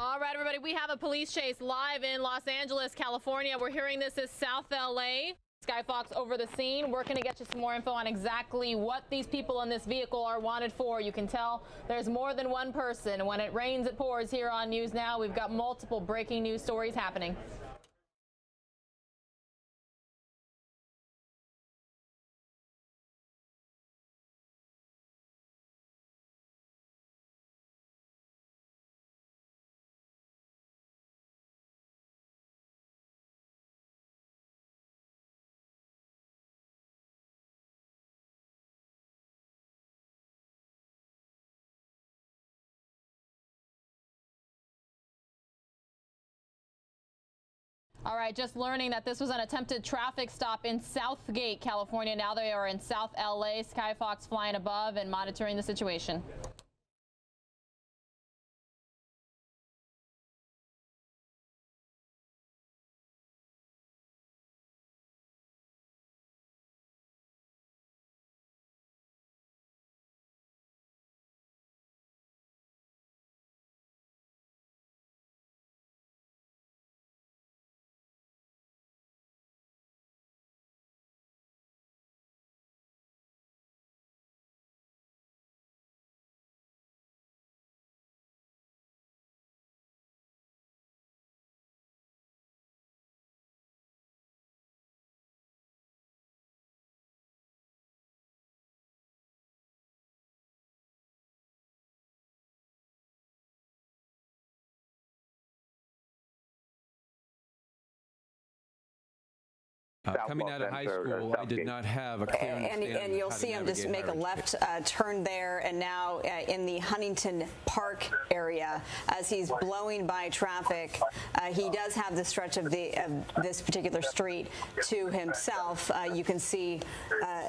All right, everybody, we have a police chase live in Los Angeles, California. We're hearing this is South LA. Sky Fox over the scene, working to get you some more info on exactly what these people in this vehicle are wanted for. You can tell there's more than one person. When it rains, it pours here on News Now. We've got multiple breaking news stories happening. All right, just learning that this was an attempted traffic stop in Southgate, California. Now they are in South LA. Sky Fox flying above and monitoring the situation. Coming out of high school, I did not have a clear understanding. And you'll see him just make a left turn there, and now in the Huntington Park area, as he's blowing by traffic, he does have the stretch of this particular street to himself. You can see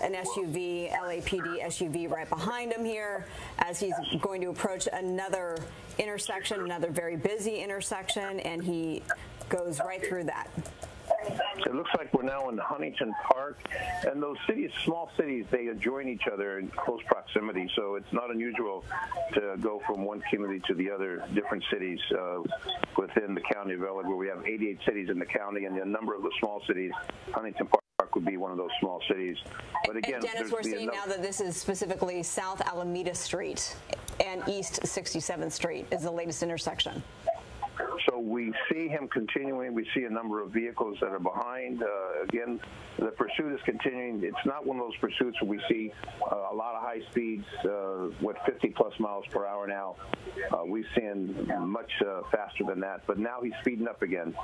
an SUV, LAPD SUV, right behind him here as he's going to approach another intersection, another very busy intersection, and he goes right through that. It looks like we're now in Huntington Park, and those cities, small cities, they adjoin each other in close proximity, so it's not unusual to go from one community to the other, different cities within the county of LA, where we have 88 cities in the county, and a number of the small cities, Huntington Park would be one of those small cities. But again, and Dennis, we're seeing now that this is specifically South Alameda Street and East 67th Street is the latest intersection. So we see him continuing. We see a number of vehicles that are behind. Again, the pursuit is continuing. It's not one of those pursuits where we see a lot of high speeds with 50-plus miles per hour now. We've seen much faster than that, but now he's speeding up again.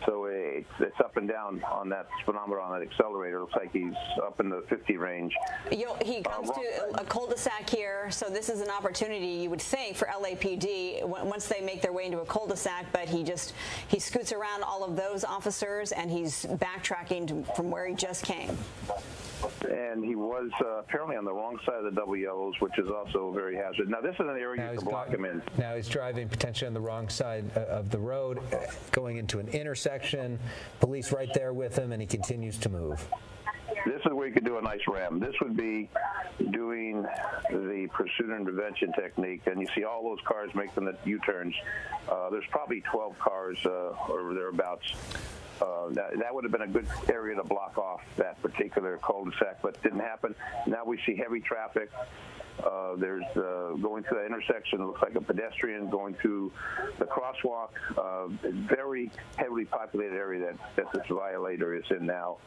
So it's up and down on that speedometer, on that accelerator. It looks like he's up in the 50 range. He comes to a cul-de-sac here, so this is an opportunity, you would think, for LAPD once they make their way into a cul-de-sac, but he scoots around all of those officers, and he's backtracking from where he just came. And he was apparently on the wrong side of the double yellows, which is also very hazardous. Now, this is an area you can block him in. Now he's driving potentially on the wrong side of the road, going into an intersection. Police right there with him, and he continues to move. This is where you could do a nice ram. This would be doing the pursuit and intervention technique, and you see all those cars making the U-turns. There's probably 12 cars or thereabouts. That would have been a good area to block off that particular cul-de-sac, but didn't happen. Now we see heavy traffic. There's going through that intersection. It looks like a pedestrian going through the crosswalk. Very heavily populated area that this violator is in now.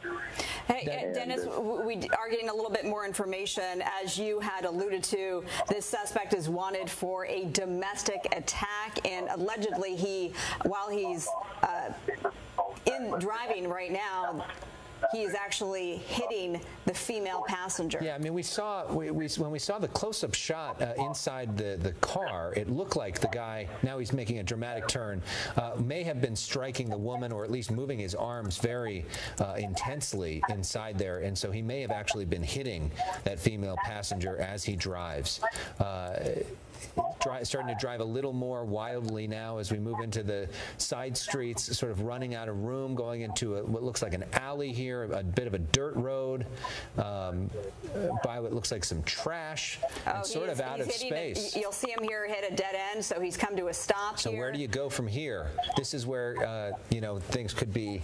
Hey, Dennis, we are getting a little bit more information. As you had alluded to, this suspect is wanted for a domestic attack, and allegedly while he's in driving right now, he's actually hitting the female passenger. Yeah, I mean, we saw when we saw the close-up shot inside the car, it looked like the guy, now he's making a dramatic turn, may have been striking the woman, or at least moving his arms very intensely inside there, and so he may have actually been hitting that female passenger as he drives. starting to drive a little more wildly now as we move into the side streets, sort of running out of room, going into what looks like an alley here, a bit of a dirt road, by what looks like some trash, and sort of out of space. You'll see him here hit a dead end, so he's come to a stop here. So where do you go from here? This is where, you know, things could be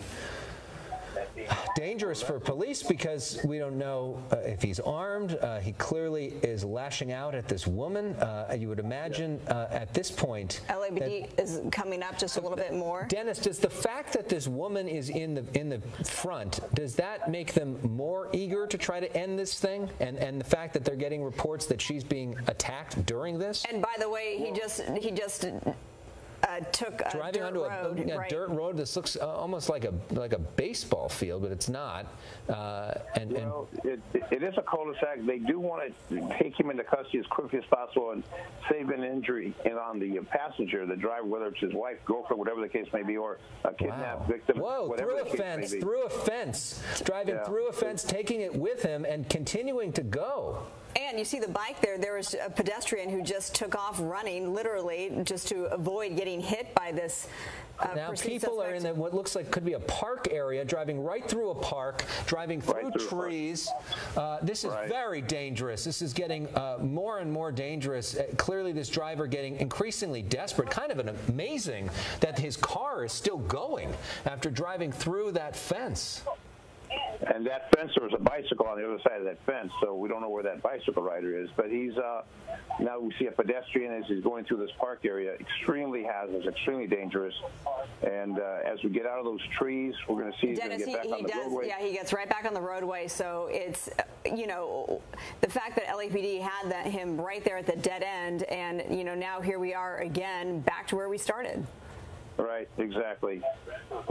dangerous for police because we don't know if he's armed. He clearly is lashing out at this woman. You would imagine at this point, LAPD is coming up just a little bit more. Dennis, does the fact that this woman is in the front, does that make them more eager to try to end this thing? And the fact that they're getting reports that she's being attacked during this? And by the way, he just took a driving onto a dirt road. This looks almost like a baseball field, but it's not. Well, it is a cul-de-sac. They do want to take him into custody as quickly as possible and save an injury on the passenger, the driver, whether it's his wife, girlfriend, whatever the case may be, or a kidnapped victim. Whoa! Through a fence, driving through a fence, taking it with him, and continuing to go. And you see the bike there. There was a pedestrian who just took off running, literally, just to avoid getting hit by this now people are in what looks like could be a park area, driving right through a park, driving through trees. This is very dangerous. This is getting more and more dangerous. Clearly, this driver getting increasingly desperate. Kind of amazing that his car is still going after driving through that fence. And that fence, there was a bicycle on the other side of that fence, so we don't know where that bicycle rider is. But he's now we see a pedestrian as he's going through this park area, extremely hazardous, extremely dangerous. And as we get out of those trees, we're going to see he's going to get back on the roadway. Yeah, he gets right back on the roadway. So it's, you know, the fact that LAPD had him right there at the dead end, and, you know, now here we are again, back to where we started. Right, exactly.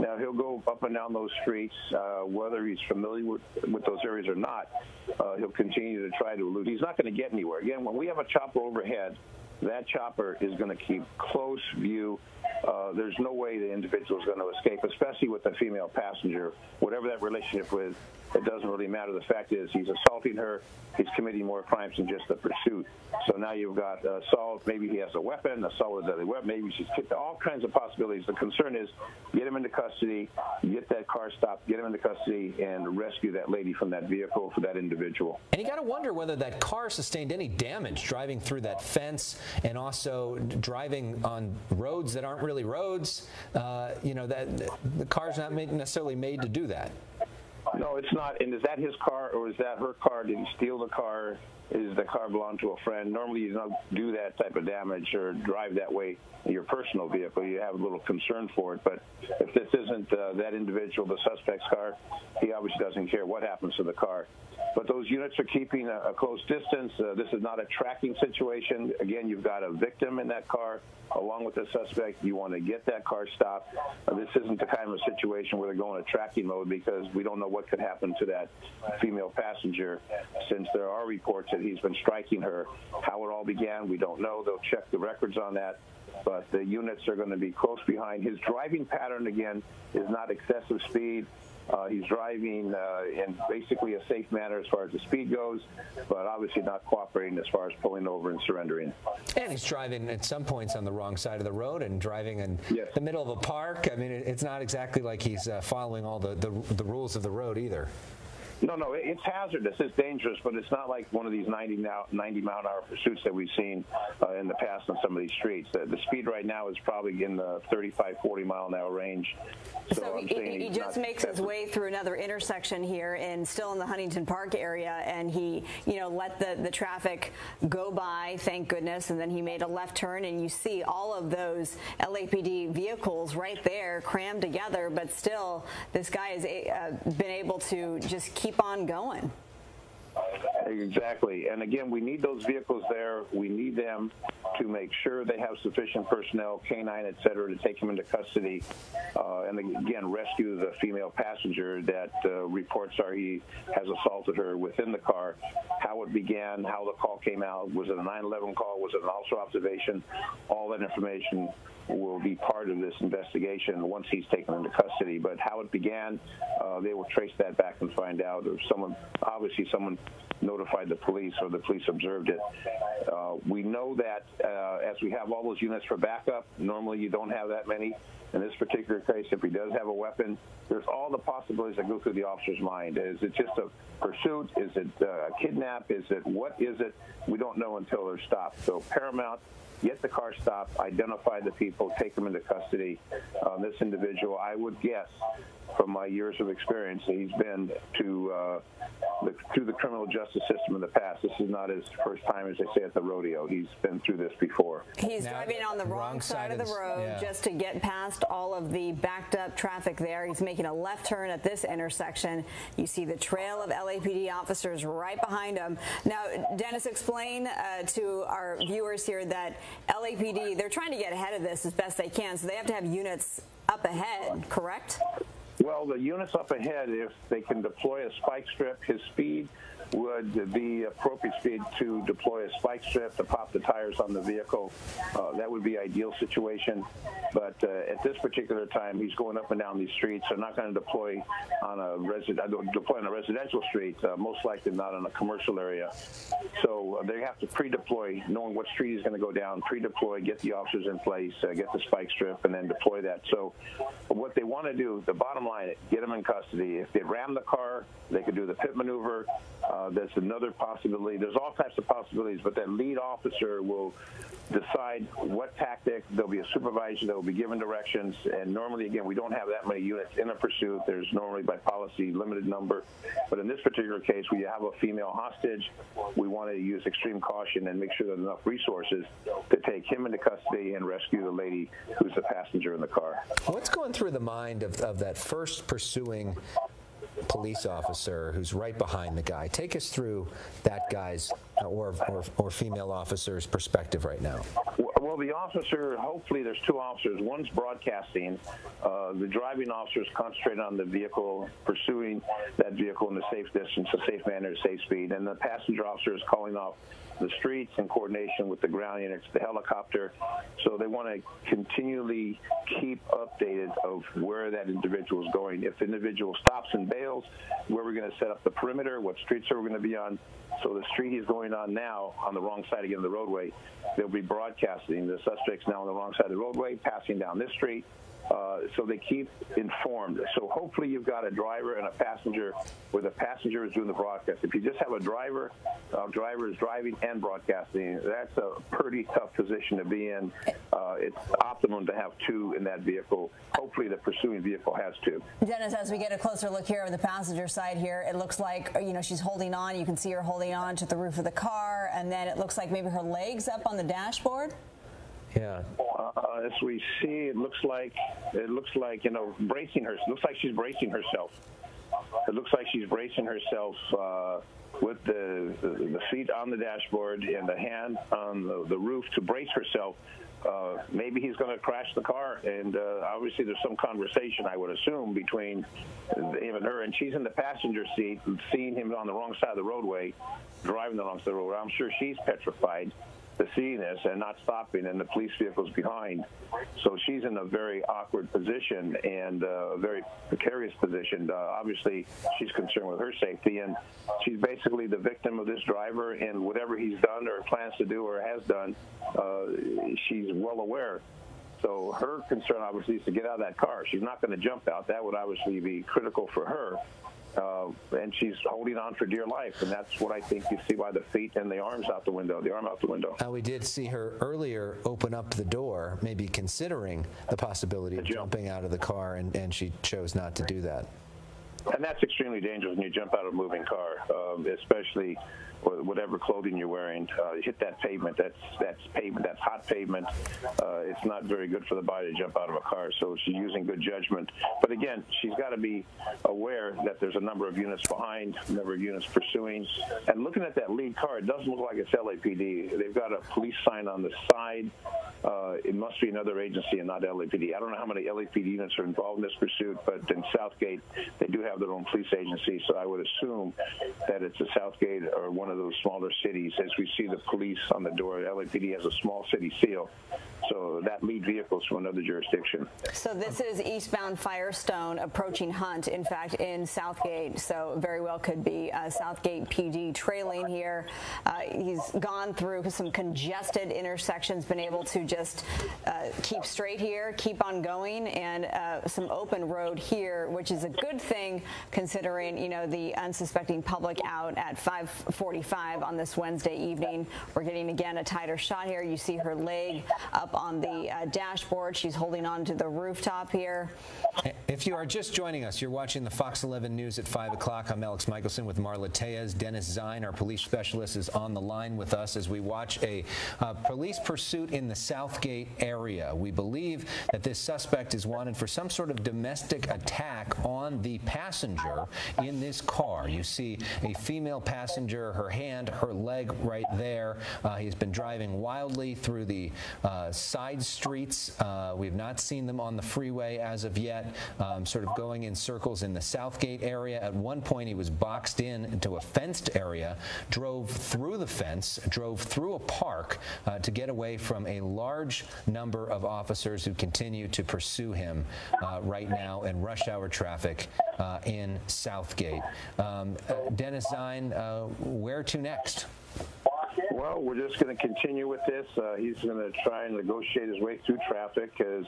Now, he'll go up and down those streets, whether he's familiar with those areas or not. He'll continue to try to elude. He's not going to get anywhere. Again, when we have a chopper overhead, that chopper is going to keep close view. There's no way the individual is going to escape, especially with the female passenger. Whatever that relationship with, it doesn't really matter. The fact is he's assaulting her. He's committing more crimes than just the pursuit. So now you've got assault. Maybe he has a weapon, assault with a deadly weapon. Maybe she's kicked. All kinds of possibilities. The concern is get him into custody, get that car stopped, get him into custody, and rescue that lady from that vehicle, for that individual. And you got to wonder whether that car sustained any damage driving through that fence and also driving on roads that aren't really roads. You know, that the car's not necessarily made to do that. No, it's not. And is that his car or is that her car? Did he steal the car? Is the car belong to a friend? Normally, you don't do that type of damage or drive that way in your personal vehicle. You have a little concern for it. But if this isn't that individual, the suspect's car, he obviously doesn't care what happens to the car. But those units are keeping a close distance. This is not a tracking situation. Again, you've got a victim in that car along with the suspect. You want to get that car stopped. This isn't the kind of a situation where they're going to tracking mode, because we don't know what could happen to that female passenger, since there are reports that he's been striking her. How it all began, we don't know. They'll check the records on that. But the units are going to be close behind. His driving pattern, again, is not excessive speed. He's driving in basically a safe manner as far as the speed goes, but obviously not cooperating as far as pulling over and surrendering. And he's driving at some points on the wrong side of the road and driving in the middle of a park. I mean, it's not exactly like he's following all the rules of the road either. No, it's hazardous. It's dangerous, but it's not like one of these 90-mile-an-hour pursuits that we've seen in the past on some of these streets. The speed right now is probably in the 35, 40-mile-an-hour range. So he just makes his way through another intersection here, and still in the Huntington Park area, and he, you know, let the traffic go by, thank goodness, and then he made a left turn, and you see all of those LAPD vehicles right there crammed together, but still this guy has been able to just keep on going. Exactly. And again, we need those vehicles there. We need them to make sure they have sufficient personnel, canine, et cetera, to take him into custody. And again, rescue the female passenger that reports are he has assaulted her within the car. How it began, how the call came out. Was it a 911 call? Was it an also observation? All that information will be part of this investigation once he's taken into custody. But how it began, they will trace that back and find out if someone notified the police or the police observed it. We know that as we have all those units for backup, normally you don't have that many. In this particular case, if he does have a weapon, there's all the possibilities that go through the officer's mind. Is it just a pursuit? Is it a kidnap? Is it what is it? We don't know until they're stopped. So paramount, get the car stopped, identify the people, take them into custody. This individual, I would guess, from my years of experience, he's been to through the criminal justice system in the past. This is not his first time, as they say, at the rodeo. He's been through this before. He's driving on the wrong side of the road just to get past all of the backed up traffic there. He's making a left turn at this intersection. You see the trail of LAPD officers right behind him. Now, Dennis, explain to our viewers here that LAPD, they're trying to get ahead of this as best they can, so they have to have units up ahead, correct? Well, the units up ahead, if they can deploy a spike strip, his speed would be appropriate speed to deploy a spike strip to pop the tires on the vehicle. That would be ideal situation. But at this particular time, he's going up and down these streets. They're not going to deploy on a residential street, most likely not on a commercial area. So they have to pre-deploy, knowing what street he's going to go down, pre-deploy, get the officers in place, get the spike strip, and then deploy that. So what they want to do, the bottom line, get them in custody. If they ram the car, they could do the pit maneuver. That's another possibility. There's all types of possibilities, but that lead officer will decide what tactic. There'll be a supervisor that will be given directions, and normally, again, we don't have that many units in a pursuit. There's normally, by policy, limited number. But in this particular case, where you have a female hostage, we want to use extreme caution and make sure there's enough resources to take him into custody and rescue the lady who's the passenger in the car. What's going through the mind of that first pursuing police officer who's right behind the guy? Take us through that guy's or female officer's perspective right now. Well, the officer, hopefully there's two officers. One's broadcasting. The driving officer is concentrated on the vehicle, pursuing that vehicle in a safe distance, a safe manner, a safe speed. And the passenger officer is calling off the streets in coordination with the ground units, the helicopter. So they want to continually keep updated of where that individual is going. If the individual stops and bails, where we're going to set up the perimeter, what streets are we going to be on. So the street he's going on now, on the wrong side again of the roadway, they'll be broadcasting. The suspect's now on the wrong side of the roadway, passing down this street. So they keep informed. So hopefully you've got a driver and a passenger where the passenger is doing the broadcast. If you just have a driver is driving and broadcasting, that's a pretty tough position to be in. It's optimum to have two in that vehicle. Hopefully the pursuing vehicle has two. Dennis, as we get a closer look here of the passenger side here, it looks like, she's holding on. You can see her holding on to the roof of the car, and then it looks like maybe her legs up on the dashboard. Yeah. As we see, it looks like bracing her. Looks like she's bracing herself. It looks like she's bracing herself with the feet on the dashboard and the hand on the roof to brace herself. Maybe he's going to crash the car, and obviously there's some conversation, I would assume, between him and her, and she's in the passenger seat, seeing him on the wrong side of the roadway, driving the wrong side of the roadway. I'm sure she's petrified to seeing this and not stopping, and the police vehicle's behind. So she's in a very awkward position and a very precarious position. Obviously, she's concerned with her safety, and she's basically the victim of this driver, and whatever he's done or plans to do or has done, she's well aware. So her concern, obviously, is to get out of that car. She's not going to jump out. That would obviously be critical for her. And she's holding on for dear life, and that's what I think you see by the feet and the arms out the window, the arm out the window. We did see her earlier open up the door, maybe considering the possibility of jumping out of the car, and she chose not to do that. And that's extremely dangerous when you jump out of a moving car, especially whatever clothing you're wearing. You hit that pavement, that's pavement, that's hot pavement. It's not very good for the body to jump out of a car, so she's using good judgment. But again, she's got to be aware that there's a number of units behind, a number of units pursuing. And looking at that lead car, it doesn't look like it's LAPD. They've got a police sign on the side. It must be another agency and not LAPD. I don't know how many LAPD units are involved in this pursuit, but in Southgate, they do have their own police agency, so I would assume that it's a Southgate or one of those smaller cities. As we see the police on the door, LAPD has a small city seal, So that lead vehicle's from another jurisdiction. So this is eastbound Firestone approaching Hunt, in fact, in Southgate. So very well could be Southgate PD trailing here. He's gone through some congested intersections, been able to just keep straight here, keep on going, and some open road here, which is a good thing considering, you know, the unsuspecting public out at 5:45 on this Wednesday evening. We're getting, again, a tighter shot here. You see her leg up on the dashboard. She's holding on to the rooftop here. If you are just joining us, you're watching the Fox 11 News at 5 o'clock. I'm Alex Michelson with Marla Tejas. Dennis Zine, our police specialist, is on the line with us as we watch a police pursuit in the Southgate area. We believe that this suspect is wanted for some sort of domestic attack on the passenger in this car. You see a female passenger, her hand, her leg right there. He's been driving wildly through the side streets. We've not seen them on the freeway as of yet, sort of going in circles in the Southgate area. At one point, he was boxed in into a fenced area, drove through the fence, drove through a park to get away from a large number of officers who continue to pursue him right now in rush hour traffic in Southgate. Dennis Zine, where to next? Well, we're just going to continue with this. He's going to try and negotiate his way through traffic as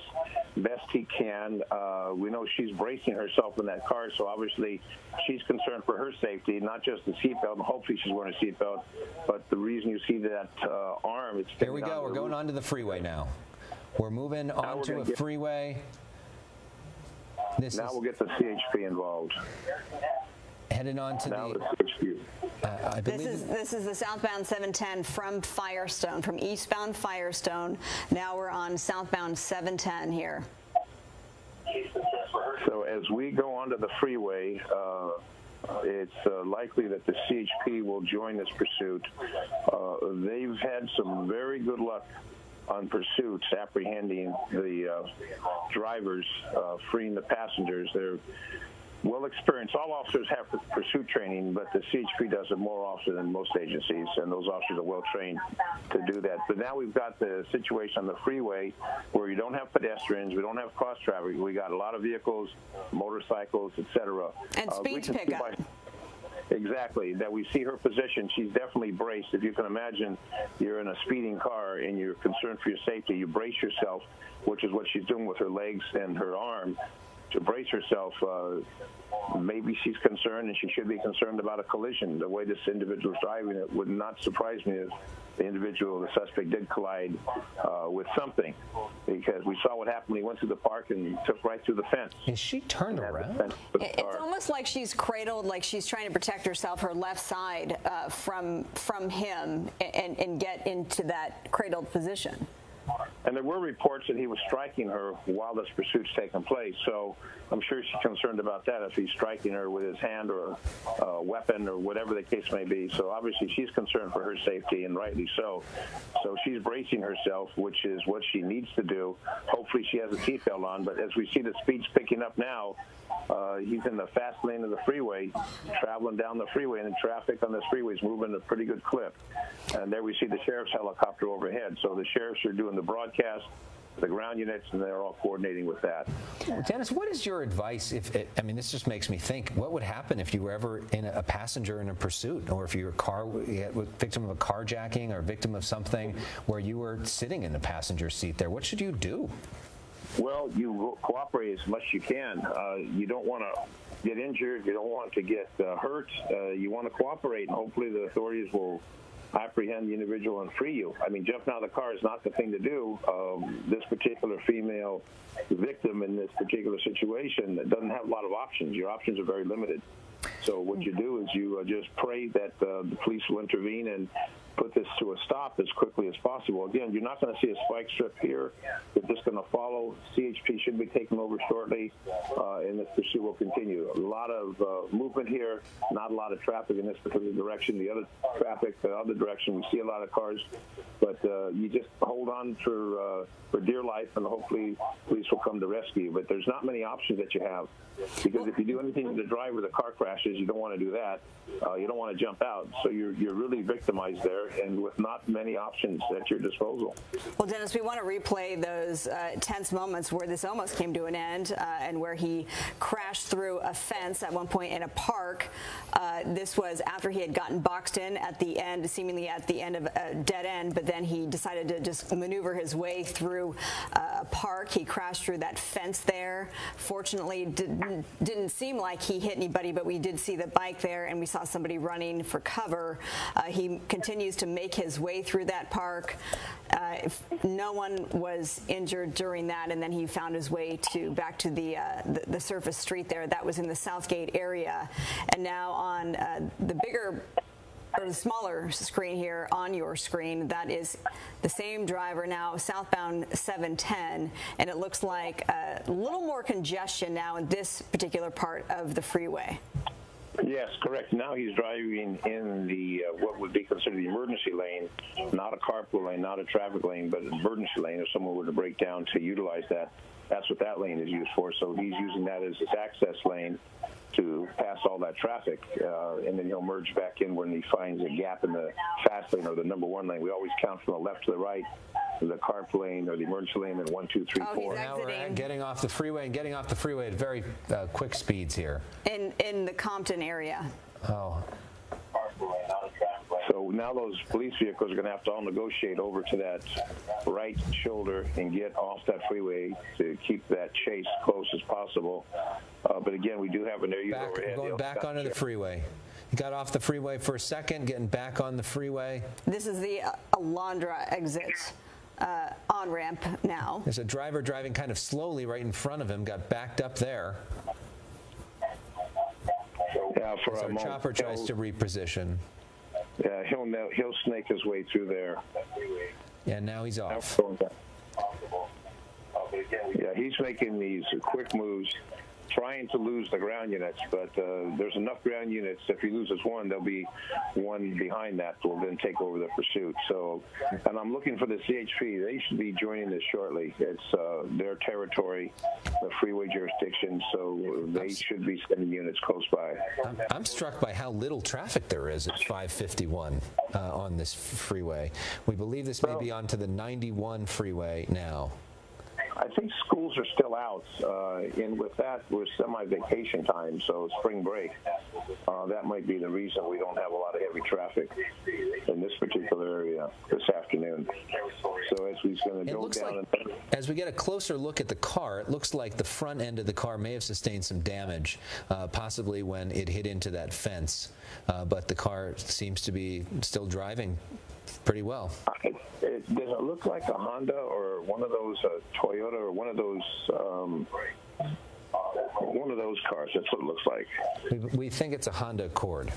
best he can. We know she's bracing herself in that car, so obviously she's concerned for her safety, not just the seatbelt, and hopefully she's wearing a seatbelt, but the reason you see that arm, it's here we go. We're going onto the freeway now. We're moving onto a freeway. Now we'll get the CHP involved. Headed on to now the CHP. I believe this is the southbound 710 from Firestone, from eastbound Firestone. Now we're on southbound 710 here. So as we go onto the freeway, it's likely that the CHP will join this pursuit. They've had some very good luck on pursuits, apprehending the drivers, freeing the passengers. They're well experienced. All officers have pursuit training, but the CHP does it more often than most agencies, and those officers are well trained to do that. But now we've got the situation on the freeway where you don't have pedestrians, we don't have cross traffic, we got a lot of vehicles, motorcycles, etc. And speeds pick up. Exactly, that we see her position. She's definitely braced. If you can imagine, you're in a speeding car and you're concerned for your safety, you brace yourself, which is what she's doing with her legs and her arm to brace herself. Maybe she's concerned, and she should be concerned about a collision. The way this individual is driving, it would not surprise me if the individual, the suspect, did collide with something, because we saw what happened when he went through the park and took right through the fence. Is she turned around? It's almost like she's cradled, like she's trying to protect herself, her left side, from him and get into that cradled position. And there were reports that he was striking her while this pursuit's taking place, so I'm sure she's concerned about that, if he's striking her with his hand or a weapon or whatever the case may be. So obviously she's concerned for her safety, and rightly so. So she's bracing herself, which is what she needs to do. Hopefully she has a seatbelt on, but as we see the speeds picking up now, he's in the fast lane of the freeway, traveling down the freeway, and the traffic on this freeway is moving at a pretty good clip. And there we see the sheriff's helicopter overhead. So the sheriffs are doing the broadcast, the ground units, and they're all coordinating with that. Dennis, what is your advice I mean, this just makes me think, what would happen if you were ever in a passenger in a pursuit, or if you were victim of a carjacking or victim of something where you were sitting in the passenger seat there? What should you do? Well, you cooperate as much as you can. You don't want to get injured. You don't want to get hurt. You want to cooperate, and hopefully the authorities will apprehend the individual and free you. I mean, jumping out of the car is not the thing to do. This particular female victim in this particular situation doesn't have a lot of options. Your options are very limited. So what you do is you just pray that the police will intervene and put this to a stop as quickly as possible. Again, you're not going to see a spike strip here. They're just going to follow. CHP should be taken over shortly, and this pursuit will continue. A lot of movement here, not a lot of traffic in this particular direction. The other traffic, the other direction, we see a lot of cars, but you just hold on for dear life, and hopefully police will come to rescue you. But there's not many options that you have, because if you do anything to the driver, the car crashes, you don't want to do that. You don't want to jump out, so you're really victimized there. hour and with not many options at your disposal. Well, Dennis, we want to replay those tense moments where this almost came to an end and where he crashed through a fence at one point in a park. This was after he had gotten boxed in at the end, seemingly at the end of a dead end, but then he decided to just maneuver his way through a park. He crashed through that fence there. Fortunately, didn't seem like he hit anybody, but we did see the bike there, and we saw somebody running for cover. He continues to make his way through that park. No one was injured during that, and then he found his way back to the surface street there. That was in the Southgate area. And now on the bigger or the smaller screen here on your screen, that is the same driver now southbound 710, and it looks like a little more congestion now in this particular part of the freeway. Yes, correct. Now he's driving in the what would be considered the emergency lane, not a carpool lane, not a traffic lane, but an emergency lane. If someone were to break down to utilize that, that's what that lane is used for. So he's using that as his access lane to pass all that traffic, and then he'll merge back in when he finds a gap in the fast lane or the number one lane. We always count from the left to the right, the carpool lane or the emergency lane, and 1, 2, 3, 4. Now we're getting off the freeway and getting off the freeway at very quick speeds here. In the Compton area. Oh. So now those police vehicles are going to have to all negotiate over to that right shoulder and get off that freeway to keep that chase close as possible. But again, we do have an area overhead. Going back onto the freeway. You got off the freeway for a second, getting back on the freeway. This is the Alondra exit. On-ramp now. There's a driver driving kind of slowly right in front of him, got backed up there. Yeah, as our chopper tries to reposition. Yeah, he'll snake his way through there. Yeah, now he's off. Yeah, he's making these quick moves, trying to lose the ground units, but there's enough ground units. If he loses one, there'll be one behind that will then take over the pursuit. So, and I'm looking for the CHP. They should be joining this shortly. It's their territory, the freeway jurisdiction, so they should be sending units close by. I'm struck by how little traffic there is at 551 on this freeway. We believe this may be onto the 91 freeway now. I think schools are still out, and with that, we're semi-vacation time, so spring break. That might be the reason we don't have a lot of heavy traffic in this particular area this afternoon. So as we're going to go down, as we get a closer look at the car, it looks like the front end of the car may have sustained some damage, possibly when it hit into that fence. But the car seems to be still driving pretty well. Does it look like a Honda or one of those Toyota or one of those cars? That's what it looks like. We think it's a Honda Accord.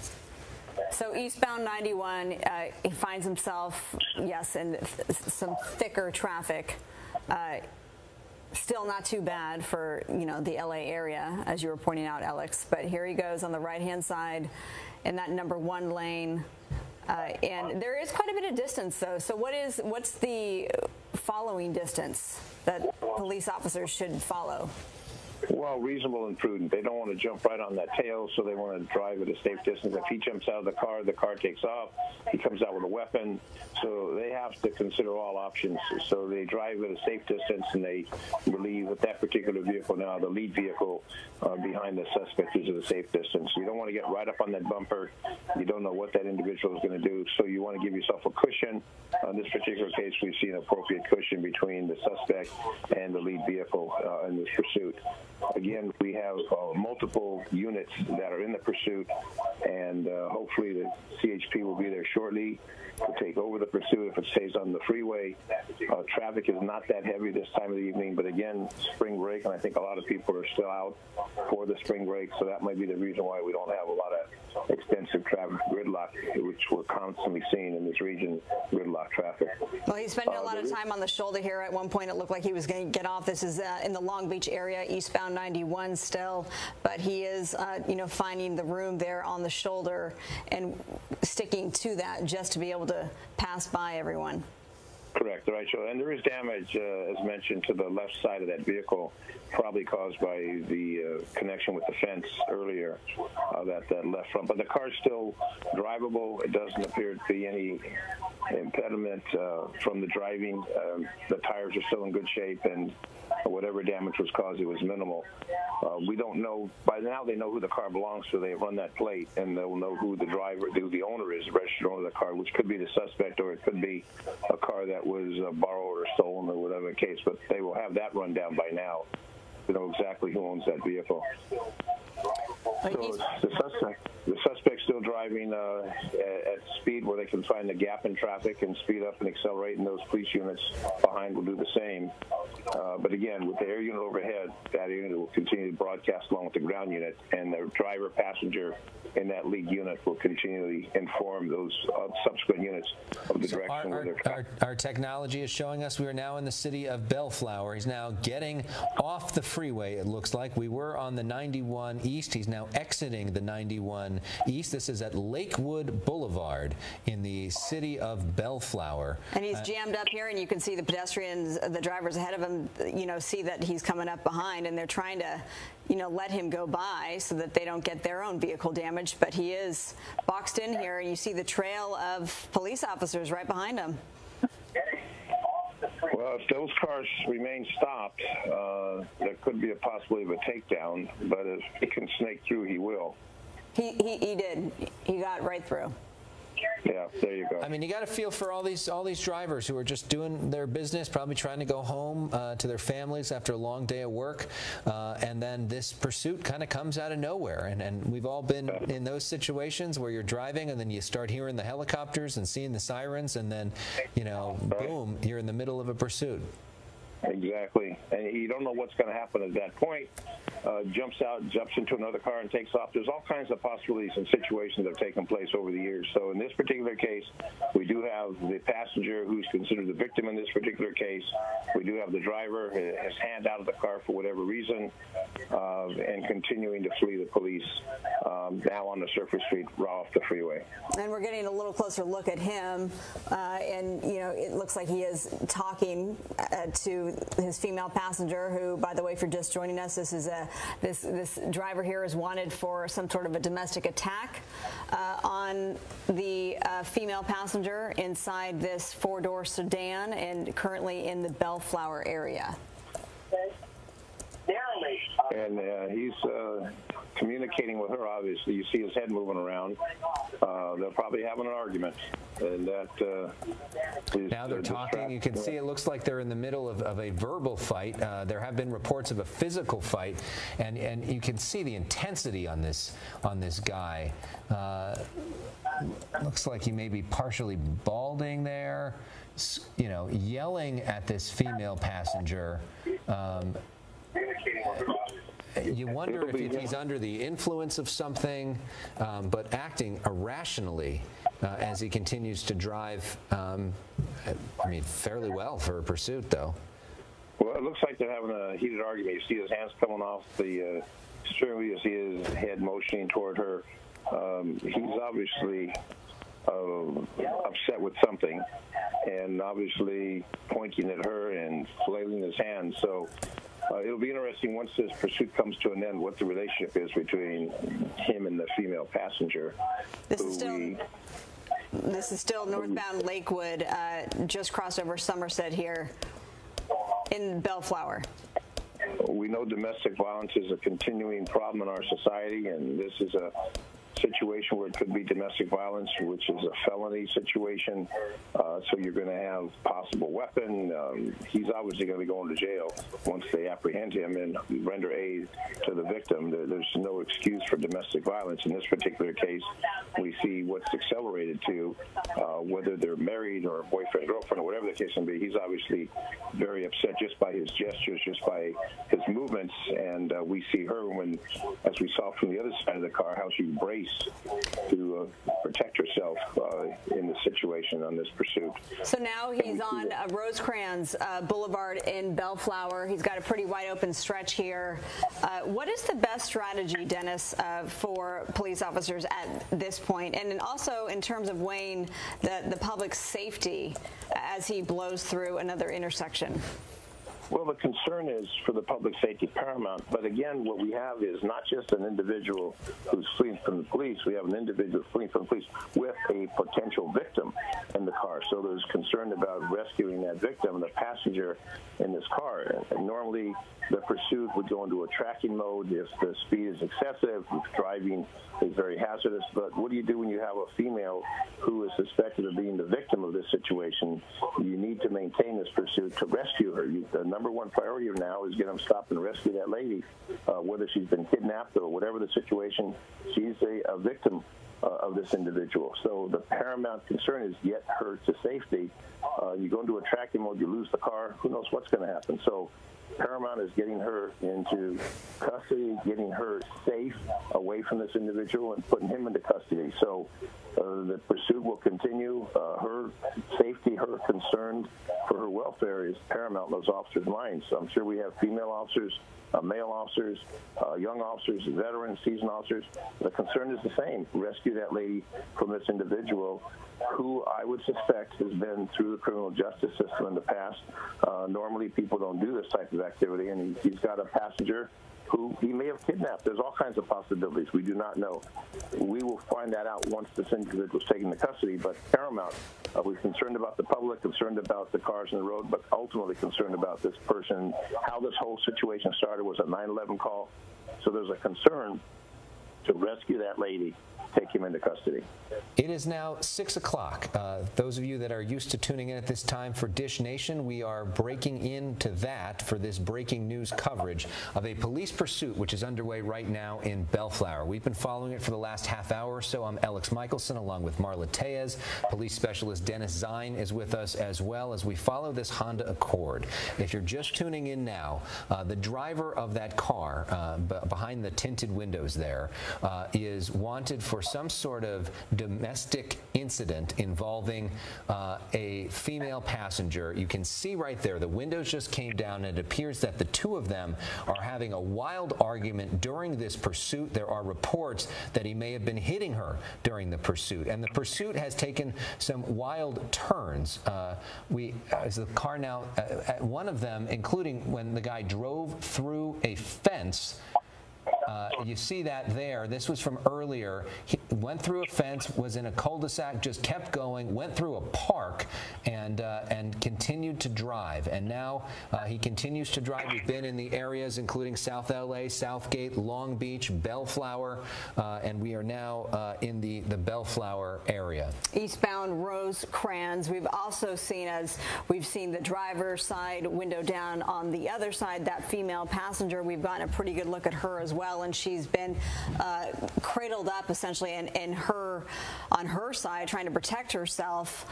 So eastbound 91, he finds himself, yes, in some thicker traffic. Still not too bad for, the LA area, as you were pointing out, Alex. But here he goes on the right-hand side in that number one lane. And there is quite a bit of distance, though. So what's the following distance that police officers should follow? Well, reasonable and prudent. They don't want to jump right on that tail, so they want to drive at a safe distance. If he jumps out of the car takes off. He comes out with a weapon. So they have to consider all options. So they drive at a safe distance, and they believe that that particular vehicle now, the lead vehicle behind the suspect, is at a safe distance. You don't want to get right up on that bumper. You don't know what that individual is going to do, so you want to give yourself a cushion. In this particular case, we've seen an appropriate cushion between the suspect and the lead vehicle in this pursuit. Again, we have multiple units that are in the pursuit, and hopefully the CHP will be there shortly to take over the pursuit if it stays on the freeway. Traffic is not that heavy this time of the evening, but again, spring break, and I think a lot of people are still out for the spring break, so that might be the reason why we don't have a lot of extensive traffic gridlock, which we're constantly seeing in this region, gridlock traffic. Well, he's spending a lot of time on the shoulder here. At one point, it looked like he was going to get off. This is in the Long Beach area, eastbound 91 still, but he is, finding the room there on the shoulder and sticking to that just to be able to pass by everyone. Correct, right. So, and there is damage, as mentioned, to the left side of that vehicle, probably caused by the connection with the fence earlier, that left front. But the car's still drivable. It doesn't appear to be any impediment from the driving. The tires are still in good shape, and whatever damage was caused, it was minimal. We don't know. By now, they know who the car belongs to. They run that plate, and they'll know who the driver, who the owner is, the registered owner of the car, which could be the suspect, or it could be a car that was borrowed or stolen, or whatever the case. But they will have that run down by now to know exactly who owns that vehicle. So the suspect's still driving at speed where they can find the gap in traffic and speed up and accelerate, and those police units behind will do the same. But again, with the air unit overhead, that unit will continue to broadcast along with the ground unit, and the driver passenger in that lead unit will continually inform those subsequent units of the direction where they're traveling. Our technology is showing us we are now in the city of Bellflower. He's now getting off the freeway, it looks like. We were on the 91 East. He's now exiting the 91 East. This is at Lakewood Boulevard in the city of Bellflower. And he's jammed up here, and you can see the pedestrians, the drivers ahead of him, see that he's coming up behind, and they're trying to, let him go by so that they don't get their own vehicle damaged. But he is boxed in here, and you see the trail of police officers right behind him. Well, if those cars remain stopped, there could be a possibility of a takedown, but if he can snake through, he will. He did. He got right through. Yeah, there you go. I mean, you got to feel for all these drivers who are just doing their business, probably trying to go home to their families after a long day of work, and then this pursuit kind of comes out of nowhere. And we've all been in those situations where you're driving and then you start hearing the helicopters and seeing the sirens, and then, boom, you're in the middle of a pursuit. Exactly. And you don't know what's going to happen at that point. Jumps out, jumps into another car and takes off. There's all kinds of possibilities and situations that have taken place over the years. So in this particular case, we do have the passenger who's considered the victim in this particular case. We do have the driver, his hand out of the car for whatever reason, and continuing to flee the police now on the surface street, raw off the freeway. And we're getting a little closer look at him, and it looks like he is talking to his female passenger, who, by the way, if you're just joining us, this is this driver here is wanted for some sort of a domestic attack on the female passenger inside this four-door sedan, and currently in the Bellflower area. And he's communicating with her, obviously. You see his head moving around. They're probably having an argument. And that now they're talking. You can see it looks like they're in the middle of a verbal fight. There have been reports of a physical fight, and you can see the intensity on this guy. Looks like he may be partially balding there, yelling at this female passenger. You wonder if he's under the influence of something, but acting irrationally as he continues to drive, fairly well for a pursuit, though. Well, it looks like they're having a heated argument. You see his hands coming off the steering wheel. You see his head motioning toward her. He's obviously upset with something, and obviously pointing at her and flailing his hands. So it'll be interesting once this pursuit comes to an end, what the relationship is between him and the female passenger. This is still northbound Lakewood, just crossed over Somerset here in Bellflower. We know domestic violence is a continuing problem in our society, and this is a situation where it could be domestic violence, which is a felony situation. So you're going to have possible weapon. He's obviously going to be going to jail once they apprehend him and render aid to the victim. There's no excuse for domestic violence. In this particular case, we see what's accelerated to, whether they're married or boyfriend, girlfriend, or whatever the case may be. He's obviously very upset just by his gestures, just by his movements. And we see her, as we saw from the other side of the car, how she braced to protect herself in this situation on this pursuit. So now he's on Rosecrans Boulevard in Bellflower. He's got a pretty wide open stretch here. What is the best strategy, Dennis, for police officers at this point? And then also in terms of weighing the public's safety as he blows through another intersection? Well, the concern is for the public safety paramount. But again, what we have is not just an individual who's fleeing from the police. We have an individual fleeing from the police with a potential victim in the car. So there's concern about rescuing that victim, the passenger in this car. And normally, the pursuit would go into a tracking mode if the speed is excessive, if driving is very hazardous. But what do you do when you have a female who is suspected of being the victim of this situation? You need to maintain this pursuit to rescue her. The number one priority now is get them stopped and rescue that lady, whether she's been kidnapped or whatever the situation. She's a victim of this individual. So the paramount concern is get her to safety. You go into a tracking mode, you lose the car, who knows what's going to happen. So paramount is getting her into custody, getting her safe away from this individual and putting him into custody. So the pursuit will continue. Her safety, her concern for her welfare is paramount in those officers' minds. So I'm sure we have female officers, male officers, young officers, veterans, seasoned officers. The concern is the same. Rescue that lady from this individual who I would suspect has been through the criminal justice system in the past. Normally people don't do this type of activity, and he's got a passenger who he may have kidnapped. There's all kinds of possibilities. We do not know. We will find that out once this individual is taken into custody, but paramount. We're concerned about the public, concerned about the cars on the road, but ultimately concerned about this person. How this whole situation started was a 9/11 call. So there's a concern to rescue that lady, take him into custody. It is now 6 o'clock. Those of you that are used to tuning in at this time for Dish Nation, we are breaking into that for this breaking news coverage of a police pursuit which is underway right now in Bellflower. We've been following it for the last half hour or so. I'm Alex Michelson along with Marla Tellez. Police specialist Dennis Zine is with us as well as we follow this Honda Accord. If you're just tuning in now, the driver of that car behind the tinted windows there is wanted for some sort of domestic incident involving a female passenger. You can see right there the windows just came down, and it appears that the two of them are having a wild argument during this pursuit. There are reports that he may have been hitting her during the pursuit, and the pursuit has taken some wild turns. As the car now, one of them, including when the guy drove through a fence. You see that there. This was from earlier. He went through a fence, was in a cul-de-sac, just kept going, went through a park, and continued to drive. And now he continues to drive. We've been in the areas including South LA, Southgate, Long Beach, Bellflower, and we are now in the Bellflower area. Eastbound Rosecrans. We've also seen, as we've seen the driver's side window down on the other side, that female passenger. We've gotten a pretty good look at her as well, and she's been cradled up essentially on her side, trying to protect herself.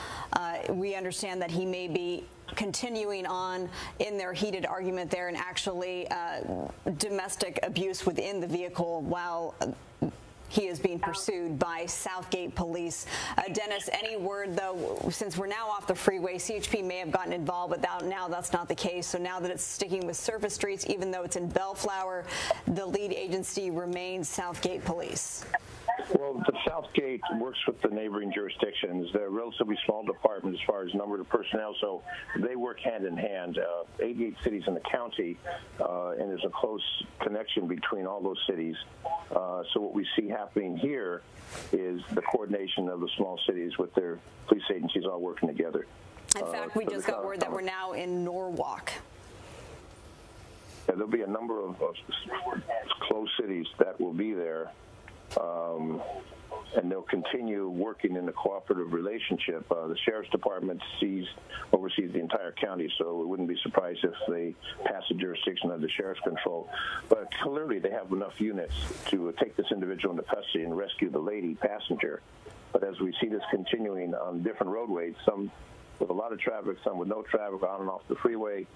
We understand that he may be continuing on in their heated argument there, and actually domestic abuse within the vehicle while he is being pursued by Southgate police. Dennis, any word, though, since we're now off the freeway, CHP may have gotten involved, but now that's not the case. So now that it's sticking with surface streets, even though it's in Bellflower, the lead agency remains Southgate police. Well, the Southgate works with the neighboring jurisdictions. They're a relatively small department as far as number of personnel, so they work hand in hand. 88 cities in the county, and there's a close connection between all those cities. So what we see happening here is the coordination of the small cities with their police agencies all working together. In fact, we just got word that we're now in Norwalk. Yeah, there'll be a number of close cities that will be there. And they'll continue working in a cooperative relationship. The Sheriff's Department oversees the entire county, so we wouldn't be surprised if they pass the jurisdiction of the Sheriff's control. But clearly they have enough units to take this individual into custody and rescue the lady passenger. But as we see this continuing on different roadways, some with a lot of traffic, some with no traffic, on and off the freeway,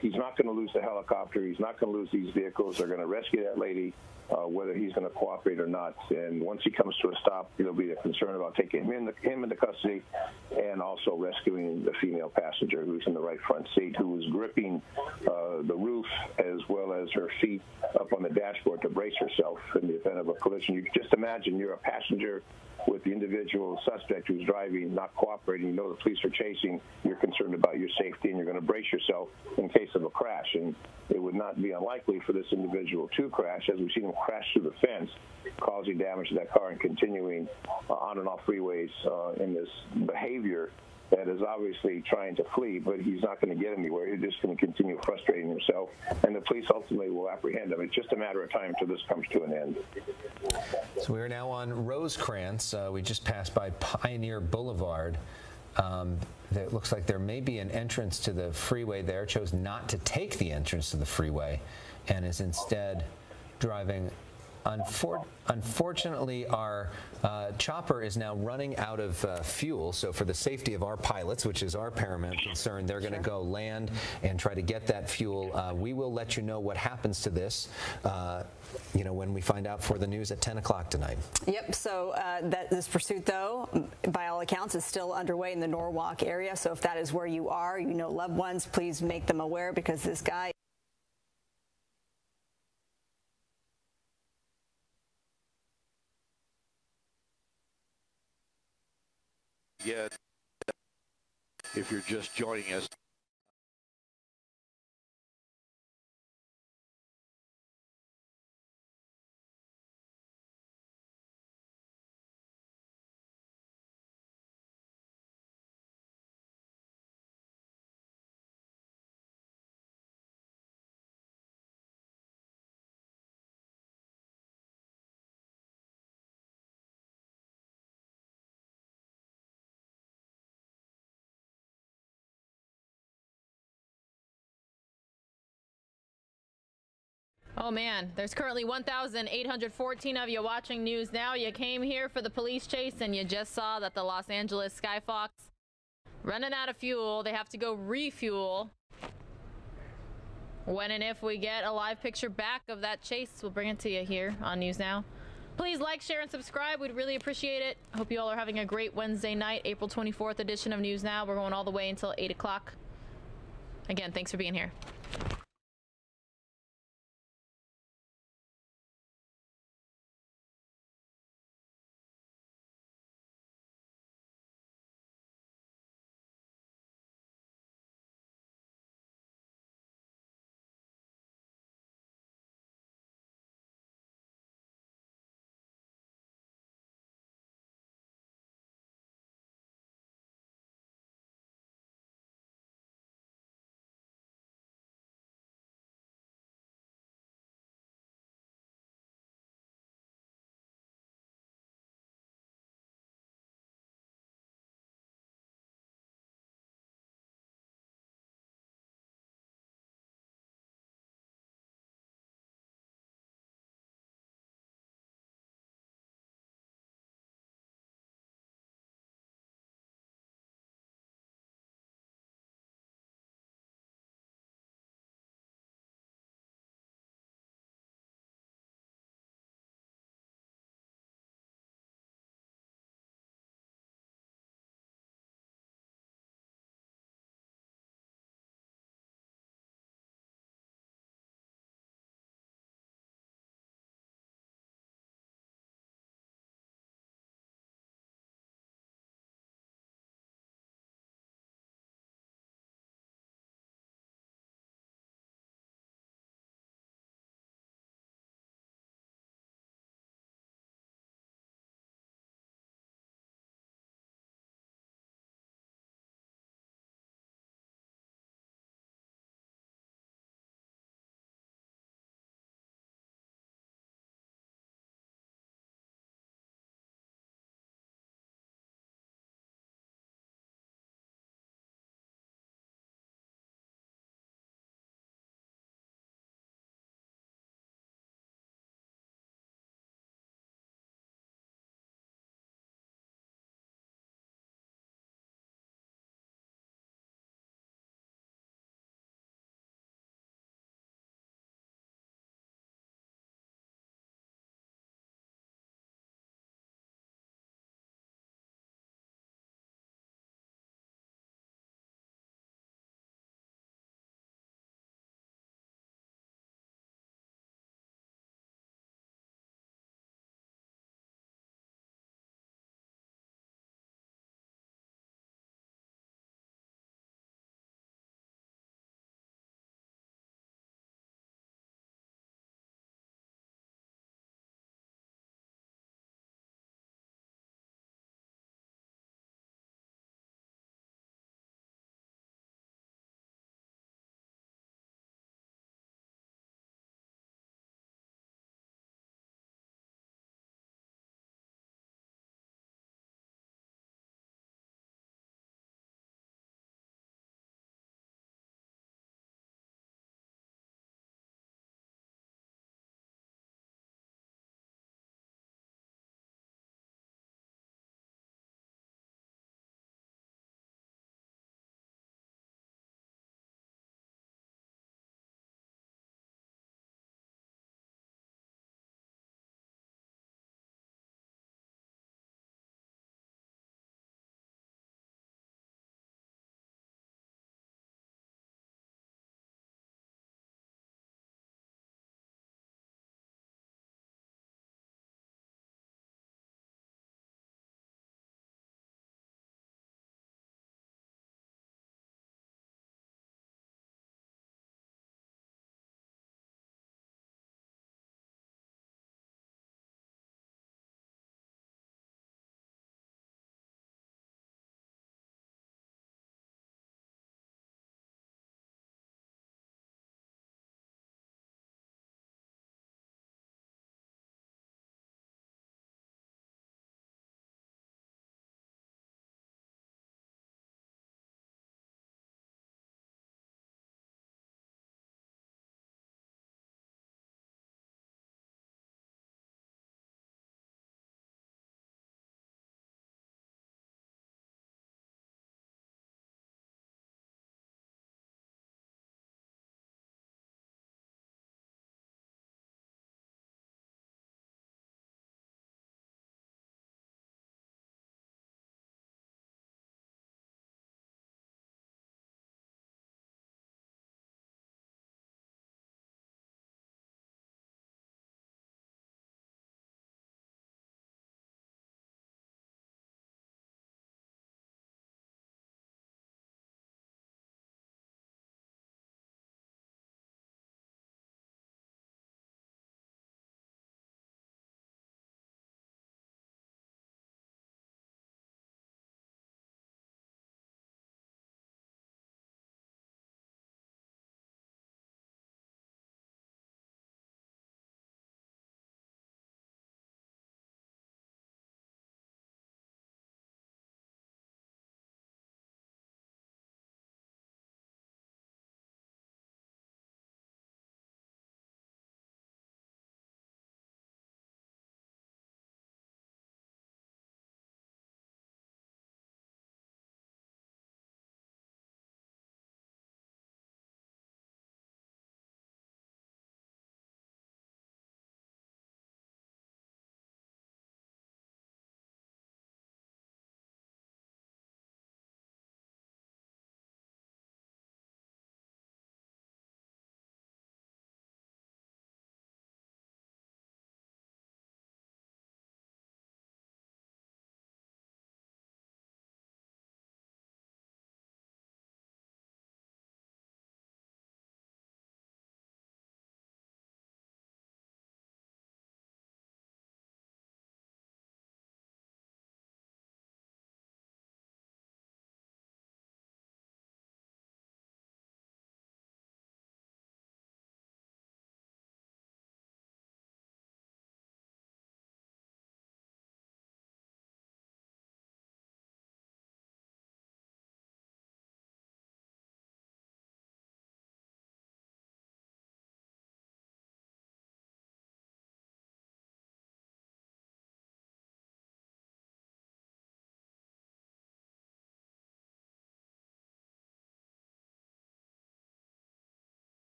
He's not going to lose the helicopter. He's not going to lose these vehicles. They're going to rescue that lady, whether he's going to cooperate or not. And once he comes to a stop, there'll be a concern about taking him into custody and also rescuing the female passenger who's in the right front seat, who was gripping the roof as well as her feet up on the dashboard to brace herself in the event of a collision. You can just imagine you're a passenger with the individual suspect who's driving, not cooperating. You know the police are chasing. You're concerned about your safety, and you're going to brace yourself in case of a crash. And it would not be unlikely for this individual to crash, as we've seen him crash through the fence, causing damage to that car and continuing on and off freeways in this behavior that is obviously trying to flee, but he's not going to get anywhere. He's just going to continue frustrating himself, and the police ultimately will apprehend him. It's just a matter of time until this comes to an end. So we are now on Rosecrans. We just passed by Pioneer Boulevard. It looks like there may be an entrance to the freeway there. Chose not to take the entrance to the freeway and is instead driving. Unfortunately, our chopper is now running out of fuel, so for the safety of our pilots, which is our paramount concern, they're going to go land and try to get that fuel. We will let you know what happens to this, when we find out for the news at 10 o'clock tonight. Yep, so this pursuit, though, by all accounts, is still underway in the Norwalk area, so if that is where you are, loved ones, please make them aware, because this guy if you're just joining us. Oh man, there's currently 1,814 of you watching News Now. You came here for the police chase and you just saw that the Los Angeles Skyfox running out of fuel. They have to go refuel. When and if we get a live picture back of that chase, we'll bring it to you here on News Now. Please like, share, and subscribe. We'd really appreciate it. Hope you all are having a great Wednesday night, April 24th edition of News Now. We're going all the way until 8 o'clock. Again, thanks for being here.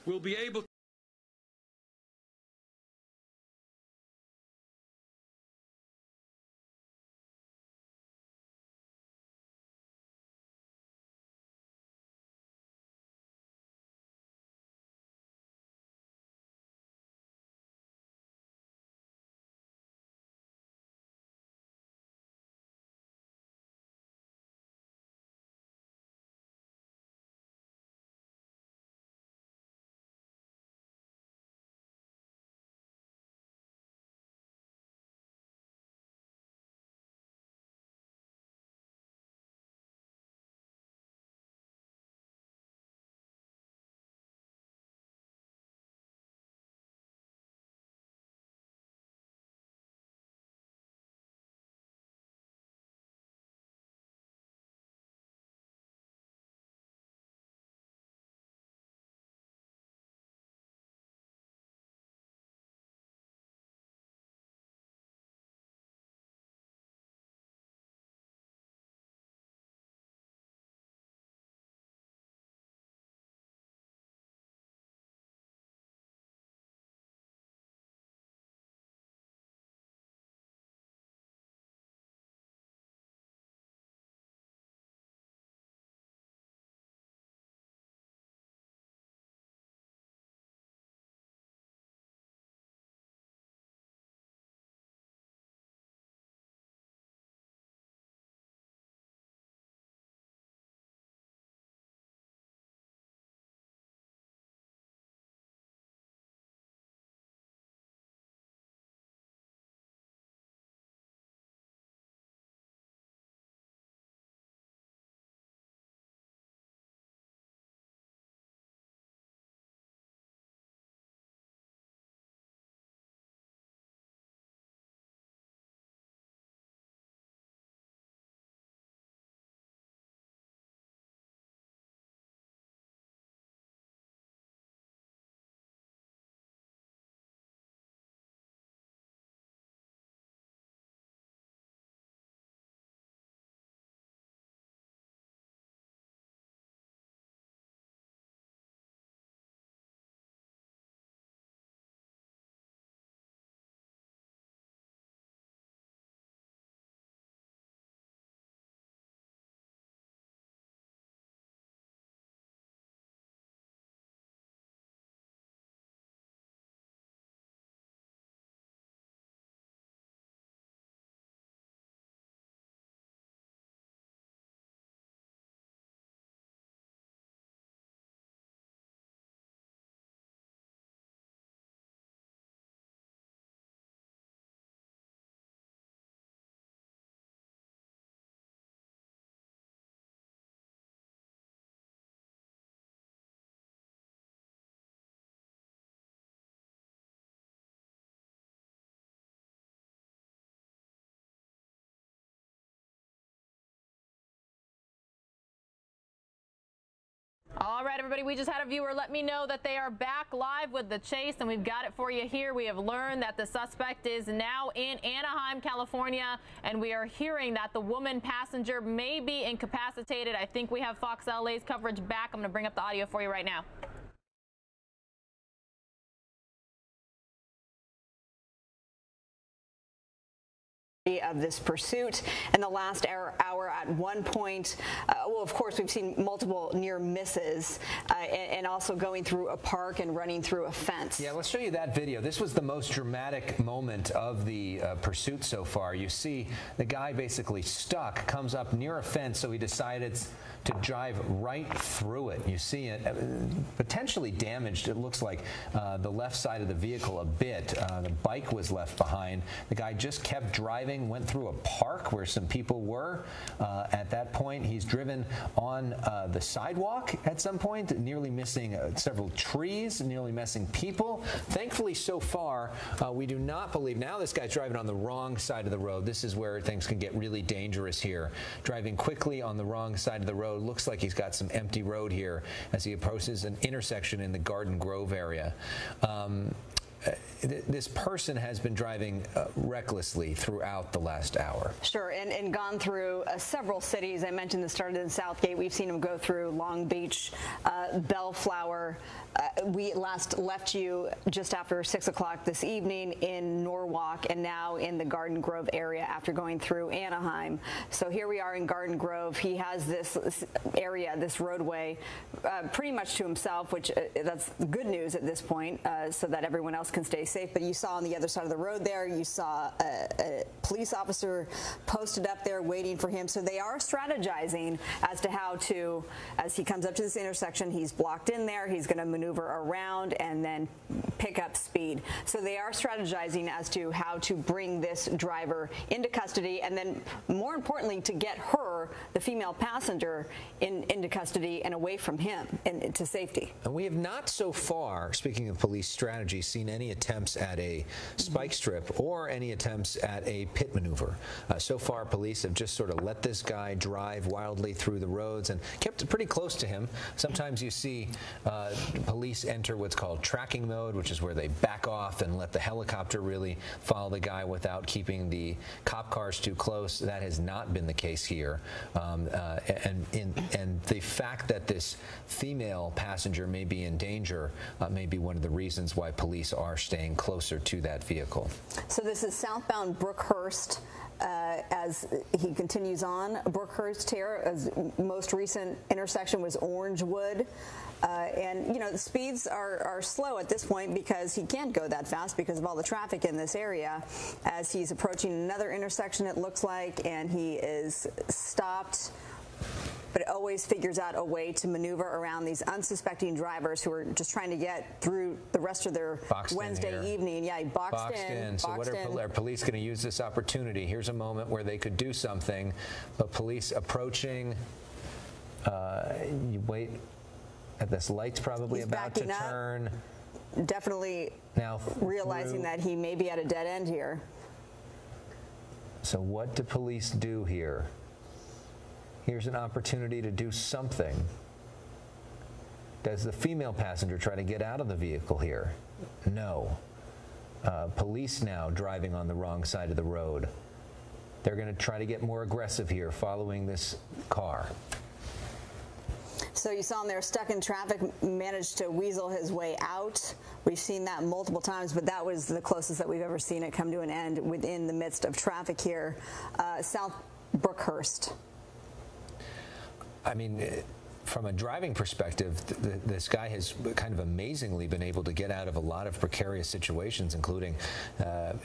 will be able to All right, everybody, we just had a viewer let me know that they are back live with the chase, and we've got it for you here. We have learned that the suspect is now in Anaheim, California, and we are hearing that the woman passenger may be incapacitated. I think we have Fox LA's coverage back. I'm going to bring up the audio for you right now. Of this pursuit in the last hour at one point. Well, of course, we've seen multiple near misses and also going through a park and running through a fence. Yeah, let's show you that video. This was the most dramatic moment of the pursuit so far. You see the guy basically stuck, comes up near a fence, so he decided to drive right through it. You see it potentially damaged, it looks like, the left side of the vehicle a bit. The bike was left behind. The guy just kept driving, went through a park where some people were. At that point, he's driven on the sidewalk at some point, nearly missing several trees, nearly missing people. Thankfully, so far, we do not believe. Now this guy's driving on the wrong side of the road. This is where things can get really dangerous here. Driving quickly on the wrong side of the road. Looks like he's got some empty road here as he approaches an intersection in the Garden Grove area. this person has been driving recklessly throughout the last hour. Sure, and gone through several cities. I mentioned this started in Southgate. We've seen him go through Long Beach, Bellflower. We last left you just after 6 o'clock this evening in Norwalk, and now in the Garden Grove area after going through Anaheim. So here we are in Garden Grove. He has this area, this roadway, pretty much to himself, which that's good news at this point, so that everyone else can stay safe. But you saw on the other side of the road there, you saw a police officer posted up there waiting for him. So they are strategizing as to how to, as he comes up to this intersection, he's blocked in there, he's going to maneuver around and then pick up speed. So they are strategizing as to how to bring this driver into custody, and then more importantly to get her, the female passenger, into custody and away from him and to safety. And we have not so far, speaking of police strategy, seen any attempts at a spike strip or any attempts at a pit maneuver. So far, police have just sort of let this guy drive wildly through the roads and kept it pretty close to him. Sometimes you see police enter what's called tracking mode, which is where they back off and let the helicopter really follow the guy without keeping the cop cars too close. That has not been the case here. And the fact that this female passenger may be in danger may be one of the reasons why police are staying closer to that vehicle. So this is southbound Brookhurst. As he continues on, Brookhurst here, as most recent intersection was Orangewood. And, you know, the speeds are slow at this point because he can't go that fast because of all the traffic in this area. As he's approaching another intersection, it looks like, and he is stopped, but always figures out a way to maneuver around these unsuspecting drivers who are just trying to get through the rest of their Wednesday evening. Yeah, he boxed in. So are police going to use this opportunity? Here's a moment where they could do something, but police approaching, you wait. This light's probably about to turn. Definitely now realizing that he may be at a dead end here. So what do police do here? Here's an opportunity to do something. Does the female passenger try to get out of the vehicle here? No. Police now driving on the wrong side of the road. They're going to try to get more aggressive here following this car. So you saw him there stuck in traffic, managed to weasel his way out. We've seen that multiple times, but that was the closest that we've ever seen it come to an end within the midst of traffic here. South Brookhurst. I mean, from a driving perspective, this guy has kind of amazingly been able to get out of a lot of precarious situations, including,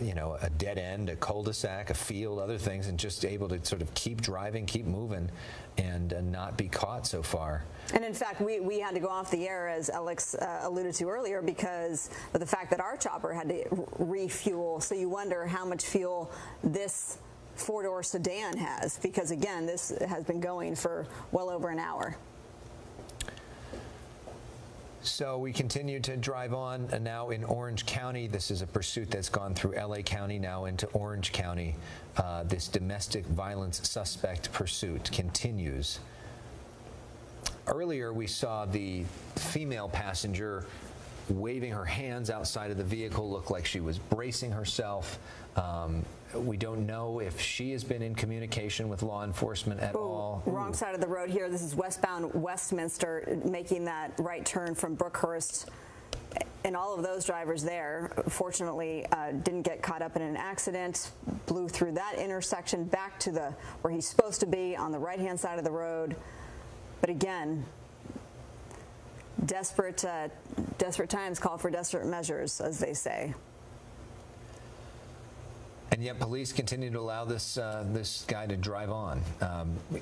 you know, a dead end, a cul-de-sac, a field, other things, and just able to sort of keep driving, keep moving, and not be caught so far. And in fact, we had to go off the air, as Alex alluded to earlier, because of the fact that our chopper had to refuel. So you wonder how much fuel this four-door sedan has, because again, this has been going for well over an hour. So we continue to drive on, and now in Orange County. This is a pursuit that's gone through LA County, now into Orange County. This domestic violence suspect pursuit continues. Earlier, we saw the female passenger waving her hands outside of the vehicle, looked like she was bracing herself. We don't know if she has been in communication with law enforcement at all. Wrong side of the road here. This is westbound Westminster, making that right turn from Brookhurst. And all of those drivers there, fortunately, didn't get caught up in an accident, blew through that intersection back to where he's supposed to be on the right-hand side of the road. But again, desperate times call for desperate measures, as they say. And yet police continue to allow this guy to drive on,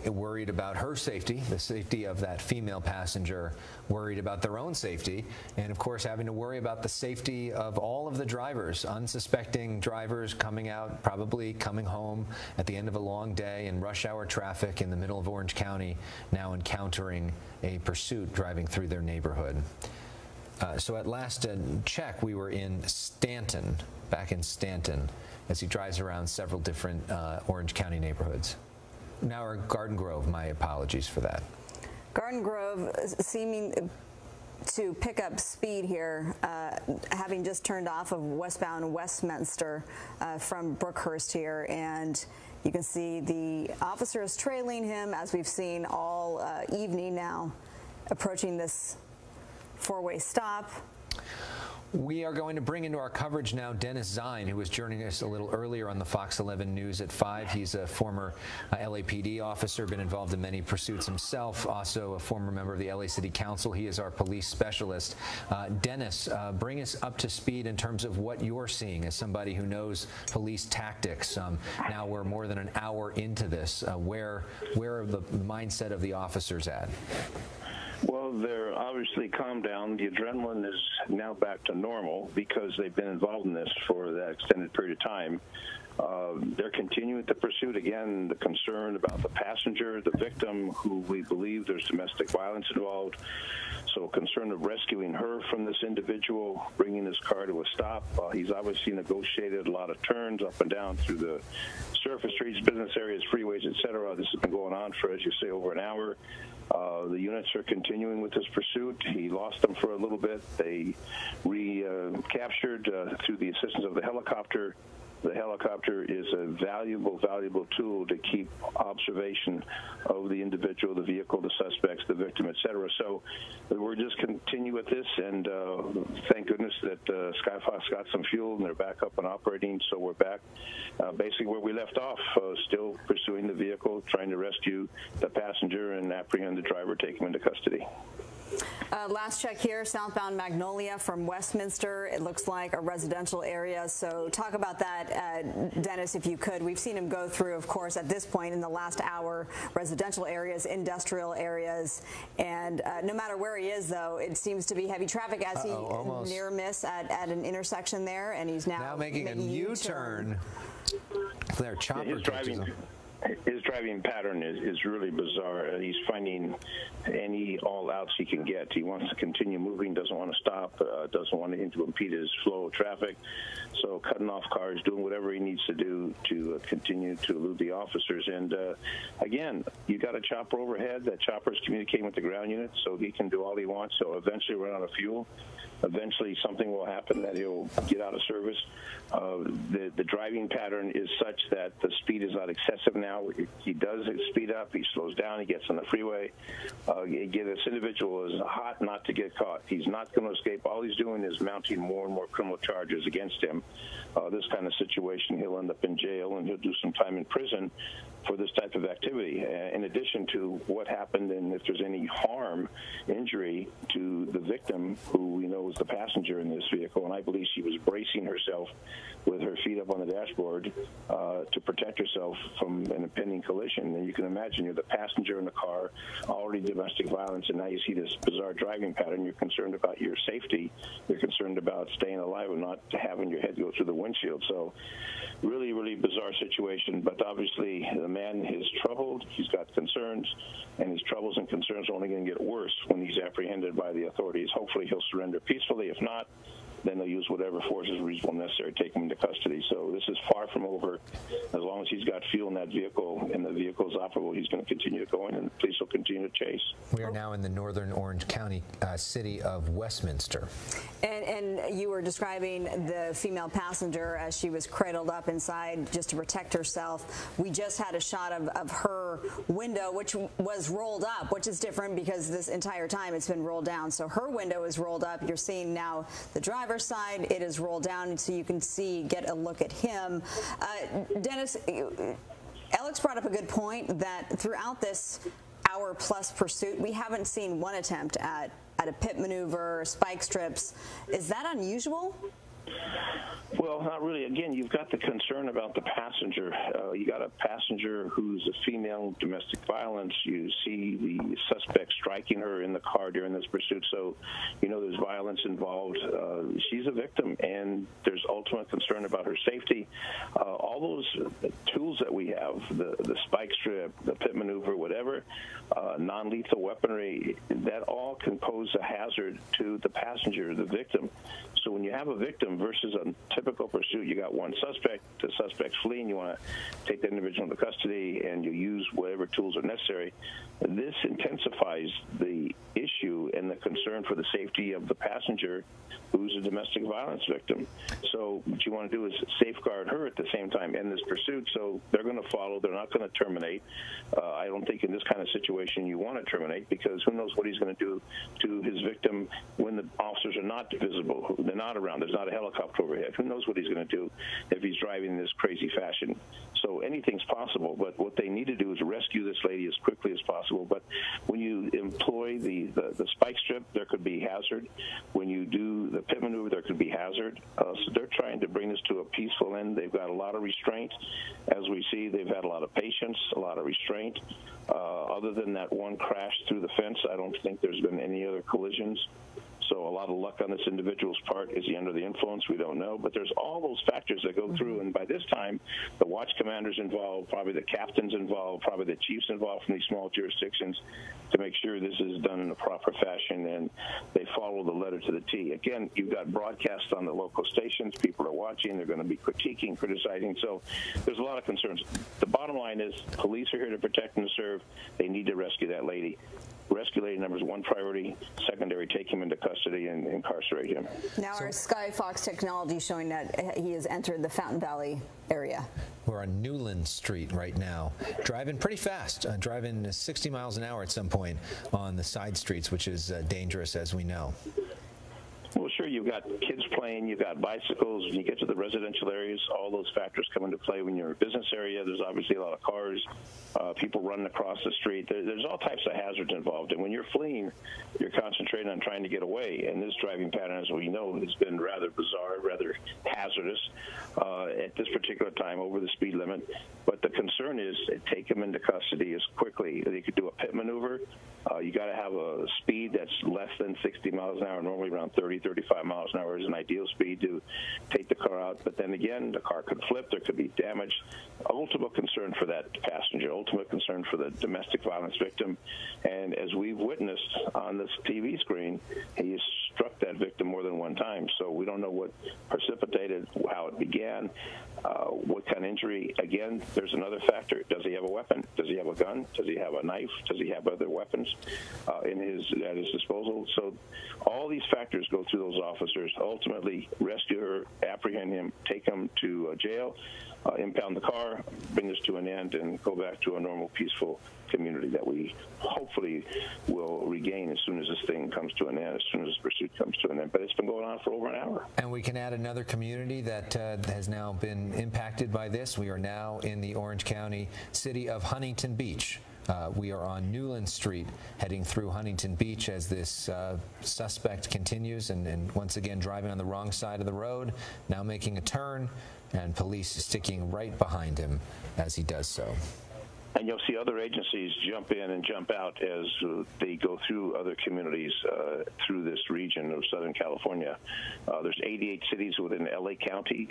worried about her safety, the safety of that female passenger, worried about their own safety, and of course having to worry about the safety of all of the drivers, unsuspecting drivers coming out, probably coming home at the end of a long day in rush hour traffic in the middle of Orange County, now encountering a pursuit driving through their neighborhood. So at last check, we were in Stanton, back in Stanton, as he drives around several different Orange County neighborhoods. Now we're Garden Grove. My apologies for that. Garden Grove seeming to pick up speed here, having just turned off of Westbound Westminster from Brookhurst here, and you can see the officers trailing him, as we've seen all evening now, approaching this four-way stop. We are going to bring into our coverage now Dennis Zine, who was joining us a little earlier on the Fox 11 News at 5. He's a former LAPD officer, been involved in many pursuits himself, also a former member of the LA City Council. He is our police specialist. Dennis, bring us up to speed in terms of what you're seeing as somebody who knows police tactics. Now we're more than an hour into this. Where are the mindset of the officers at? Well, they're obviously calmed down. The adrenaline is now back to normal because they've been involved in this for that extended period of time. They're continuing the pursuit. Again, the concern about the passenger, the victim, who we believe there's domestic violence involved. So concern of rescuing her from this individual, bringing his car to a stop. He's obviously negotiated a lot of turns up and down through the surface streets, business areas, freeways, etc. This has been going on for, as you say, over an hour. The units are continuing with this pursuit. He lost them for a little bit. They recaptured through the assistance of the helicopter. The helicopter is a valuable tool to keep observation of the individual, the vehicle, the suspects, the victim, etc. So we're just continue with this, and thank goodness that Skyfox got some fuel and they're back up and operating. So we're back basically where we left off, still pursuing the vehicle, trying to rescue the passenger and apprehend the driver, take him into custody. Last check here, southbound Magnolia from Westminster. It looks like a residential area. So talk about that, Dennis, if you could. We've seen him go through, of course, at this point in the last hour, residential areas, industrial areas. And no matter where he is, though, it seems to be heavy traffic as he near miss at an intersection there. And he's now making a U-turn. Their chopper His driving pattern is really bizarre. He's finding any all outs he can get. He wants to continue moving, doesn't want to stop, doesn't want to impede his flow of traffic. So cutting off cars, doing whatever he needs to do to continue to elude the officers. And again, you got a chopper overhead. That chopper's communicating with the ground unit, so he can do all he wants. So eventually run out of fuel. Eventually something will happen that he'll get out of service. The driving pattern is such that the speed is not excessive now. He does speed up, he slows down, he gets on the freeway. Again, this individual is hot not to get caught. He's not going to escape. All he's doing is mounting more and more criminal charges against him. This kind of situation, he'll end up in jail and he'll do some time in prison for this type of activity, in addition to what happened and if there's any harm, injury to the victim, who we know was the passenger in this vehicle. And I believe she was bracing herself with her feet up on the dashboard to protect herself from an impending collision. And you can imagine you're the passenger in the car, already domestic violence, and now you see this bizarre driving pattern. You're concerned about your safety. You're concerned about staying alive and not having your head go through the windshield. So really, really bizarre situation. But obviously the man is troubled. He's got concerns, and his troubles and concerns are only going to get worse when he's apprehended by the authorities. Hopefully he'll surrender peacefully. If not, then they'll use whatever force is reasonable and necessary to take him into custody. So this is far from over. As long as he's got fuel in that vehicle and the vehicle is operable, he's going to continue going, and the police will continue to chase. We are now in the northern Orange County city of Westminster. And you were describing the female passenger as she was cradled up inside just to protect herself. We just had a shot of her window, which was rolled up, which is different because this entire time it's been rolled down. So her window is rolled up. You're seeing now the driver's side, it is rolled down, so you can get a look at him. Dennis, Alex brought up a good point that throughout this hour-plus pursuit, we haven't seen one attempt at a pit maneuver, spike strips. Is that unusual? Well, not really. Again, you've got the concern about the passenger. You got a passenger who's a female, domestic violence. You see the suspect striking her in the car during this pursuit. So, you know, there's violence involved. She's a victim, and there's ultimate concern about her safety. All those tools that we have, the spike strip, the pit maneuver, whatever, non-lethal weaponry, that all can pose a hazard to the passenger, the victim. So when you have a victim versus a typical pursuit, you got one suspect, the suspect's fleeing, you want to take that individual into custody, and you use whatever tools are necessary. This intensifies the issue and the concern concern for the safety of the passenger who's a domestic violence victim. So what you want to do is safeguard her at the same time in this pursuit. So they're going to follow. They're not going to terminate. I don't think in this kind of situation you want to terminate, because who knows what he's going to do to his victim when the officers are not visible. They're not around. There's not a helicopter overhead. Who knows what he's going to do if he's driving in this crazy fashion. So anything's possible, but what they need to do is rescue this lady as quickly as possible. But when you employ the spike strip, there could be hazard. When you do the pit maneuver, there could be hazard. So they're trying to bring this to a peaceful end. They've got a lot of restraint. As we see, they've had a lot of patience, a lot of restraint. Other than that one crash through the fence, I don't think there's been any other collisions. So a lot of luck on this individual's part. Is he under the influence? We don't know. But there's all those factors that go through. And by this time, the watch commanders involved, probably the captains involved, probably the chiefs involved from these small jurisdictions to make sure this is done in a proper fashion and they follow the letter to the T. Again, you've got broadcasts on the local stations. People are watching. They're going to be critiquing, criticizing. So there's a lot of concerns. The bottom line is police are here to protect and serve. They need to rescue that lady. Rescue lady number is one priority. Secondary, take him into custody and incarcerate him. Now our Skyfox technology showing that he has entered the Fountain Valley area. We're on Newland Street right now, driving pretty fast, driving 60 miles an hour at some point on the side streets, which is dangerous, as we know. Well, sure, you've got kids playing, you've got bicycles. When you get to the residential areas, all those factors come into play. When you're in a business area, there's obviously a lot of cars, people running across the street. There's all types of hazards involved. And when you're fleeing, you're concentrating on trying to get away. And this driving pattern, as we know, has been rather bizarre, rather hazardous at this particular time, over the speed limit. But the concern is take him into custody as quickly. They could do a pit maneuver. You got to have a speed that's less than 60 miles an hour. Normally around 30, 35 miles an hour is an ideal speed to take the car out. But then again, the car could flip. There could be damage. Ultimate concern for that passenger, ultimate concern for the domestic violence victim. And as we've witnessed on this TV screen, he has struck that victim more than one time. So we don't know what precipitated, how it began, what kind of injury. Again, there's another factor. Does he have a weapon? Does he have a gun? Does he have a knife? Does he have other weapons at his disposal? So all these factors go through those officers. Ultimately, rescue her, apprehend him, take him to jail, impound the car, bring this to an end, and go back to a normal, peaceful community that we hopefully will regain as soon as this thing comes to an end, as soon as this pursuit comes to an end. But it's been going on for over an hour. And we can add another community that has now been impacted by this. We are now in the Orange County city of Huntington Beach. We are on Newland Street heading through Huntington Beach as this suspect continues and once again driving on the wrong side of the road, now making a turn, and police sticking right behind him as he does so. And you'll see other agencies jump in and jump out as they go through other communities through this region of Southern California. There's 88 cities within LA County.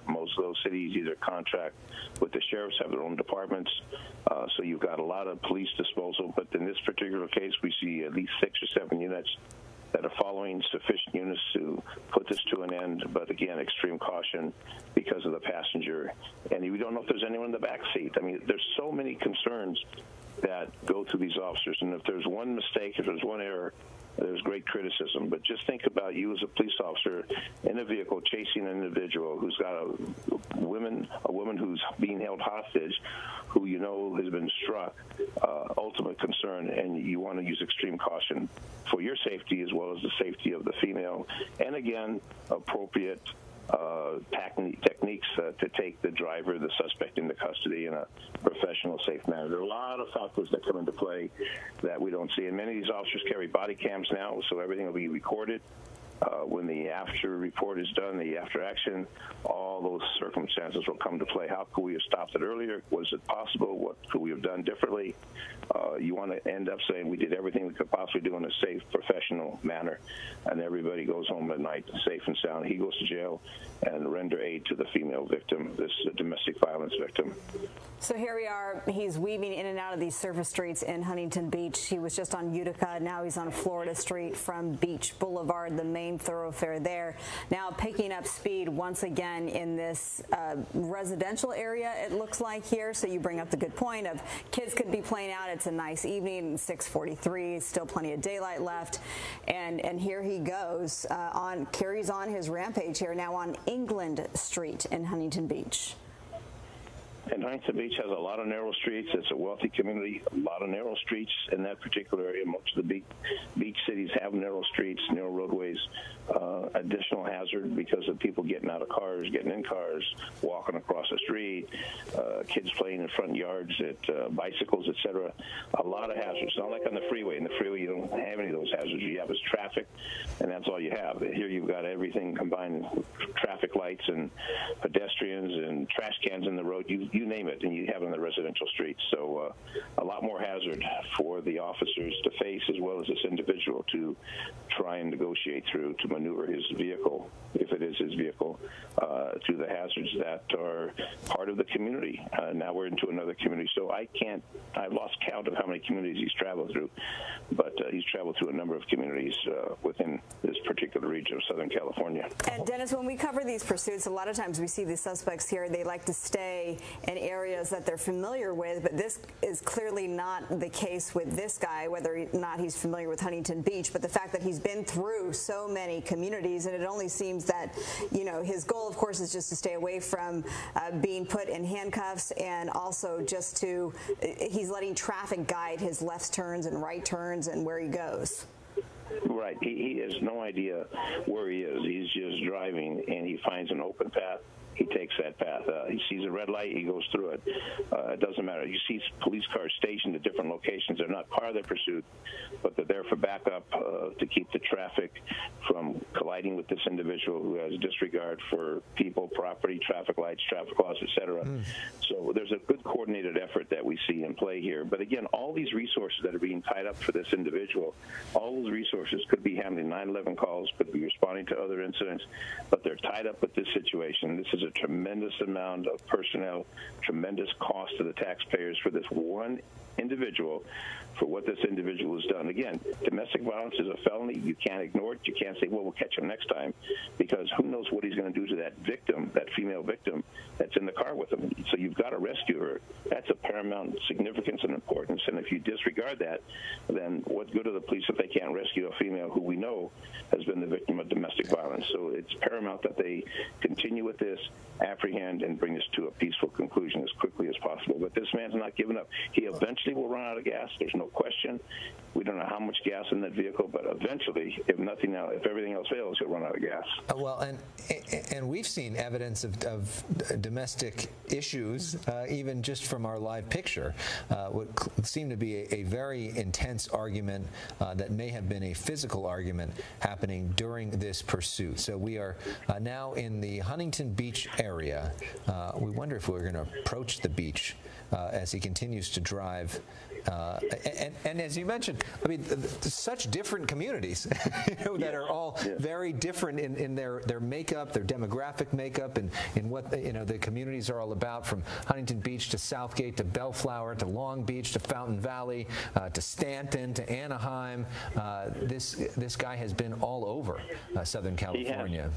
Most of those cities either contract with the sheriffs, have their own departments. So you've got a lot of police disposal. But in this particular case, we see at least 6 or 7 units that are following, sufficient units to put this to an end. But again, extreme caution because of the passenger. And we don't know if there's anyone in the back seat. I mean, there's so many concerns that go through these officers. And if there's one mistake, if there's one error, there's great criticism. But just think about you as a police officer in a vehicle chasing an individual who's got a woman who's being held hostage, who you know has been struck, ultimate concern, and you want to use extreme caution for your safety as well as the safety of the female. And again, appropriate techniques to take the driver, the suspect, into custody in a professional, safe manner. There are a lot of factors that come into play that we don't see. And many of these officers carry body cams now, so everything will be recorded. When the after report is done, the after action, all those circumstances will come to play. How could we have stopped it earlier? Was it possible? What could we have done differently? You want to end up saying we did everything we could possibly do in a safe, professional manner, and everybody goes home at night safe and sound. He goes to jail and render aid to the female victim, this domestic violence victim. So here we are. He's weaving in and out of these surface streets in Huntington Beach. He was just on Utica. Now he's on Florida Street from Beach Boulevard, the main main thoroughfare there. Now picking up speed once again in this residential area, it looks like here. So you bring up the good point of kids could be playing out. It's a nice evening, 6:43, still plenty of daylight left. And here he goes, carries on his rampage here now on England Street in Huntington Beach. And Huntington Beach has a lot of narrow streets. It's a wealthy community, a lot of narrow streets in that particular area. Most of the beach cities have narrow streets, narrow roadways, additional hazard because of people getting out of cars, getting in cars, walking across the street, kids playing in front yards at bicycles, etc. A lot of hazards. Not like on the freeway. In the freeway, you don't have any of those hazards. You have is traffic, and that's all you have. Here you've got everything combined, traffic lights and pedestrians and trash cans in the road. You name it, and you have it on the residential streets. So a lot more hazard for the officers to face, as well as this individual to try and negotiate through to maneuver his vehicle, if it is his vehicle, through the hazards that are part of the community. Now we're into another community, so I've lost count of how many communities he's traveled through, but he's traveled through a number of communities within this particular region of Southern California. And Dennis, when we cover these pursuits, a lot of times we see the suspects here, they like to stay in areas that they're familiar with, but this is clearly not the case with this guy, whether or not he's familiar with Huntington Beach, but the fact that he's been through so many communities, and it only seems that, you know, his goal, of course, is just to stay away from being put in handcuffs, and also just to, he's letting traffic guide his left turns and right turns and where he goes. Right. He has no idea where he is. He's just driving, and he finds an open path. He takes that path. He sees a red light, he goes through it. It doesn't matter. You see police cars stationed at different locations. They're not part of their pursuit, but they're there for backup to keep the traffic from colliding with this individual who has disregard for people, property, traffic lights, traffic laws, etc. So there's a good coordinated effort that we see in play here. But again, all these resources that are being tied up for this individual, all those resources could be handling 911 calls, could be responding to other incidents, but they're tied up with this situation. This is a tremendous amount of personnel, tremendous cost to the taxpayers for this one individual, for what this individual has done. Again, domestic violence is a felony. You can't ignore it. You can't say, well, we'll catch him next time, because who knows what he's going to do to that victim, that female victim that's in the car with him. So you've got to rescue her. That's of paramount significance and importance. And if you disregard that, then what good are the police if they can't rescue a female who we know has been the victim of domestic violence? So it's paramount that they continue with this, apprehend, and bring this to a peaceful conclusion as quickly as possible. But this man's not giving up. He eventually will run out of gas. There's no question. We don't know how much gas in that vehicle, but eventually, if everything else fails, he'll run out of gas. Well, and we've seen evidence of domestic issues, even just from our live picture. What seemed to be a very intense argument that may have been a physical argument happening during this pursuit. So we are now in the Huntington Beach area. We wonder if we're going to approach the beach as he continues to drive. And as you mentioned, I mean, such different communities that are all very different in their makeup, their demographic makeup, and in what the communities are all about, from Huntington Beach to Southgate to Bellflower to Long Beach to Fountain Valley to Stanton to Anaheim. This guy has been all over Southern California.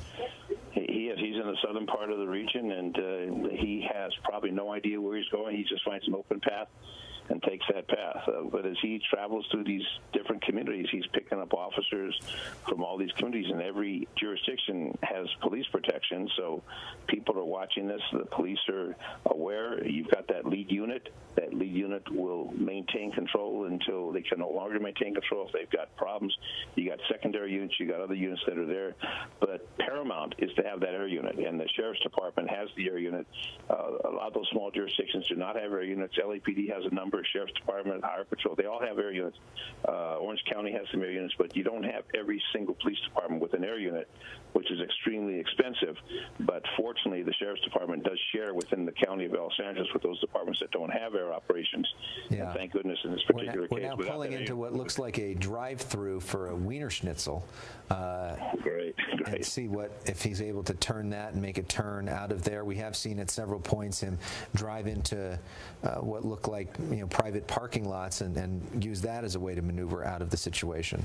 He is. He's in the southern part of the region, and he has probably no idea where he's going. He just finds an open path and takes that path. But as he travels through these different communities, he's picking up officers from all these communities, and every jurisdiction has police protection. So people are watching this. The police are aware. You've got that lead unit. That lead unit will maintain control until they can no longer maintain control if they've got problems. You got secondary units. You got other units that are there. But paramount is to have that air unit, and the Sheriff's Department has the air unit. A lot of those small jurisdictions do not have air units. LAPD has a number. Sheriff's Department, Highway Patrol, they all have air units. Orange County has some air units, but you don't have every single police department with an air unit, which is extremely expensive. But fortunately, the Sheriff's Department does share within the county of Los Angeles with those departments that don't have air operations. Yeah. And thank goodness in this particular case. We're now pulling into what looks like a drive-through for a Wiener Schnitzel. Great. And see if he's able to turn that and make a turn out of there. We have seen at several points him drive into what look like private parking lots and use that as a way to maneuver out of the situation.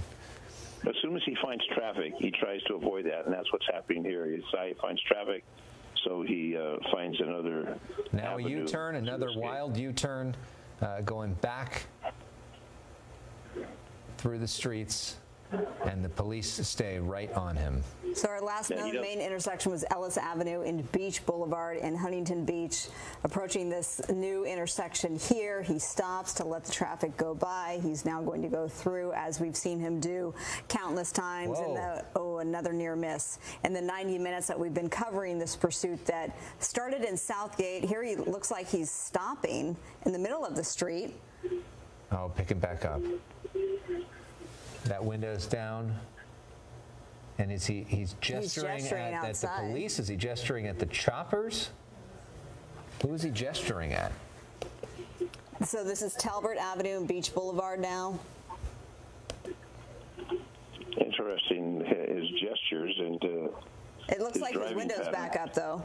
As soon as he finds traffic, he tries to avoid that, and that's what's happening here. He finds traffic, so he finds another Now a U-turn, another wild U-turn, going back through the streets, and the police stay right on him. So our last known main intersection was Ellis Avenue in Beach Boulevard in Huntington Beach. Approaching this new intersection here, he stops to let the traffic go by. He's now going to go through, as we've seen him do countless times. Another near miss. In the 90 minutes that we've been covering this pursuit that started in Southgate, here he looks like he's stopping in the middle of the street. Oh, pick him back up. That window's down. And is he's gesturing at the police? Is he gesturing at the choppers? Who is he gesturing at? So this is Talbert Avenue and Beach Boulevard now. Interesting, his gestures, and it looks like his window's back up, though.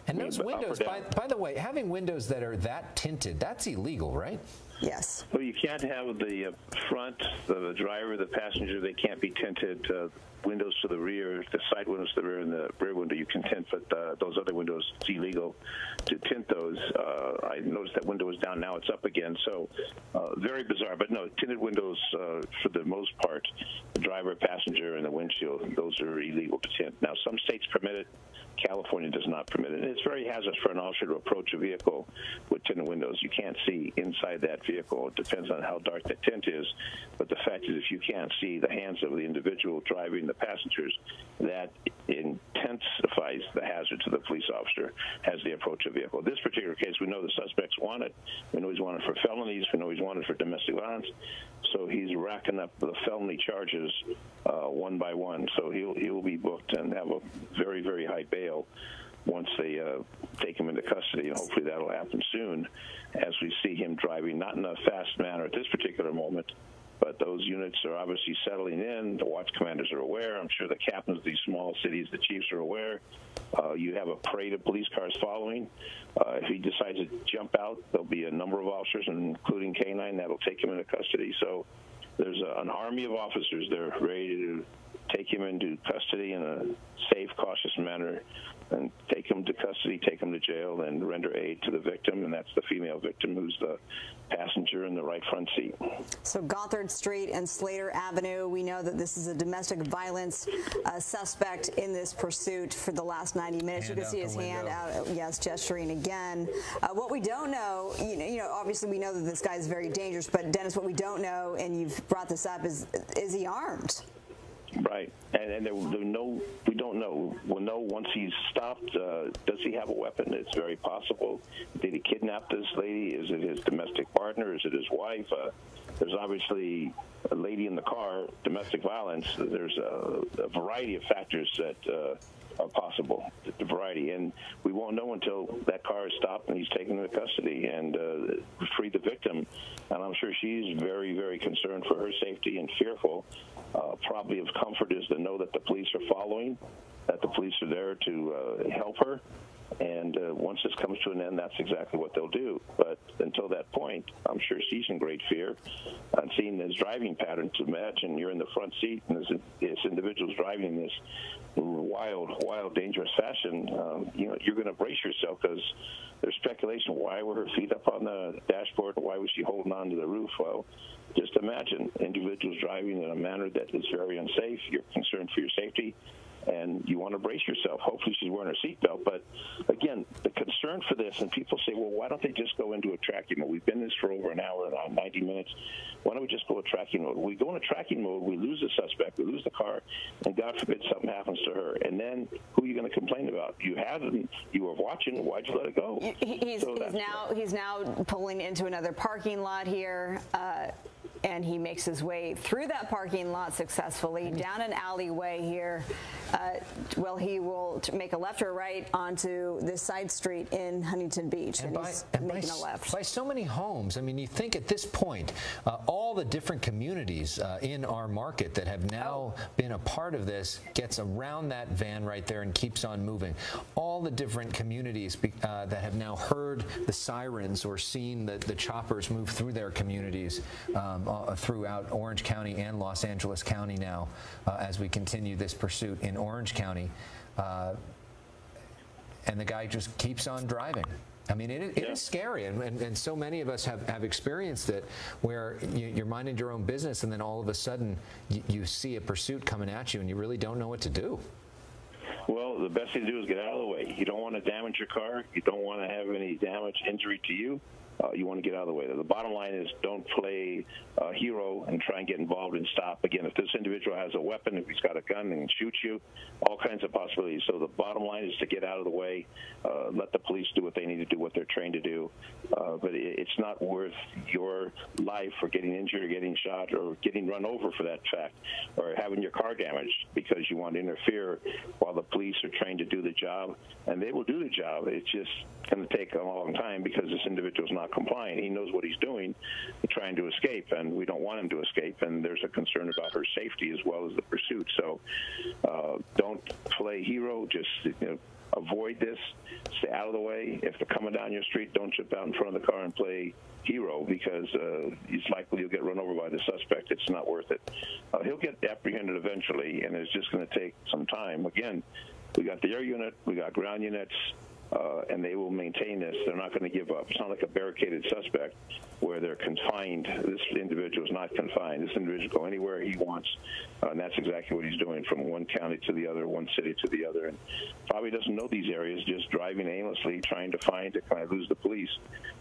And those windows, by the way, having windows that are that tinted, that's illegal, right? Yes. Well, you can't have the front, the driver, the passenger, they can't be tinted. Windows to the rear, the side windows to the rear, and the rear window you can tint, but those other windows, it's illegal to tint those. I noticed that window was down, now it's up again, so very bizarre. But no, tinted windows, for the most part, the driver, passenger, and the windshield, those are illegal to tint. Now, some states permit it. California does not permit it. And it's very hazardous for an officer to approach a vehicle with tinted windows. You can't see inside that vehicle. It depends on how dark the tint is. But the fact is, if you can't see the hands of the individual driving the passengers, that intensifies the hazard to the police officer as they approach a vehicle. In this particular case, we know the suspect's wanted. We know he's wanted for felonies. We know he's wanted for domestic violence. So he's racking up the felony charges one by one. So he'll be booked and have a very, very high bail once they take him into custody, and hopefully that'll happen soon as we see him driving, not in a fast manner at this particular moment, but those units are obviously settling in. The watch commanders are aware. I'm sure the captains of these small cities, the chiefs, are aware. You have a parade of police cars following. If he decides to jump out, there'll be a number of officers, including K-9, that'll take him into custody. So there's an army of officers there ready to take him into custody in a safe, cautious manner, and take him to custody, take him to jail, and render aid to the victim, and that's the female victim who's the passenger in the right front seat. So Gothard Street and Slater Avenue, we know that this is a domestic violence suspect in this pursuit for the last 90 minutes. You can see his hand out, yes, gesturing again. What we don't know, you know, obviously we know that this guy is very dangerous, but Dennis, what we don't know, and you've brought this up, is he armed? Right, and we don't know. We'll know once he's stopped. Does he have a weapon? It's very possible. Did he kidnap this lady? Is it his domestic partner? Is it his wife? There's obviously a lady in the car, domestic violence. There's a variety of factors that are possible, the variety, and we won't know until that car is stopped and he's taken into custody and free the victim. And I'm sure she's very, very concerned for her safety and fearful. Probably of comfort is to know that the police are following, that the police are there to help her. And once this comes to an end, that's exactly what they'll do. But until that point, I'm sure she's in great fear. And seeing his driving pattern, to imagine you're in the front seat and this individual's driving in this wild, dangerous fashion, you know, you're going to brace yourself, because there's speculation. Why were her feet up on the dashboard? Why was she holding on to the roof? Well, just imagine individuals driving in a manner that is very unsafe. You're concerned for your safety, and you want to brace yourself. Hopefully she's wearing her seatbelt. But again, the concern for this, and people say, well, why don't they just go into a tracking mode? We've been in this for over an hour, 90 minutes. Why don't we just go to tracking mode? We go into tracking mode, we lose the suspect, we lose the car, and God forbid something happens to her. And then who are you going to complain about? You haven't. You were watching. Why'd you let it go? He's now pulling into another parking lot here. And he makes his way through that parking lot successfully, down an alleyway here. Well, he will make a left or right onto this side street in Huntington Beach, and he's making a left. By so many homes, I mean, you think at this point, all the different communities in our market that have now been a part of this gets around that van right there and keeps on moving. All the different communities that have now heard the sirens or seen the choppers move through their communities throughout Orange County and Los Angeles County now as we continue this pursuit in Orange County. And the guy just keeps on driving. I mean, it is scary, and so many of us have experienced it, where you're minding your own business, and then all of a sudden you see a pursuit coming at you, and you really don't know what to do. Well, the best thing to do is get out of the way. You don't want to damage your car. You don't want to have any damage, injury to you. You want to get out of the way. The bottom line is don't play hero and try and get involved and stop. Again, if this individual has a weapon, if he's got a gun and shoots you, all kinds of possibilities. So the bottom line is to get out of the way, let the police do what they need to do, what they're trained to do. But it's not worth your life or getting injured or getting shot or getting run over for that fact, or having your car damaged because you want to interfere while the police are trained to do the job. And they will do the job. It's just going to take a long time because this individual is not complying. He knows what he's doing, trying to escape, and we don't want him to escape, and there's a concern about her safety as well as the pursuit. So don't play hero. Just avoid this. Stay out of the way. If they're coming down your street, don't jump out in front of the car and play hero, because it's likely you'll get run over by the suspect. It's not worth it. He'll get apprehended eventually, and it's just going to take some time. Again, we got the air unit, we got ground units, and they will maintain this. They're not going to give up. It's not like a barricaded suspect where they're confined. This individual is not confined. This individual will go anywhere he wants, and that's exactly what he's doing, from one county to the other, one city to the other, and probably doesn't know these areas, just driving aimlessly, trying to find to kind of lose the police.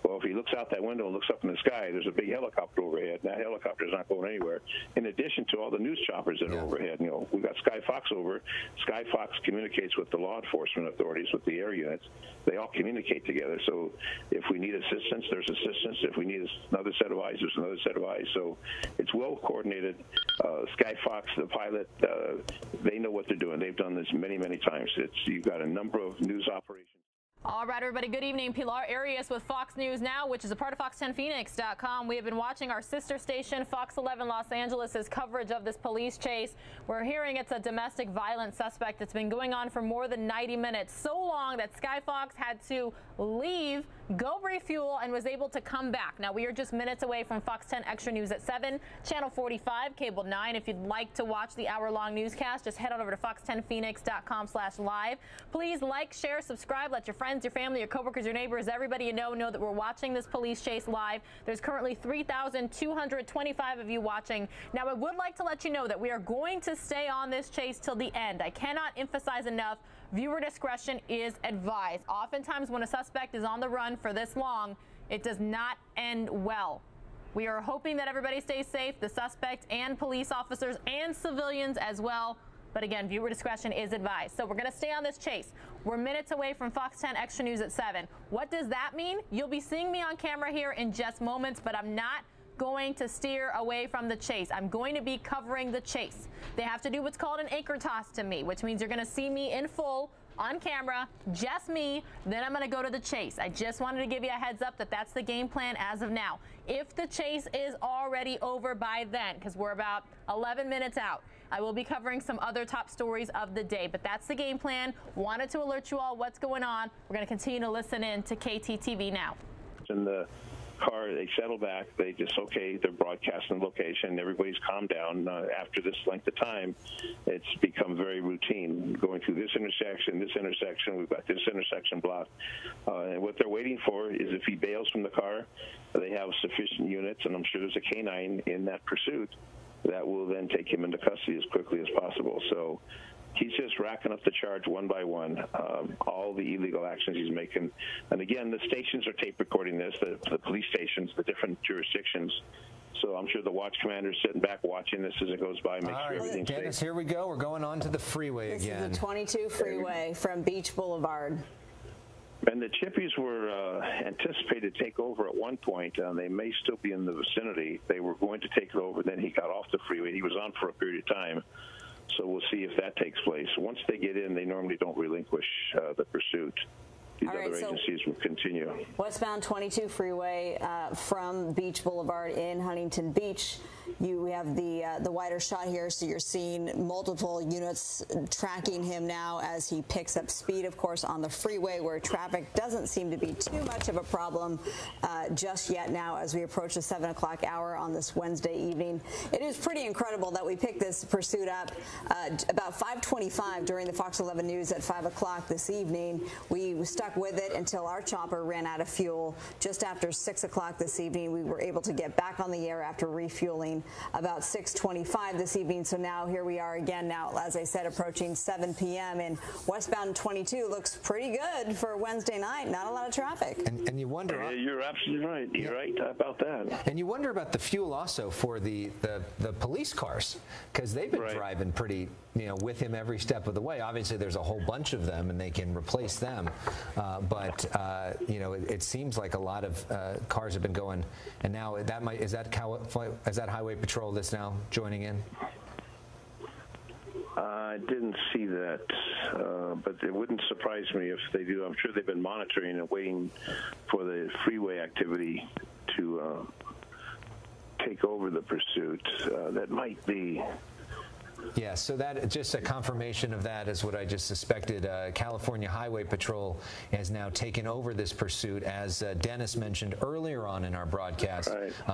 Well, if he looks out that window and looks up in the sky, there's a big helicopter overhead, and that helicopter is not going anywhere, in addition to all the news choppers that are overhead. We've got Sky Fox over. Sky Fox communicates with the law enforcement authorities, with the air units. They all communicate together. So if we need assistance, there's assistance. If we need another set of eyes, there's another set of eyes. So it's well coordinated. Sky Fox, the pilot, they know what they're doing. They've done this many, many times. You've got a number of news operations. All right, everybody, good evening. Pilar Arias with Fox News Now, which is a part of Fox10Phoenix.com. We have been watching our sister station, Fox 11 Los Angeles' coverage of this police chase. We're hearing it's a domestic violence suspect that's been going on for more than 90 minutes, so long that Sky Fox had to leave, go refuel, and was able to come back. Now, we are just minutes away from Fox 10 Extra News at 7, Channel 45, Cable 9. If you'd like to watch the hour-long newscast, just head on over to Fox10Phoenix.com/live. Please like, share, subscribe, let your friends, your family, your coworkers, your neighbors, everybody you know that we're watching this police chase live. There's currently 3,225 of you watching. Now, I would like to let you know that we are going to stay on this chase till the end. I cannot emphasize enough, viewer discretion is advised. Oftentimes when a suspect is on the run for this long, it does not end well. We are hoping that everybody stays safe, the suspect and police officers and civilians as well. But again, viewer discretion is advised. So we're going to stay on this chase. We're minutes away from Fox 10 Extra News at 7. What does that mean? You'll be seeing me on camera here in just moments, but I'm not going to steer away from the chase. I'm going to be covering the chase. They have to do what's called an anchor toss to me, which means you're going to see me in full on camera, just me, then I'm going to go to the chase. I just wanted to give you a heads up that that's the game plan as of now. If the chase is already over by then, because we're about 11 minutes out, I will be covering some other top stories of the day, but that's the game plan. Wanted to alert you all what's going on. We're going to continue to listen in to KTTV now. In the car, they settle back. They just, okay, they're broadcasting the location. Everybody's calmed down. After this length of time, it's become very routine. Going through this intersection, we've got this intersection blocked. And what they're waiting for is if he bails from the car, they have sufficient units, and I'm sure there's a canine in that pursuit that will then take him into custody as quickly as possible. So he's just racking up the charge one by one, all the illegal actions he's making. And again, the stations are tape recording this, the police stations, the different jurisdictions. So I'm sure the watch commander is sitting back watching this as it goes by, make sure everything's safe. Dennis, here we go. We're going on to the freeway again. This is the 22 freeway from Beach Boulevard. And the Chippies were anticipated to take over at one point. They may still be in the vicinity. They were going to take it over. Then he got off the freeway. He was on for a period of time. So we'll see if that takes place. Once they get in, they normally don't relinquish the pursuit. these other agencies will continue. Westbound 22 Freeway from Beach Boulevard in Huntington Beach. We have the wider shot here, so you're seeing multiple units tracking him now as he picks up speed, of course, on the freeway where traffic doesn't seem to be too much of a problem just yet now as we approach the 7 o'clock hour on this Wednesday evening. It is pretty incredible that we picked this pursuit up about 5:25 during the Fox 11 News at 5 o'clock this evening. We stuck with it until our chopper ran out of fuel. Just after 6 o'clock this evening, we were able to get back on the air after refueling about 6:25 this evening. So now here we are again now, as I said, approaching 7 p.m. and Westbound 22 looks pretty good for Wednesday night. Not a lot of traffic. And you wonder. You're absolutely right. You're right about that. And you wonder about the fuel also for the police cars, because they've been driving pretty, with him every step of the way. Obviously, there's a whole bunch of them, and they can replace them. But it seems like a lot of cars have been going. And now is that Highway Patrol that's now joining in? I didn't see that, but it wouldn't surprise me if they do. I'm sure they've been monitoring and waiting for the freeway activity to take over the pursuit. That might be. Yeah, so that just a confirmation of that is what I just suspected. California Highway Patrol has now taken over this pursuit, as Dennis mentioned earlier on in our broadcast.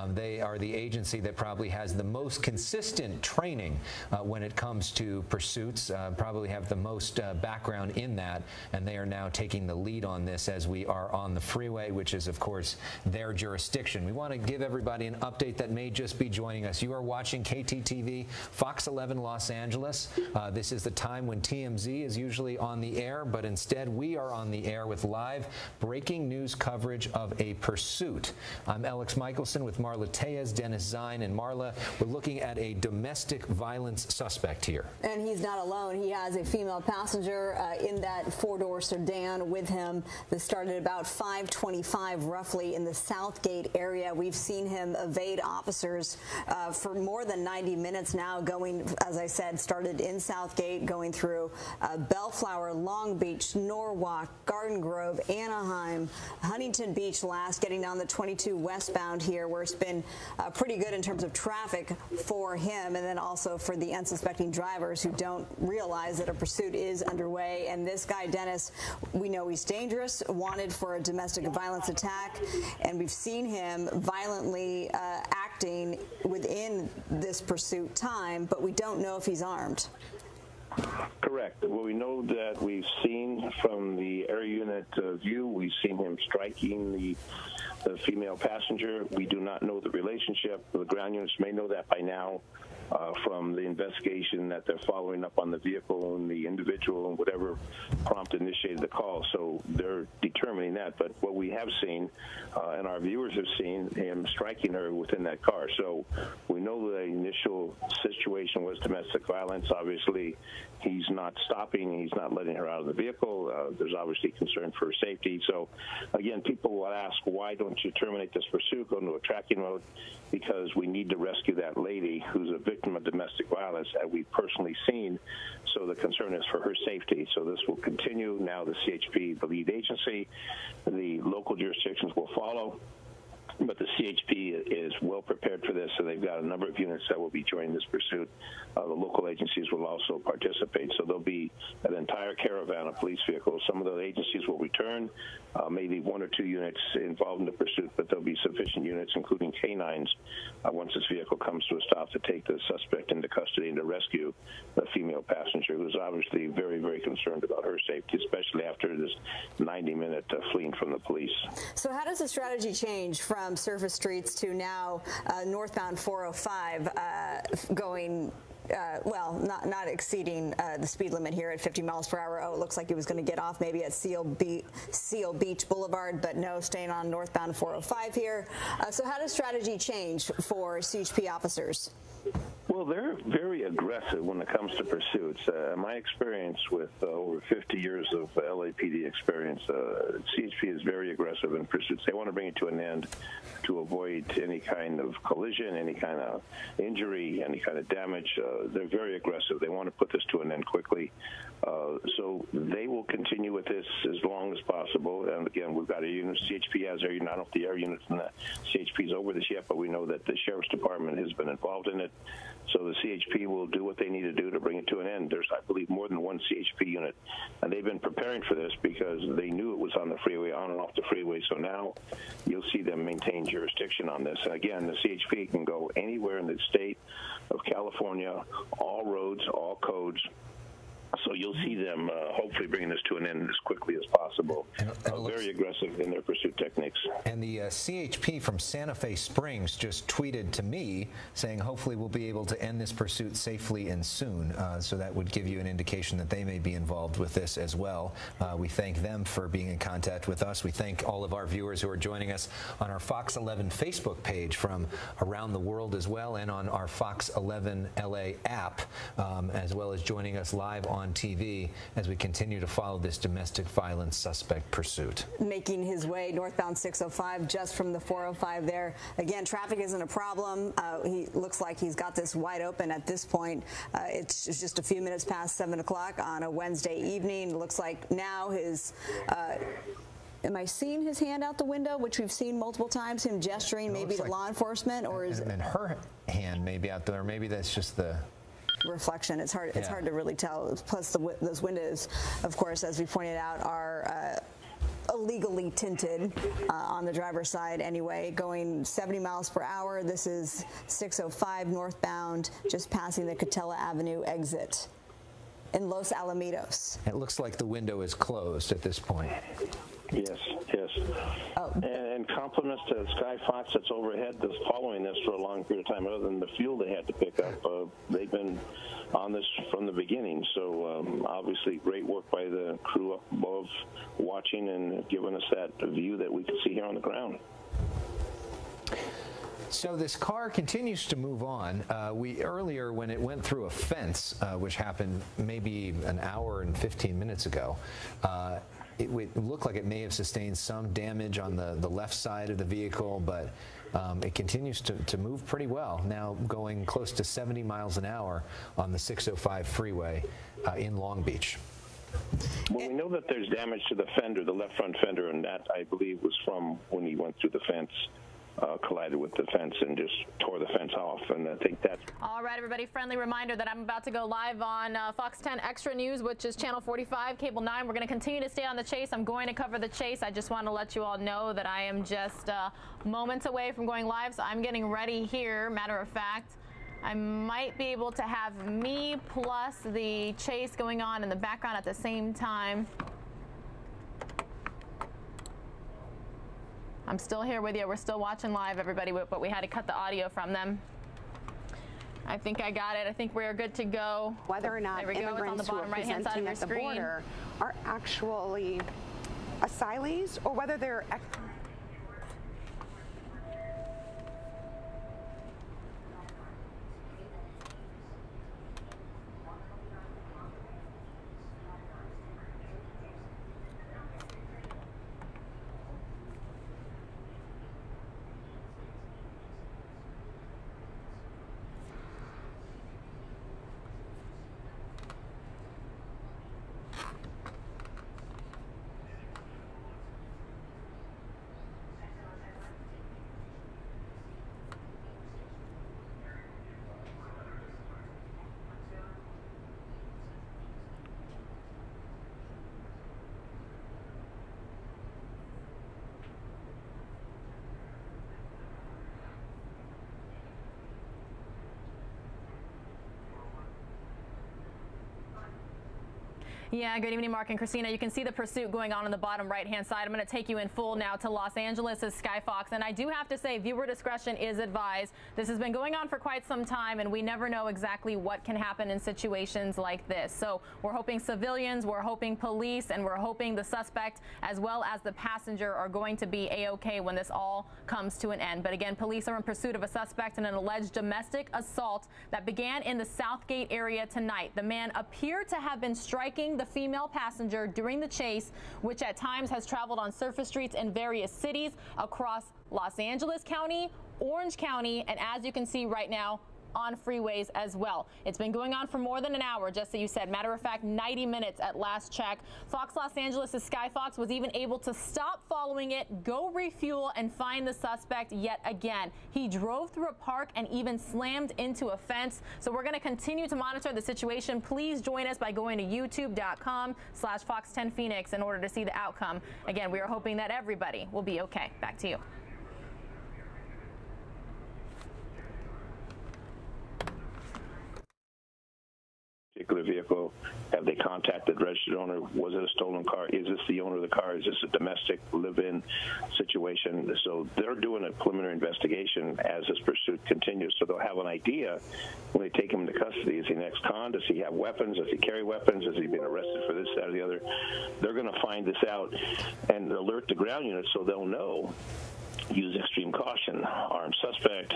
They are the agency that probably has the most consistent training when it comes to pursuits, probably have the most background in that, and they are now taking the lead on this as we are on the freeway, which is, of course, their jurisdiction. We want to give everybody an update that may just be joining us. You are watching KTTV, Fox 11 Los Angeles. This is the time when TMZ is usually on the air, but instead we are on the air with live breaking news coverage of a pursuit. I'm Alex Michelson with Marla Tejas, Dennis Zine, and Marla. We're looking at a domestic violence suspect here. And he's not alone. He has a female passenger in that four-door sedan with him. This started about 5:25 roughly in the Southgate area. We've seen him evade officers for more than 90 minutes now, going, as I said, started in Southgate, going through Bellflower, Long Beach, Norwalk, Garden Grove, Anaheim, Huntington Beach last, getting down the 22 westbound here, where it's been pretty good in terms of traffic for him, and then also for the unsuspecting drivers who don't realize that a pursuit is underway. And this guy, Dennis, we know he's dangerous, wanted for a domestic violence attack, and we've seen him violently acting within this pursuit time, but we don't know if he's armed. Correct. Well, we know that we've seen from the air unit view, we've seen him striking the female passenger. We do not know the relationship. The ground units may know that by now from the investigation that they're following up on the vehicle and the individual and whatever prompt initiated the call. So they're determining that. But what we have seen, and our viewers have seen, him striking her within that car. So we know the initial situation was domestic violence. Obviously, he's not stopping. He's not letting her out of the vehicle. There's obviously concern for her safety. So, again, people will ask, why don't you terminate this pursuit, go into a tracking mode? Because we need to rescue that lady who's a victim of domestic violence that we've personally seen. So the concern is for her safety. So this will continue. Now the CHP, the lead agency, the local jurisdictions will follow. But the CHP is well prepared for this, so they've got a number of units that will be joining this pursuit. The local agencies will also participate, so there'll be an entire caravan of police vehicles. Some of the agencies will return, maybe 1 or 2 units involved in the pursuit, but there'll be sufficient units, including canines, once this vehicle comes to a stop, to take the suspect into custody and to rescue the female passenger, who's obviously very, very concerned about her safety, especially after this 90-minute fleeing from the police. So how does the strategy change from surface streets to now northbound 405 going well, not exceeding the speed limit here at 50 miles per hour. Oh, it looks like he was going to get off maybe at Seal Beach Boulevard, but no, staying on northbound 405 here. So how does strategy change for CHP officers? Well, they're very aggressive when it comes to pursuits. My experience with over 50 years of LAPD experience, CHP is very aggressive in pursuits. They want to bring it to an end to avoid any kind of collision, any kind of injury, any kind of damage. they're very aggressive. They want to put this to an end quickly. So they will continue with this as long as possible. And again, we've got a unit. CHP has their unit. I don't know if the air unit from the CHP is over this yet, but we know that the Sheriff's Department has been involved in it. So the CHP will do what they need to do to bring it to an end. There's, I believe, more than one CHP unit. And they've been preparing for this because they knew it was on the freeway, on and off the freeway. So now you'll see them maintain jurisdiction on this. And again, the CHP can go anywhere in the state of California, all roads, all codes. So you'll see them hopefully bringing this to an end as quickly as possible. And very aggressive in their pursuit techniques. And the CHP from Santa Fe Springs just tweeted to me saying hopefully we'll be able to end this pursuit safely and soon. So that would give you an indication that they may be involved with this as well. We thank them for being in contact with us. We thank all of our viewers who are joining us on our Fox 11 Facebook page from around the world as well, and on our Fox 11 LA app, as well as joining us live on TV as we continue to follow this domestic violence suspect pursuit. Making his way northbound 605 just from the 405 there. Again, traffic isn't a problem. He looks like he's got this wide open at this point. It's just a few minutes past 7 o'clock on a Wednesday evening. It looks like now his am I seeing his hand out the window, which we've seen multiple times, him gesturing maybe to law enforcement, or is it? And her hand maybe out there, maybe that's just the reflection. It's hard. It's hard to really tell. Plus, those windows, of course, as we pointed out, are illegally tinted on the driver's side anyway, going 70 miles per hour. This is 605 northbound, just passing the Catella Avenue exit in Los Alamitos. It looks like the window is closed at this point. Yes, yes. Oh. And compliments to Sky Fox that's overhead that's following this for a long period of time. Other than the fuel they had to pick up, they've been on this from the beginning. So obviously great work by the crew up above watching and giving us that view that we can see here on the ground. So this car continues to move on. Earlier, when it went through a fence, which happened maybe an hour and 15 minutes ago, it looked like it may have sustained some damage on the left side of the vehicle, but it continues to move pretty well, now going close to 70 miles an hour on the 605 freeway in Long Beach. Well, we know that there's damage to the fender, the left front fender, and that, I believe, was from when he went through the fence. Collided with the fence and just tore the fence off, and I think that's... All right, everybody, friendly reminder that I'm about to go live on Fox 10 Extra News, which is Channel 45, Cable 9. We're going to continue to stay on the chase. I'm going to cover the chase. I just want to let you all know that I am just moments away from going live, so I'm getting ready here. Matter of fact, I might be able to have me plus the chase going on in the background at the same time. I'm still here with you. We're still watching live, everybody, but we had to cut the audio from them. I think I got it. I think we're good to go. Whether or not immigrants who are presenting at the border are actually asylees, or whether they're... Yeah, good evening, Mark and Christina. You can see the pursuit going on the bottom right-hand side. I'm going to take you in full now to Los Angeles' Sky Fox. And I do have to say, viewer discretion is advised. This has been going on for quite some time, and we never know exactly what can happen in situations like this. So we're hoping civilians, we're hoping police, and we're hoping the suspect as well as the passenger are going to be A-OK when this all comes to an end. But again, police are in pursuit of a suspect in an alleged domestic assault that began in the Southgate area tonight. The man appeared to have been striking the female passenger during the chase, which at times has traveled on surface streets in various cities across Los Angeles County, Orange County, and as you can see right now, on freeways as well. It's been going on for more than an hour, just so you said. Matter of fact, 90 minutes at last check. Fox Los Angeles' Sky Fox was even able to stop following it, go refuel, and find the suspect yet again. He drove through a park and even slammed into a fence. So we're going to continue to monitor the situation. Please join us by going to youtube.com/Fox10Phoenix in order to see the outcome. Again, we are hoping that everybody will be okay. Back to you. Particular vehicle? Have they contacted registered owner? Was it a stolen car? Is this the owner of the car? Is this a domestic live-in situation? So they're doing a preliminary investigation as this pursuit continues. So they'll have an idea when they take him into custody. Is he an ex-con? Does he have weapons? Does he carry weapons? Has he been arrested for this, that, or the other? They're going to find this out and alert the ground units so they'll know. Use extreme caution. Armed suspect,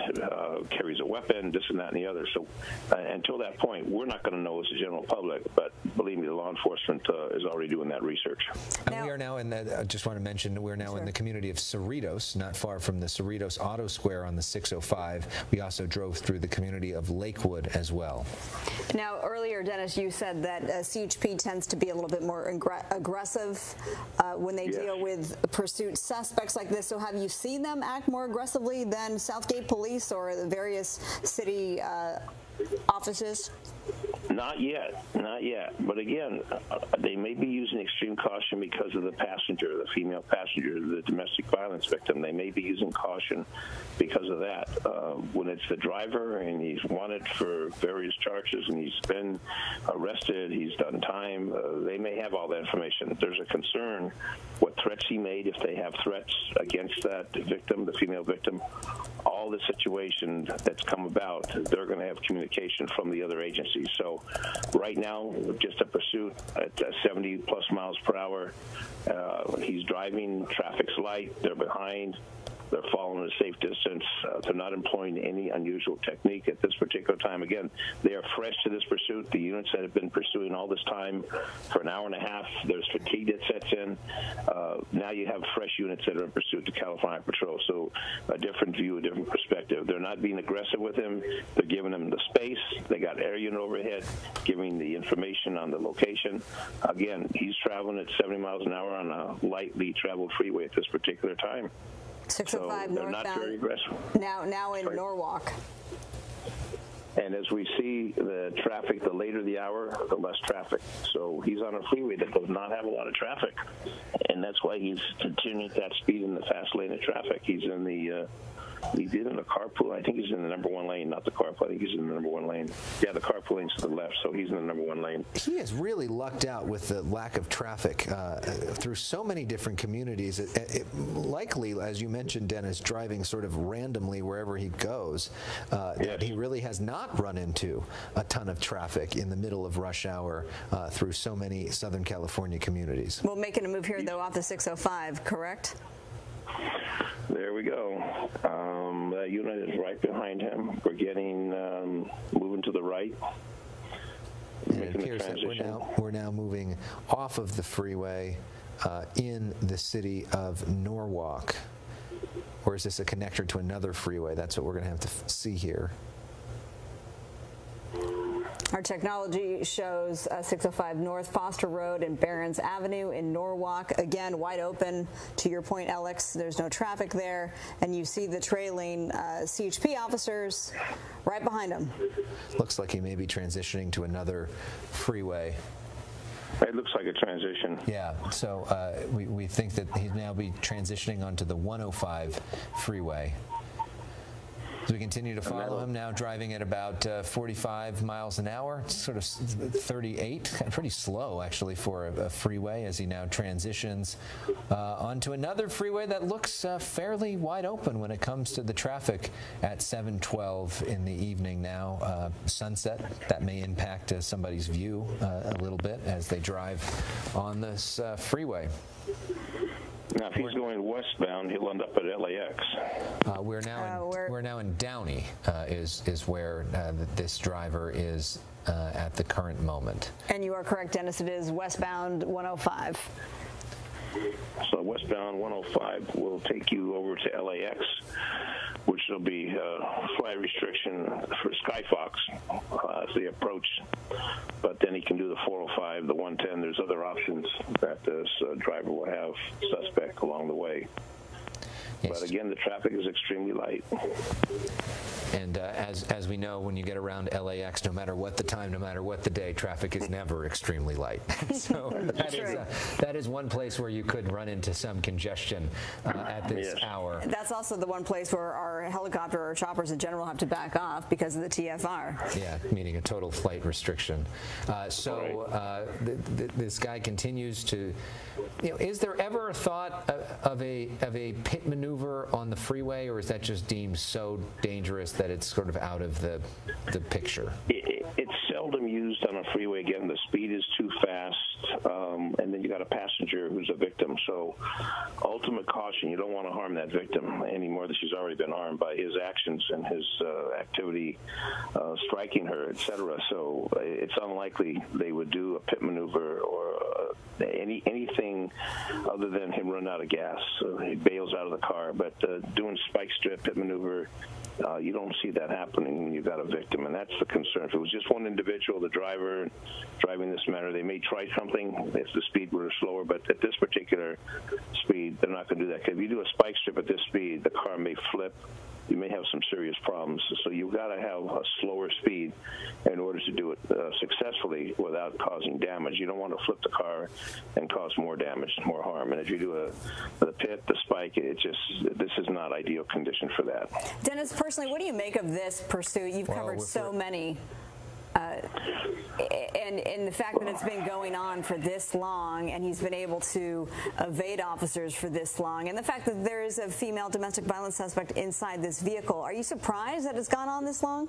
carries a weapon, this and that and the other. So until that point, we're not going to know as the general public, but believe me, the law enforcement is already doing that research. And we are now in the, I just want to mention, we're now in the community of Cerritos, not far from the Cerritos Auto Square on the 605. We also drove through the community of Lakewood as well. Now, earlier, Dennis, you said that CHP tends to be a little bit more aggressive when they deal with pursuit suspects like this. So have you seen them act more aggressively than Southgate Police or the various city offices? Not yet, not yet. But again, they may be using extreme caution because of the passenger, the female passenger, the domestic violence victim. They may be using caution because of that. When it's the driver and he's wanted for various charges and he's been arrested, he's done time, they may have all that information. There's a concern what threats he made, if they have threats against that victim, the female victim. All the situation that's come about, they're going to have communication from the other agencies. So right now, just a pursuit at 70 plus miles per hour. He's driving, traffic's light, they're behind. They're following a safe distance. They're not employing any unusual technique at this particular time. Again, they are fresh to this pursuit. The units that have been pursuing all this time for an hour and a half, there's fatigue that sets in. Now you have fresh units that are in pursuit to California Patrol. So a different view, a different perspective. They're not being aggressive with him. They're giving him the space. They got air unit overhead, giving the information on the location. Again, he's traveling at 70 miles an hour on a lightly traveled freeway at this particular time. 605 so northbound. Not very aggressive. Now in Norwalk. And as we see the traffic, the later the hour, the less traffic. So he's on a freeway that does not have a lot of traffic. And that's why he's continuing that speed in the fast lane of traffic. He's in the he's in the carpool. I think he's in the number one lane, not the carpool. I think he's in the number one lane. Yeah, the carpool lane's to the left, so he's in the number one lane. He has really lucked out with the lack of traffic through so many different communities. Likely, as you mentioned, Dennis, driving sort of randomly wherever he goes, that he really has not run into a ton of traffic in the middle of rush hour through so many Southern California communities. Well, making a move here, though, off the 605, correct? There we go. That unit is right behind him. We're getting moving to the right. And it appears that we're now moving off of the freeway in the city of Norwalk. Or is this a connector to another freeway? That's what we're going to have to see here. Our technology shows 605 North Foster Road and Barron's Avenue in Norwalk. Again, wide open. To your point, Alex, there's no traffic there. And you see the trailing CHP officers right behind him. Looks like he may be transitioning to another freeway. It looks like a transition. Yeah, so we think that he'd now be transitioning onto the 105 freeway. So we continue to follow him, now driving at about 45 miles an hour, sort of 38, pretty slow actually for a freeway as he now transitions onto another freeway that looks fairly wide open when it comes to the traffic at 7:12 in the evening now. Sunset, that may impact somebody's view a little bit as they drive on this freeway. Now, if he's going westbound, he'll end up at LAX. We're now in Downey, is where this driver is at the current moment. And you are correct, Dennis. It is westbound 105. So westbound 105 will take you over to LAX. which will be a flight restriction for Skyfox as they approach. But then he can do the 405, the 110. There's other options that this driver will have suspect along the way. Yes. But again, the traffic is extremely light. And as we know, when you get around LAX, no matter what the time, no matter what the day, traffic is never extremely light. So that is one place where you could run into some congestion at this hour. That's also the one place where our helicopter or choppers in general have to back off because of the TFR. Yeah, meaning a total flight restriction. This guy continues to, is there ever a thought of a pit maneuver on the freeway, or is that just deemed so dangerous that it's sort of out of the picture? It's seldom used on a freeway. Again, the speed is too fast, and then you got a passenger who's a victim. So ultimate caution, you don't want to harm that victim any more than she's already been harmed by his actions and his activity striking her, etc. So it's unlikely they would do a pit maneuver or anything other than him run out of gas. So he bails out of the car. But doing spike strip, pit maneuver, you don't see that happening when you've got a victim, and that's the concern. If it was just one individual, the driver driving this manner, they may try something if the speed were slower, but at this particular speed, they're not going to do that. Because if you do a spike strip at this speed, the car may flip. You may have some serious problems. So you've got to have a slower speed in order to do it successfully without causing damage. You don't want to flip the car and cause more damage, more harm. And if you do the pit, the spike, this is not ideal condition for that. Dennis, personally, what do you make of this pursuit? You've covered so many. And the fact that it's been going on for this long and he's been able to evade officers for this long, and the fact that there is a female domestic violence suspect inside this vehicle, are you surprised that it's gone on this long?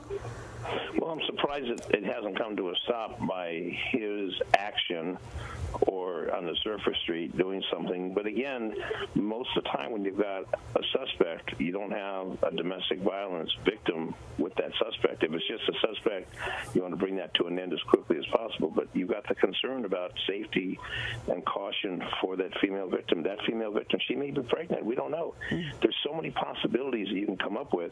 Well, I'm surprised that it hasn't come to a stop by his action or on the surface street doing something. But again, most of the time when you've got a suspect, you don't have a domestic violence victim with that suspect. If it's just a suspect, you want to bring that to an end as quickly as possible. But you've got the concern about safety and caution for that female victim. That female victim, she may be pregnant. We don't know. There's so many possibilities that you can come up with.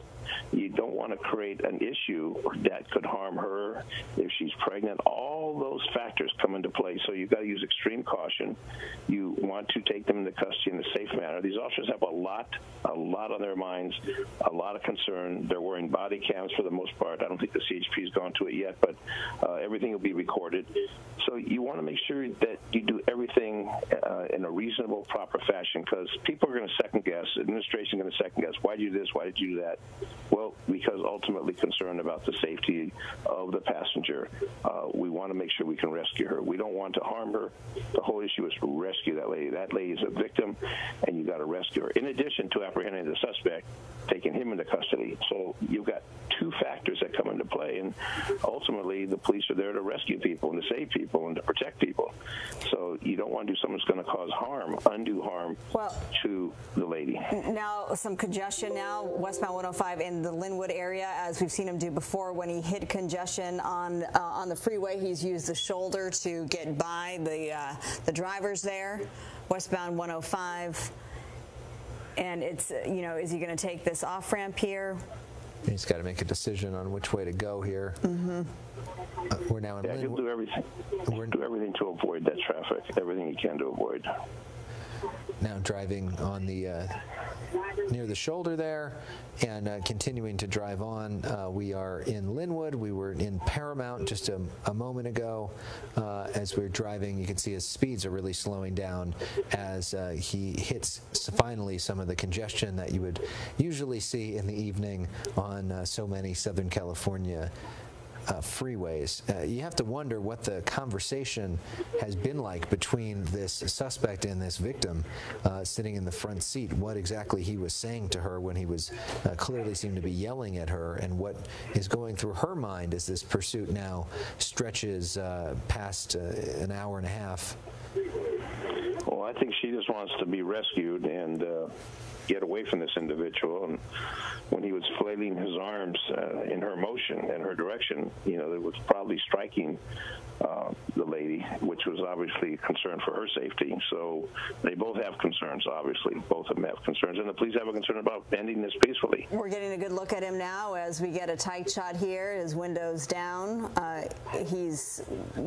You don't want to create an issue that could harm her if she's pregnant. All those factors come into play. So you've got to use extreme caution. You want to take them into custody in a safe manner. These officers have a lot on their minds, a lot of concern. They're wearing body cams for the most part. I don't think the CHP has gone to it yet, but everything will be recorded. So you want to make sure that you do everything in a reasonable, proper fashion, because people are going to second guess. Administration is going to second guess. Why did you do this? Why did you do that? Well, because ultimately concerned about the safety of the passenger. We want to make sure we can rescue her. We don't want to harm her. The whole issue is to rescue that lady. That lady is a victim, and you got to rescue her. In addition to apprehending the suspect, taking him into custody. So you've got two factors that come into play, and ultimately the police are there to rescue people and to save people and to protect people. So you don't want to do something that's going to cause harm, undue harm to the lady. Now, some congestion now, westbound 105 in the Linwood area, as we've seen him do before when he hit congestion on the freeway. He's used the shoulder to get by the drivers there, westbound 105. And it's, is he going to take this off-ramp here? He's got to make a decision on which way to go here. We're now in Linwood. He'll do everything. Do everything to avoid that traffic, everything he can to avoid. Now driving on the near the shoulder there, and continuing to drive on. We are in Linwood. We were in Paramount just a moment ago. As we're driving, you can see his speeds are really slowing down as he hits finally some of the congestion that you would usually see in the evening on so many Southern California freeways. You have to wonder what the conversation has been like between this suspect and this victim sitting in the front seat, what exactly he was saying to her when he was clearly seemed to be yelling at her, and what is going through her mind as this pursuit now stretches past an hour and a half. Well, I think she just wants to be rescued, and get away from this individual. And when he was flailing his arms in her motion, in her direction, you know, it was probably striking the lady, which was obviously a concern for her safety. So they both have concerns, obviously. Both of them have concerns, and the police have a concern about ending this peacefully. We're getting a good look at him now as we get a tight shot here. His window's down. He's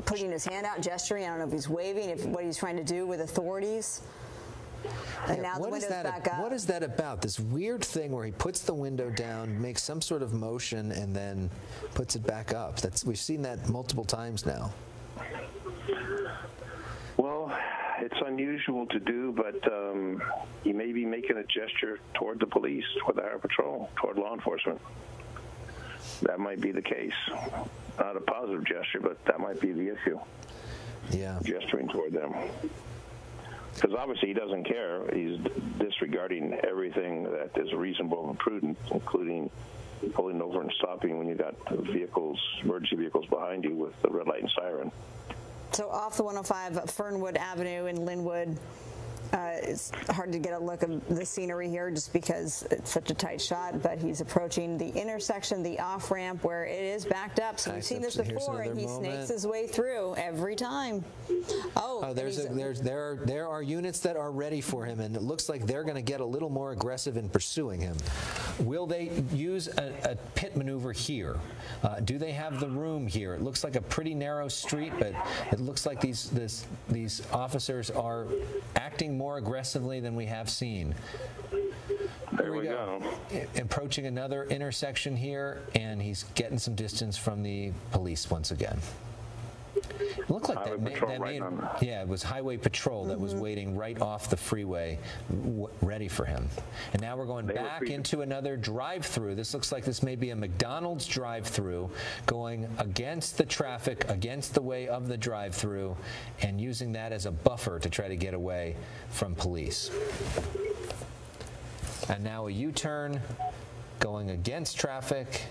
putting his hand out, gesturing. I don't know if he's waving, what he's trying to do with authorities. And now the window's back up. What is that about? This weird thing where he puts the window down, makes some sort of motion, and then puts it back up. We've seen that multiple times now. Well, it's unusual to do, but he may be making a gesture toward the police, toward the Highway Patrol, toward law enforcement. That might be the case. Not a positive gesture, but that might be the issue. Yeah. Gesturing toward them. Because obviously he doesn't care. He's disregarding everything that is reasonable and prudent, including pulling over and stopping when you got vehicles, emergency vehicles behind you with the red light and siren. So off the 105 Fernwood Avenue in Linwood, it's hard to get a look of the scenery here just because it's such a tight shot, but he's approaching the intersection, the off-ramp where it is backed up. So we've seen this before, and he snakes his way through every time. There are units that are ready for him, and it looks like they're going to get a little more aggressive in pursuing him. Will they use a pit maneuver here? Do they have the room here? It looks like a pretty narrow street, but it looks like these officers are acting more aggressively than we have seen. There we go. Approaching another intersection here, and he's getting some distance from the police once again. It looked like it was Highway Patrol that was waiting right off the freeway, ready for him. And now we're going back into another drive-through. This looks like this may be a McDonald's drive-through, going against the traffic, against the way of the drive-through, and using that as a buffer to try to get away from police. And now a U-turn, going against traffic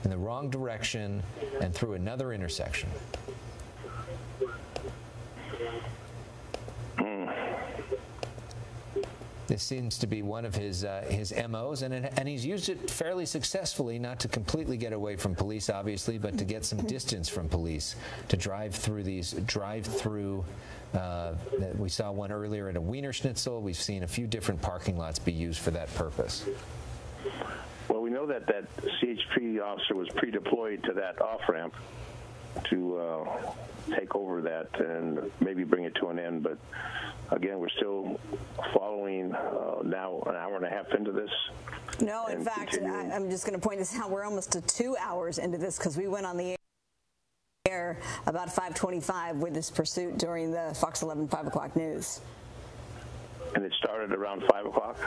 in the wrong direction and through another intersection. This seems to be one of his MOs, and he's used it fairly successfully, not to completely get away from police, obviously, but to get some distance from police, to drive through these drive-through. We saw one earlier at a Wiener Schnitzel. We've seen a few different parking lots be used for that purpose. Well, we know that CHP officer was pre-deployed to that off-ramp to take over that and maybe bring it to an end. But again, we're still following now an hour and a half into this. No, in fact, I'm just going to point this out. We're almost to 2 hours into this because we went on the air about 5:25 with this pursuit during the Fox 11 5 o'clock news. And it started around 5 o'clock?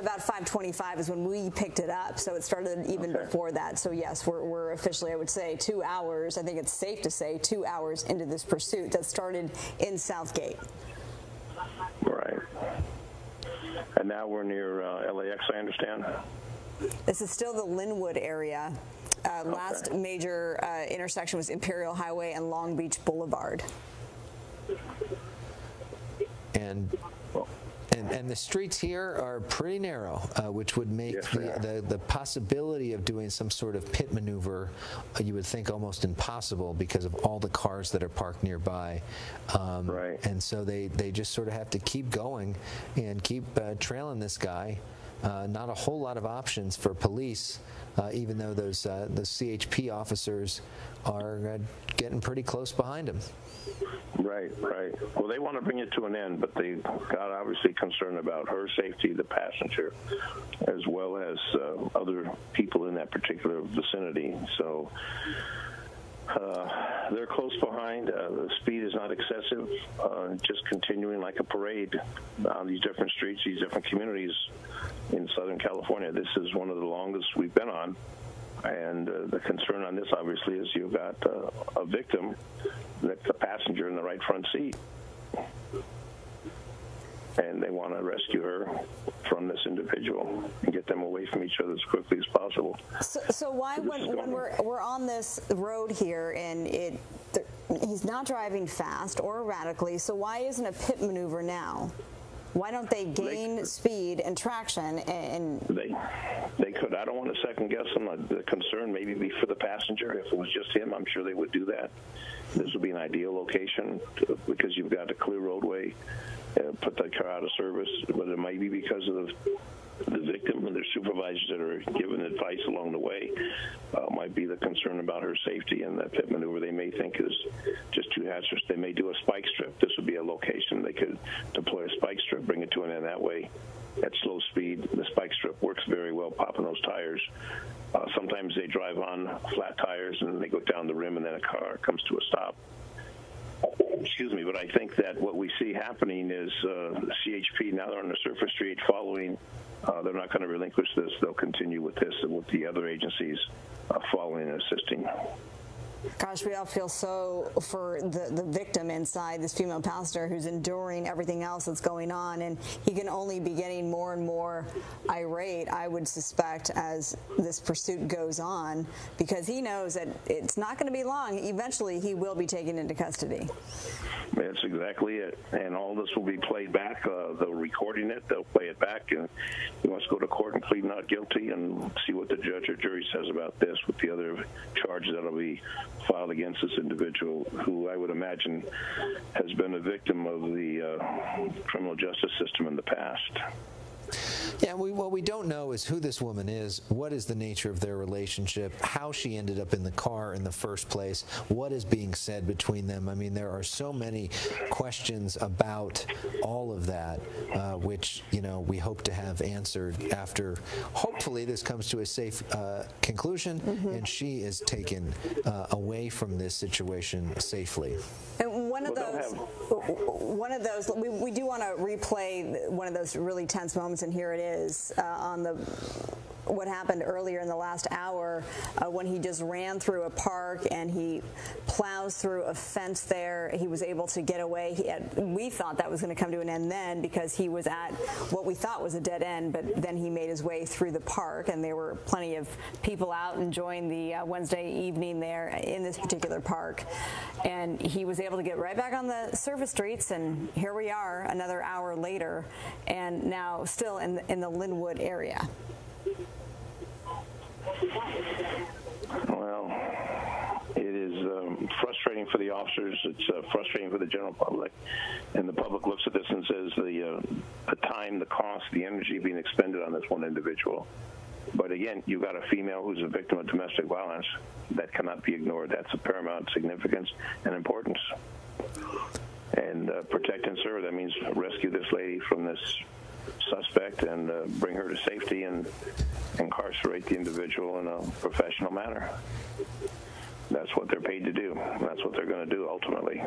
About 5:25 is when we picked it up, so it started even before that. So yes, we're officially, I would say, 2 hours. I think it's safe to say 2 hours into this pursuit that started in Southgate. Right. And now we're near LAX, I understand? This is still the Linwood area. Last major intersection was Imperial Highway and Long Beach Boulevard. And the streets here are pretty narrow, which would make the possibility of doing some sort of pit maneuver, you would think, almost impossible because of all the cars that are parked nearby. Right. And so they just sort of have to keep going and keep trailing this guy. Not a whole lot of options for police, even though those CHP officers are getting pretty close behind him. Right, right. Well, they want to bring it to an end, but they got obviously concerned about her safety, the passenger, as well as other people in that particular vicinity. So they're close behind. The speed is not excessive, just continuing like a parade on these different streets, these different communities in Southern California. This is one of the longest we've been on. And the concern on this, obviously, is you've got a victim, that's the passenger in the right front seat. And they want to rescue her from this individual and get them away from each other as quickly as possible. So why, when we're on this road here and he's not driving fast or erratically, so why isn't a pit maneuver now? Why don't they gain speed and traction? And they could. I don't want to second guess them. The concern maybe be for the passenger. If it was just him, I'm sure they would do that. This would be an ideal location because you've got a clear roadway, put that car out of service, but it might be because of the victim and their supervisors that are giving advice along the way. Might be the concern about her safety, and that pit maneuver they may think is just too hazardous. They may do a spike strip. This would be a location they could deploy a spike strip, bring it to an end that way. At slow speed, the spike strip works very well, popping those tires. Sometimes they drive on flat tires and they go down the rim and then a car comes to a stop. Excuse me, but I think that what we see happening is CHP, now they're on the surface street following. They're not going to relinquish this. They'll continue with this and with the other agencies following and assisting. Gosh, we all feel so for the victim inside, this female passenger who's enduring everything else that's going on, and he can only be getting more and more irate, I would suspect, as this pursuit goes on, because he knows that it's not going to be long. Eventually, he will be taken into custody. That's exactly it. And all this will be played back. They're recording it. They'll play it back. And he wants to go to court and plead not guilty and see what the judge or jury says about this with the other charges that will be filed against this individual, who I would imagine has been a victim of the criminal justice system in the past. Yeah, what we don't know is who this woman is, what is the nature of their relationship, how she ended up in the car in the first place, what is being said between them. I mean, there are so many questions about all of that, which, you know, we hope to have answered after, hopefully, this comes to a safe conclusion, and she is taken away from this situation safely. And one of those, we do want to replay one of those really tense moments, and here it is on what happened earlier in the last hour when he just ran through a park and he plows through a fence there. He was able to get away. We thought that was going to come to an end then because he was at what we thought was a dead end, but then he made his way through the park, and there were plenty of people out enjoying the Wednesday evening there in this particular park. And he was able to get right back on the surface streets, and here we are another hour later, and now still in the Linwood area. Well, it is frustrating for the officers. It's frustrating for the general public. And the public looks at this and says the time, the cost, the energy being expended on this one individual. But again, you've got a female who's a victim of domestic violence. That cannot be ignored. That's of paramount significance and importance. And protect and serve, that means rescue this lady from this suspect and bring her to safety and incarcerate the individual in a professional manner. That's what they're paid to do. That's what they're going to do ultimately.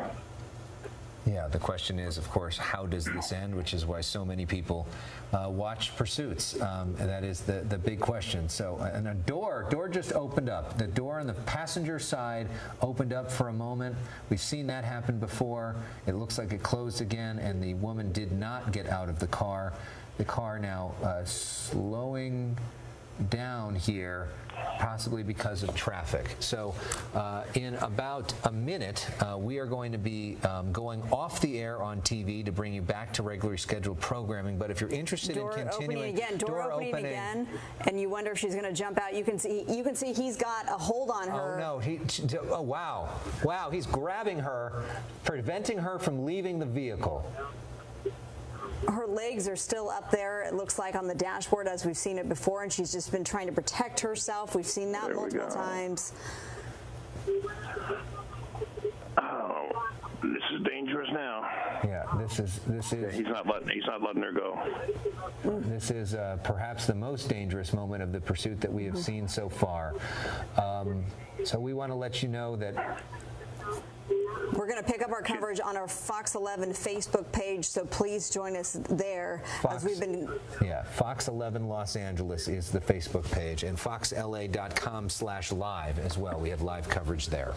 Yeah, the question is, of course, how does this end, which is why so many people watch Pursuits. And that is the big question. So, and a door just opened up. The door on the passenger side opened up for a moment. We've seen that happen before. It looks like it closed again, and the woman did not get out of the car. The car now slowing down here, possibly because of traffic. So in about a minute, we are going to be going off the air on TV to bring you back to regularly scheduled programming. But if you're interested in continuing, door opening again, and you wonder if she's going to jump out. You can see he's got a hold on her. Oh no! Oh wow! He's grabbing her, preventing her from leaving the vehicle. Her legs are still up there, it looks like, on the dashboard, as we've seen it before, and she's just been trying to protect herself. We've seen that multiple times. Oh, this is dangerous now. Yeah, this is. Yeah, he's not letting her go. This is perhaps the most dangerous moment of the pursuit that we have seen so far. So we want to let you know that. We're going to pick up our coverage on our Fox 11 Facebook page, so please join us there. As we've been. Yeah, Fox 11 Los Angeles is the Facebook page, and foxla.com/live as well. We have live coverage there.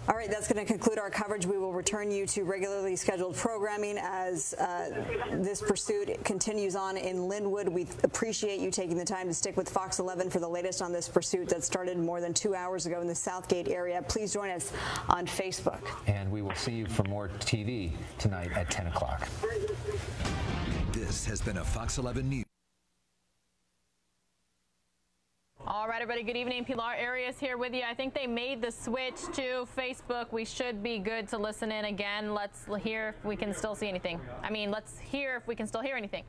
All right, that's going to conclude our coverage. We will return you to regularly scheduled programming as this pursuit continues on in Linwood. We appreciate you taking the time to stick with Fox 11 for the latest on this pursuit that started more than 2 hours ago in the Southgate area. Please join us on Facebook. And we will see you for more TV tonight at 10 o'clock. This has been a Fox 11 News. All right, everybody, good evening. Pilar Arias here with you. I think they made the switch to Facebook. We should be good to listen in again. Let's hear if we can still see anything. Let's hear if we can still hear anything.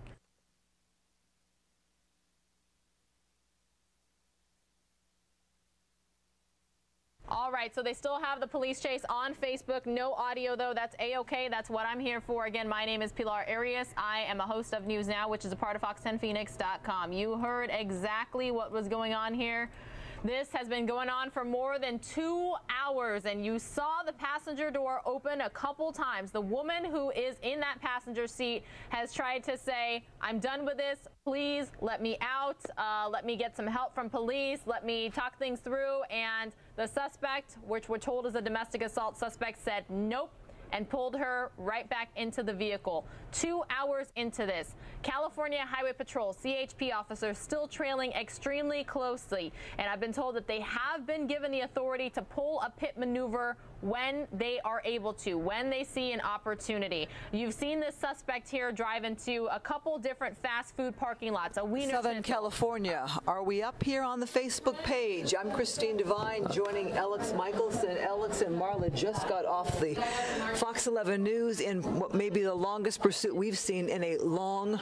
All right, so they still have the police chase on Facebook. No audio, though. That's A-OK. That's what I'm here for. Again, my name is Pilar Arias. I am a host of News Now, which is a part of Fox10Phoenix.com. You heard exactly what was going on here. This has been going on for more than 2 hours, and you saw the passenger door open a couple times. The woman who is in that passenger seat has tried to say, I'm done with this. Please let me out. Let me get some help from police. Let me talk things through. And the suspect, which we're told is a domestic assault suspect, said nope, and pulled her right back into the vehicle. 2 hours into this, California Highway Patrol CHP officers still trailing extremely closely, and I've been told that they have been given the authority to pull a pit maneuver when they are able to, when they see an opportunity. You've seen this suspect here drive into a couple different fast food parking lots. Southern California. Are we up here on the Facebook page? I'm Christine Devine, joining Alex Michelson. Alex and Marla just got off the Fox 11 News in what may be the longest pursuit we've seen in a long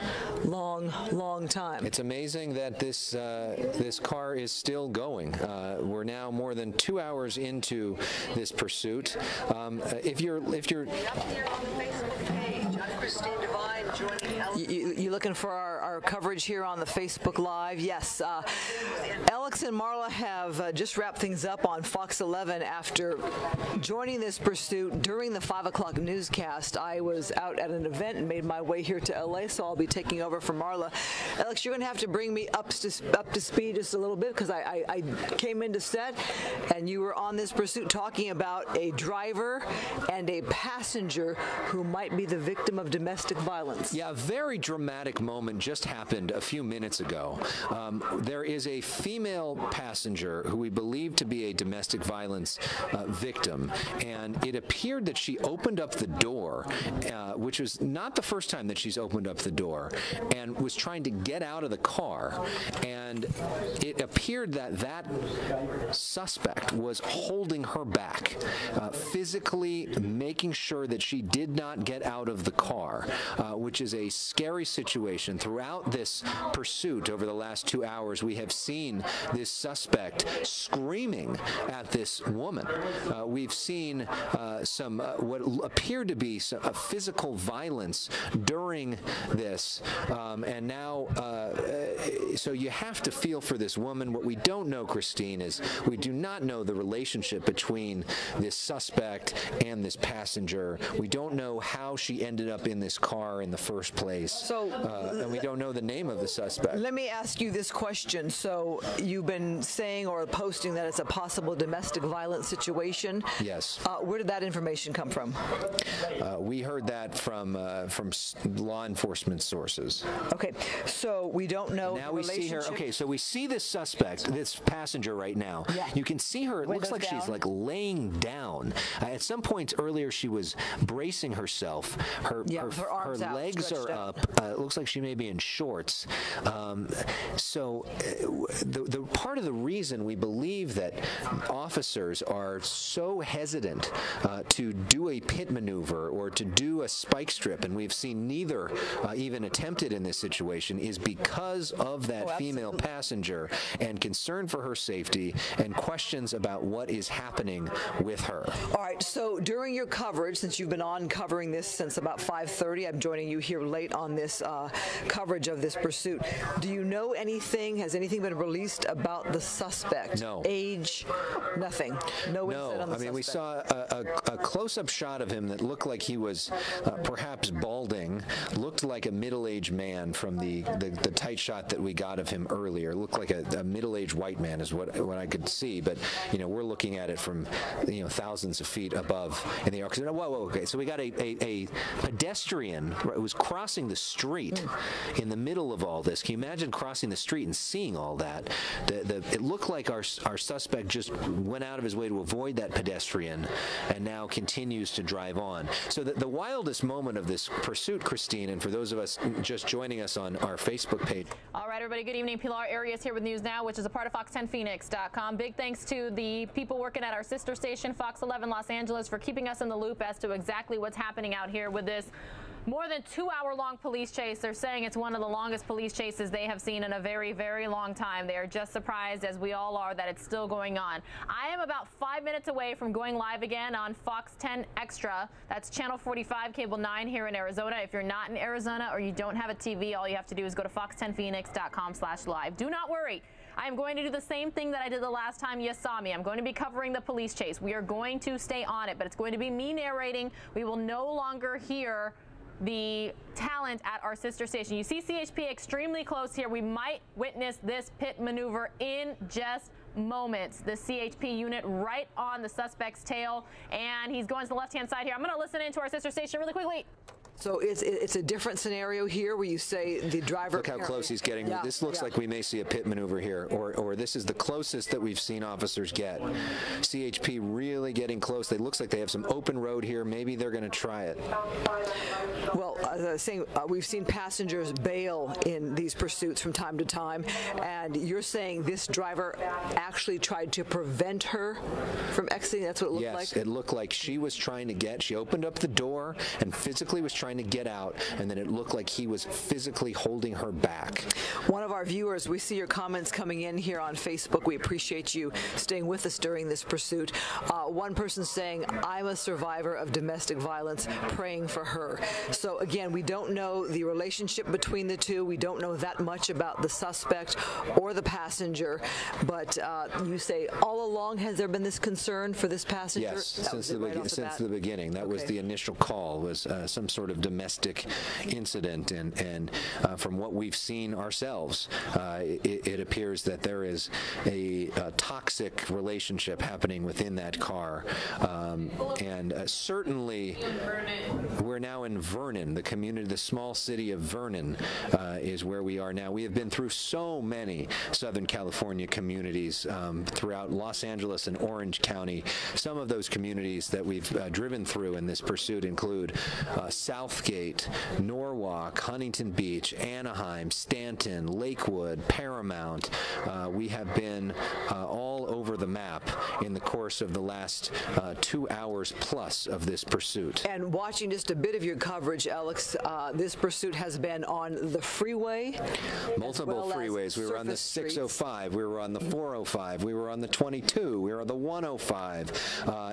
time. It's amazing that this car is still going. We're now more than 2 hours into this pursuit. If you're you looking for our coverage here on the Facebook Live? Yes. Alex and Marla have just wrapped things up on Fox 11 after joining this pursuit during the 5 o'clock newscast. I was out at an event and made my way here to LA, so I'll be taking over for Marla. Alex, you're going to have to bring me up to speed just a little bit, because I came into set and you were on this pursuit talking about a driver and a passenger who might be the victim of domestic violence. Yeah, a very dramatic moment just happened a few minutes ago. There is a female passenger who we believe to be a domestic violence victim, and it appeared that she opened up the door, which was not the first time that she's opened up the door, and was trying to get out of the car, and it appeared that that suspect was holding her back, physically making sure that she did not get out of the car, which is a scary situation. Throughout this pursuit over the last 2 hours, we have seen this suspect screaming at this woman. We've seen some what appeared to be some physical violence during this, and now so you have to feel for this woman. What we don't know, Christine, is we do not know the relationship between this suspect and this passenger. We don't know how she ended up in this car in the first place. So, and we don't know the name of the suspect. Let me ask you this question. So you've been saying or posting that it's a possible domestic violence situation. Yes. Where did that information come from? We heard that from law enforcement sources. Okay, so we don't know. Now we see her. Okay, so we see this suspect, this passenger right now. Yeah. You can see her. It looks like she's like laying down. At some point earlier, she was bracing herself. Her legs are up. It looks like she may be in shorts. So the part of the reason we believe that officers are so hesitant to do a pit maneuver or to do a spike strip, and we've seen neither even attempted in this situation, is because of that female passenger and concern for her safety and questions about what is happening with her. All right, So during your coverage, since you've been on covering this since about 5:30, I'm joining you here late on this coverage of this pursuit. Do you know anything? Has anything been released about the suspect? No. Age? Nothing. No insight on the I mean, suspect. we saw a close-up shot of him that looked like he was perhaps balding, looked like a middle-aged man from the tight shot that we got of him earlier. Looked like a middle-aged white man is what I could see, but we're looking at it from thousands of feet above in the air. Whoa, okay. So we got a pedestrian who was crossing the street in the middle of all this. Can you imagine crossing the street and seeing all that? It looked like our suspect just went out of his way to avoid that pedestrian and now continues to drive on. So the wildest moment of this pursuit, Christine, and for those of us just joining us on our Facebook page. All right, everybody, good evening. Pilar Arias here with News Now, which is a part of Fox10Phoenix.com. Big thanks to the people working at our sister station, Fox 11 Los Angeles, for keeping us in the loop as to exactly what's happening out here with this more than 2-hour-long police chase. They're saying it's one of the longest police chases they have seen in a very, very long time. They are just surprised, as we all are, that it's still going on. I am about 5 minutes away from going live again on Fox 10 Extra. That's channel 45, cable 9 here in Arizona. If you're not in Arizona or you don't have a TV, all you have to do is go to fox10phoenix.com/live. Do not worry. I am going to do the same thing that I did the last time you saw me. I'm going to be covering the police chase. We are going to stay on it, but it's going to be me narrating. We will no longer hear the talent at our sister station. You see CHP extremely close here. We might witness this pit maneuver in just moments. The CHP unit right on the suspect's tail, and he's going to the left-hand side here. I'm going to listen into our sister station really quickly. So it's a different scenario here where you say the driver... Look how close he's getting. Yeah, this looks like we may see a pit maneuver here, or this is the closest that we've seen officers get. CHP really getting close. It looks like they have some open road here. Maybe they're going to try it. Well, as I was saying, we've seen passengers bail in these pursuits from time to time, and you're saying this driver actually tried to prevent her from exiting? That's what it looked like? Yes, it looked like she was trying to get... She opened up the door and physically was trying to get out, and then it looked like he was physically holding her back. One of our viewers, we see your comments coming in here on Facebook. We appreciate you staying with us during this pursuit. One person saying, I'm a survivor of domestic violence, praying for her. So again, we don't know the relationship between the two. We don't know that much about the suspect or the passenger, but you say all along has there been this concern for this passenger? Yes, since the beginning. That was the initial call, was some sort of domestic incident, and from what we've seen ourselves, it appears that there is a toxic relationship happening within that car, and certainly we're now in Vernon, the community, the small city of Vernon is where we are now. We have been through so many Southern California communities throughout Los Angeles and Orange County. Some of those communities that we've driven through in this pursuit include Southgate, Norwalk, Huntington Beach, Anaheim, Stanton, Lakewood, Paramount. We have been all over the map in the course of the last 2 hours plus of this pursuit. And watching just a bit of your coverage, Alex, this pursuit has been on the freeway. Multiple freeways. We were on the 605, we were on the 405, we were on the 22, we were on the 105,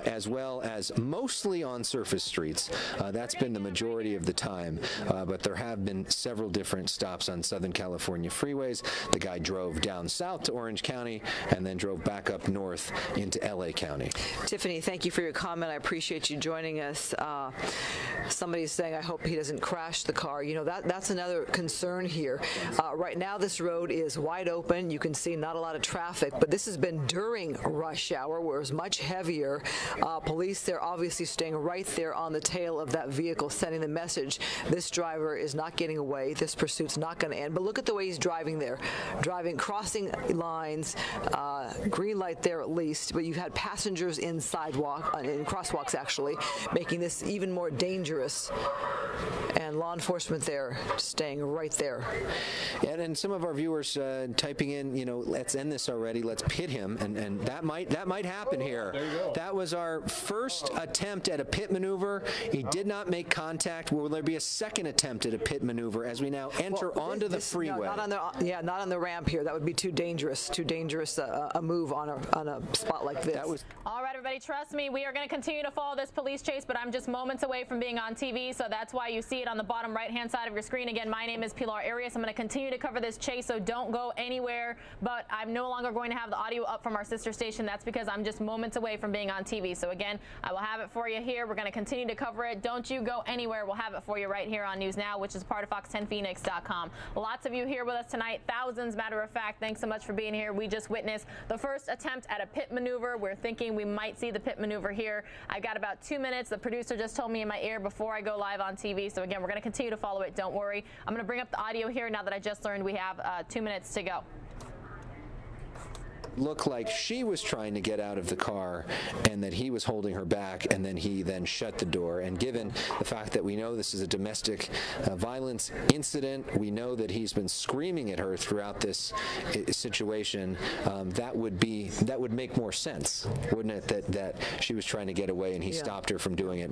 as well as mostly on surface streets. That's been the majority of the time, but there have been several different stops on Southern California freeways. The guy drove down south to Orange County and then drove back up north into LA County. Tiffany, thank you for your comment. I appreciate you joining us. Somebody's saying, I hope he doesn't crash the car. You know, that's another concern here. Right now, this road is wide open. You can see not a lot of traffic, but this has been during rush hour, where it's much heavier. Police, they're obviously staying right there on the tail of that vehicle, sending the message, this driver is not getting away, this pursuit's not going to end. But look at the way he's driving there, crossing lines, green light there at least, but you've had passengers in crosswalks actually, making this even more dangerous, and law enforcement there staying right there. And some of our viewers typing in, you know, let's end this already, let's pit him, and that might happen here. There you go. That was our first attempt at a pit maneuver. He did not make contact. Will there be a second attempt at a pit maneuver as we now enter onto the freeway? No, not on the ramp here. That would be too dangerous a move on a spot like this. All right, everybody, trust me, we are going to continue to follow this police chase, but I'm just moments away from being on TV, so that's why you see it on the bottom right-hand side of your screen. Again, my name is Pilar Arias. I'm going to continue to cover this chase, so don't go anywhere, but I'm no longer going to have the audio up from our sister station. That's because I'm just moments away from being on TV. So again, I will have it for you here. We're going to continue to cover it. Don't you go anywhere. We'll have it for you right here on News Now, which is part of Fox10Phoenix.com. Lots of you here with us tonight, thousands, matter of fact. Thanks so much for being here. We just witnessed the first attempt at a pit maneuver. We're thinking we might see the pit maneuver here. I've got about 2 minutes. The producer just told me in my ear before I go live on TV. So again, we're going to continue to follow it. Don't worry. I'm going to bring up the audio here now that I just learned we have 2 minutes to go. Looked like she was trying to get out of the car and that he was holding her back, and then he then shut the door. And given the fact that we know this is a domestic violence incident, we know that he's been screaming at her throughout this situation, that would make more sense, wouldn't it, that she was trying to get away and he stopped her from doing it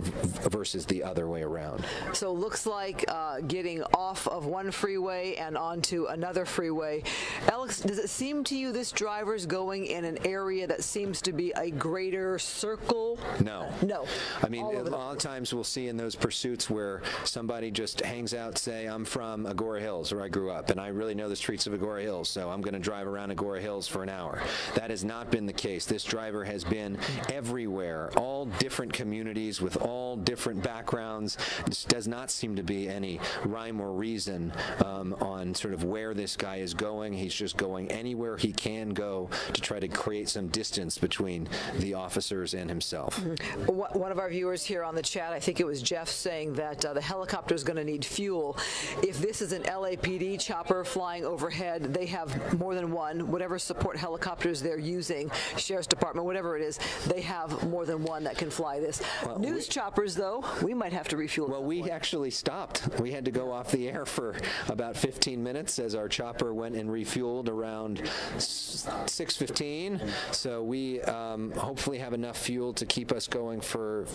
versus the other way around. So looks like getting off of one freeway and onto another freeway. Alex, does it seem to you this driver's going in an area that seems to be a greater circle? No. No. I mean, a lot of times we'll see in those pursuits where somebody just hangs out, say, I'm from Agora Hills, where I grew up, and I really know the streets of Agora Hills, so I'm going to drive around Agora Hills for an hour. That has not been the case. This driver has been everywhere, all different communities with all different backgrounds. This does not seem to be any rhyme or reason on sort of where this guy is going. He's just going anywhere he can go to try to create some distance between the officers and himself. One of our viewers here on the chat, I think it was Jeff, saying that the helicopter is going to need fuel. If this is an LAPD chopper flying overhead, they have more than one. Whatever support helicopters they're using, Sheriff's Department, whatever it is, they have more than one that can fly this. Well, News choppers, though, we might have to refuel. Well, we actually stopped. We had to go off the air for about 15 minutes as our chopper went and refueled around 6:15. So we hopefully have enough fuel to keep us going for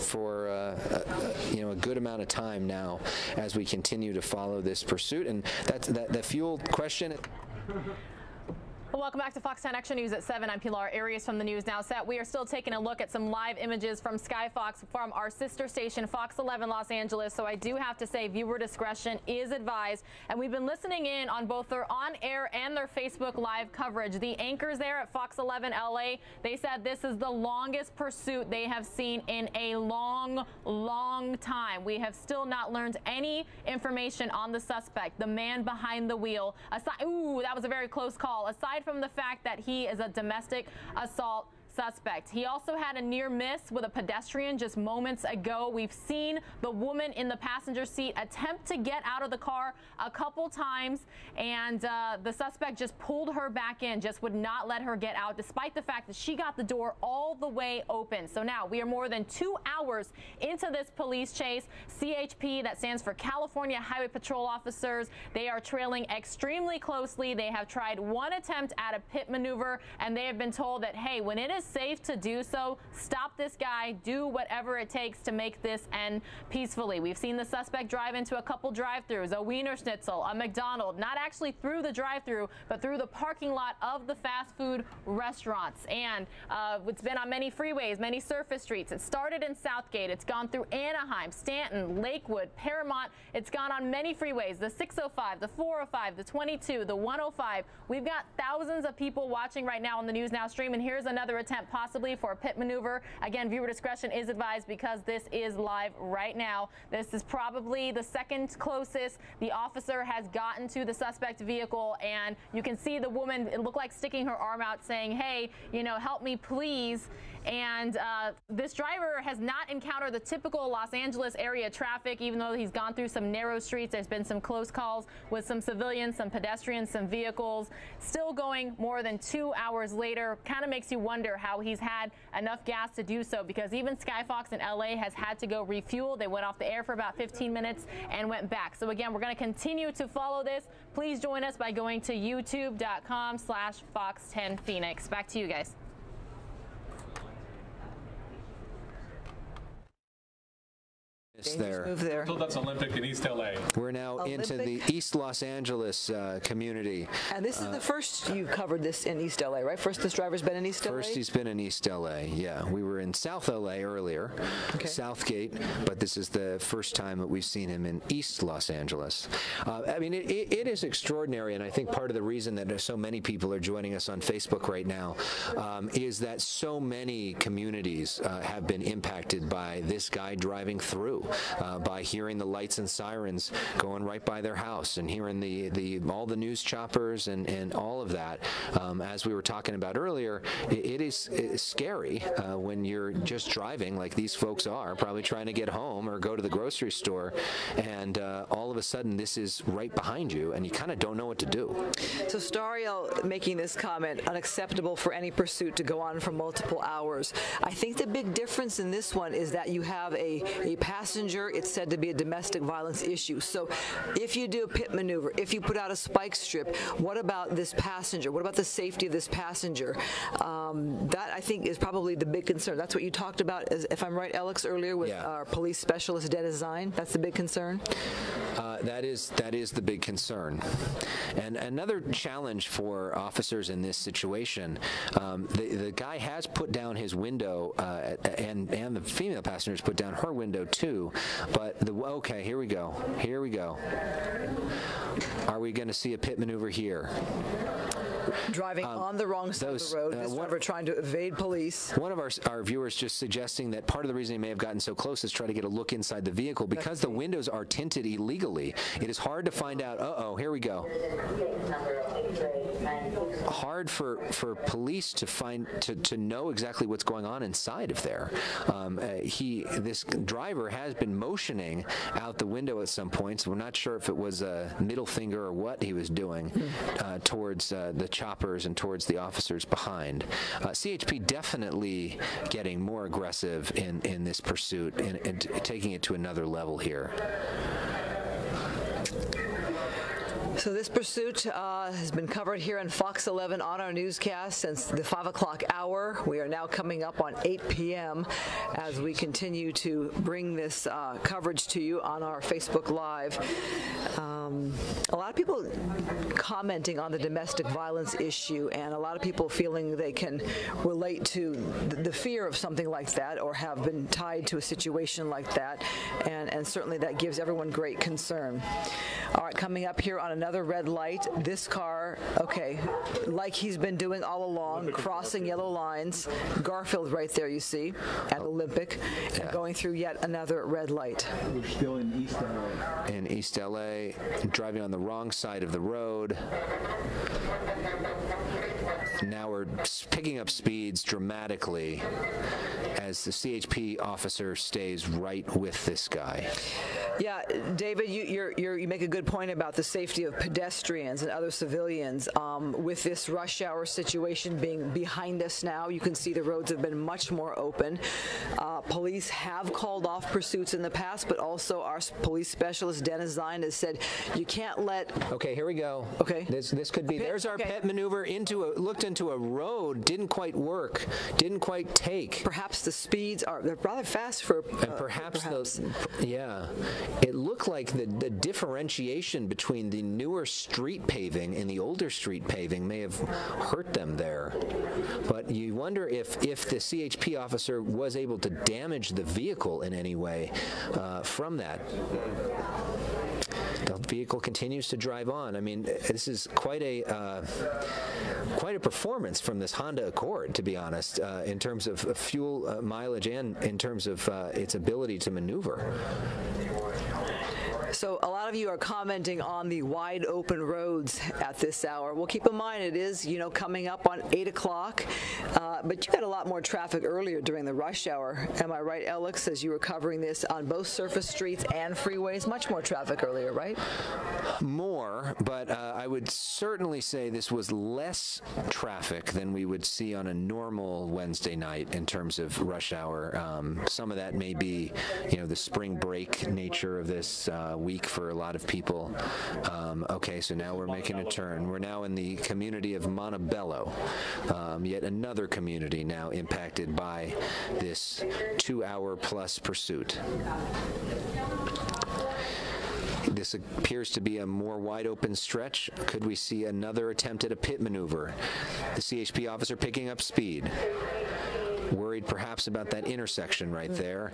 a good amount of time now as we continue to follow this pursuit. And that fuel question. Well, welcome back to Fox 10 Action News at 7. I'm Pilar Arias from the News Now set. We are still taking a look at some live images from Sky Fox from our sister station, Fox 11 Los Angeles. So I do have to say viewer discretion is advised. And we've been listening in on both their on-air and their Facebook live coverage. The anchors there at Fox 11 LA, they said this is the longest pursuit they have seen in a long, long time. We have still not learned any information on the suspect, the man behind the wheel. Ooh, that was a very close call. Aside from the fact that he is a domestic assault suspect. He also had a near miss with a pedestrian just moments ago. We've seen the woman in the passenger seat attempt to get out of the car a couple times, and the suspect just pulled her back in, just would not let her get out, despite the fact that she got the door all the way open. So now we are more than 2 hours into this police chase. CHP, that stands for California Highway Patrol Officers, they are trailing extremely closely. They have tried one attempt at a pit maneuver, and they have been told that, hey, when it is safe to do so, stop this guy, do whatever it takes to make this end peacefully. We've seen the suspect drive into a couple drive-thrus, a Wiener Schnitzel, a McDonald's, not actually through the drive-thru, but through the parking lot of the fast food restaurants. And it's been on many freeways, many surface streets. It started in Southgate. It's gone through Anaheim, Stanton, Lakewood, Paramount. It's gone on many freeways, the 605, the 405, the 22, the 105. We've got thousands of people watching right now on the News Now stream, and here's another attempt possibly for a pit maneuver. Again, viewer discretion is advised because this is live right now. This is probably the second closest the officer has gotten to the suspect vehicle, and you can see the woman, it looked like sticking her arm out saying, hey, help me please. And this driver has not encountered the typical Los Angeles area traffic, even though he's gone through some narrow streets. There's been some close calls with some civilians, some pedestrians, some vehicles. Still going more than 2 hours later. Kind of makes you wonder how he's had enough gas to do so, because even Sky Fox in LA has had to go refuel. They went off the air for about 15 minutes and went back. So again, we're going to continue to follow this. Please join us by going to youtube.com/Fox10Phoenix. Back to you guys. there. Move there. That's Olympic in East LA. We're now into the East Los Angeles community. And this is the first you covered this in East LA, right? First this driver's been in East LA? First he's been in East LA, yeah. We were in South LA earlier, Southgate, but this is the first time that we've seen him in East Los Angeles. I mean, it is extraordinary, and I think part of the reason that so many people are joining us on Facebook right now is that so many communities have been impacted by this guy driving through, by hearing the lights and sirens going right by their house and hearing all the news choppers and all of that. As we were talking about earlier, it is scary when you're just driving like these folks are, probably trying to get home or go to the grocery store, and all of a sudden this is right behind you and you kind of don't know what to do. So Stariel making this comment, unacceptable for any pursuit to go on for multiple hours. I think the big difference in this one is that you have a passenger. It's said to be a domestic violence issue. So if you do a pit maneuver, if you put out a spike strip, what about this passenger? What about the safety of this passenger? That, I think, is probably the big concern. That's what you talked about, if I'm right, Alex, earlier with our police specialist, Dennis Zine. That's the big concern? That is the big concern. And another challenge for officers in this situation, the guy has put down his window, and the female passenger's put down her window too, but okay, here we go. Are we going to see a pit maneuver here? Driving on the wrong side of the road, this driver trying to evade police. One of our viewers just suggesting that part of the reason he may have gotten so close is try to get a look inside the vehicle. Because the windows are tinted illegally, it is hard to find out, here we go. Hard for police to know exactly what's going on inside of there. This driver has been motioning out the window at some points. We're not sure if it was a middle finger or what he was doing towards the choppers and towards the officers behind. CHP definitely getting more aggressive in this pursuit and taking it to another level here. So this pursuit has been covered here on Fox 11 on our newscast since the 5 o'clock hour. We are now coming up on 8 p.m. as we continue to bring this coverage to you on our Facebook Live. A lot of people commenting on the domestic violence issue, and a lot of people feeling they can relate to the fear of something like that or have been tied to a situation like that, and certainly that gives everyone great concern. All right, coming up here on another red light, this car, like he's been doing all along, crossing yellow lines. Garfield right there, you see, at Olympic, and going through yet another red light. We're still in East LA. In East LA, driving on the wrong side of the road. Now we're picking up speeds dramatically as the CHP officer stays right with this guy. Yeah, David, you make a good point about the safety of pedestrians and other civilians. With this rush hour situation being behind us now, you can see the roads have been much more open. Police have called off pursuits in the past, but also our police specialist, Dennis Zine, has said you can't let... Okay, here we go. Okay. This could be... There's our pit maneuver looked into a road, didn't quite work, didn't quite take. Perhaps the speeds they're rather fast for... and perhaps. It looked like the differentiation between the newer street paving and the older street paving may have hurt them there. But you wonder if the CHP officer was able to damage the vehicle in any way from that. The vehicle continues to drive on. I mean, this is quite a performance from this Honda Accord, to be honest, in terms of fuel mileage and in terms of its ability to maneuver. So a lot of you are commenting on the wide open roads at this hour. Well, keep in mind it is, coming up on 8 o'clock, but you got a lot more traffic earlier during the rush hour. Am I right, Alex, as you were covering this on both surface streets and freeways? Much more traffic earlier, right? More, but I would certainly say this was less traffic than we would see on a normal Wednesday night in terms of rush hour. Some of that may be, the spring break nature of this week for a lot of people. Okay, so now we're making a turn. We're now in the community of Montebello, yet another community now impacted by this 2-hour plus pursuit. this appears to be a more wide open stretch. Could we see another attempt at a pit maneuver? The CHP officer picking up speed. Worried perhaps about that intersection right there.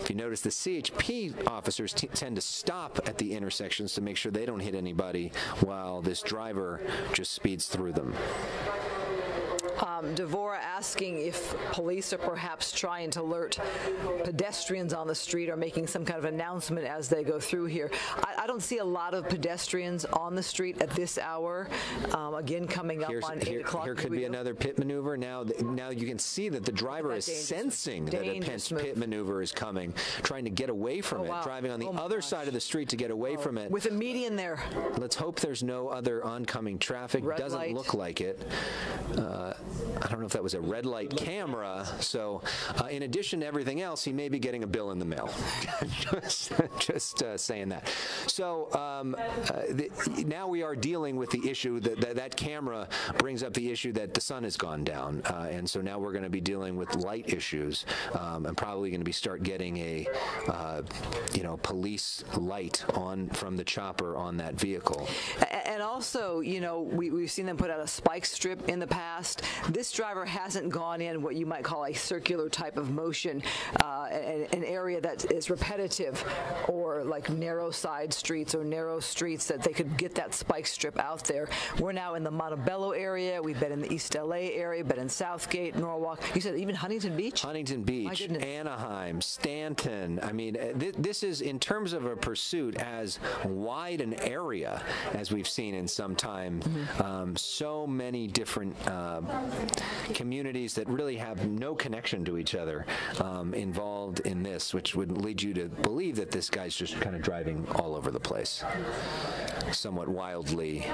If you notice, the CHP officers tend to stop at the intersections to make sure they don't hit anybody while this driver just speeds through them. Devora asking if police are perhaps trying to alert pedestrians on the street or making some kind of announcement as they go through here. I don't see a lot of pedestrians on the street at this hour. Again, coming up on 8 o'clock. Here could be another pit maneuver. Now you can see that the driver is sensing that a pit maneuver is coming, trying to get away from it, driving on the other side of the street to get away from it. With a median there. Let's hope there's no other oncoming traffic. Doesn't look like it. I don't know if that was a red light camera. So in addition to everything else, he may be getting a bill in the mail. just saying that. So now we are dealing with the issue that camera brings up the issue that the sun has gone down. And so now we're going to be dealing with light issues and probably going to start getting a police light on from the chopper on that vehicle. And also, we've seen them put out a spike strip in the past. This driver hasn't gone in what you might call a circular type of motion, an area that is repetitive, or like narrow side streets or narrow streets that they could get that spike strip out there. We're now in the Montebello area. We've been in the East LA area, been in Southgate, Norwalk. You said even Huntington Beach? Huntington Beach, Anaheim, Stanton. I mean, this is, in terms of a pursuit, as wide an area as we've seen in some time. So many different communities that really have no connection to each other involved in this, which would lead you to believe that this guy's just kind of driving all over the place, somewhat wildly.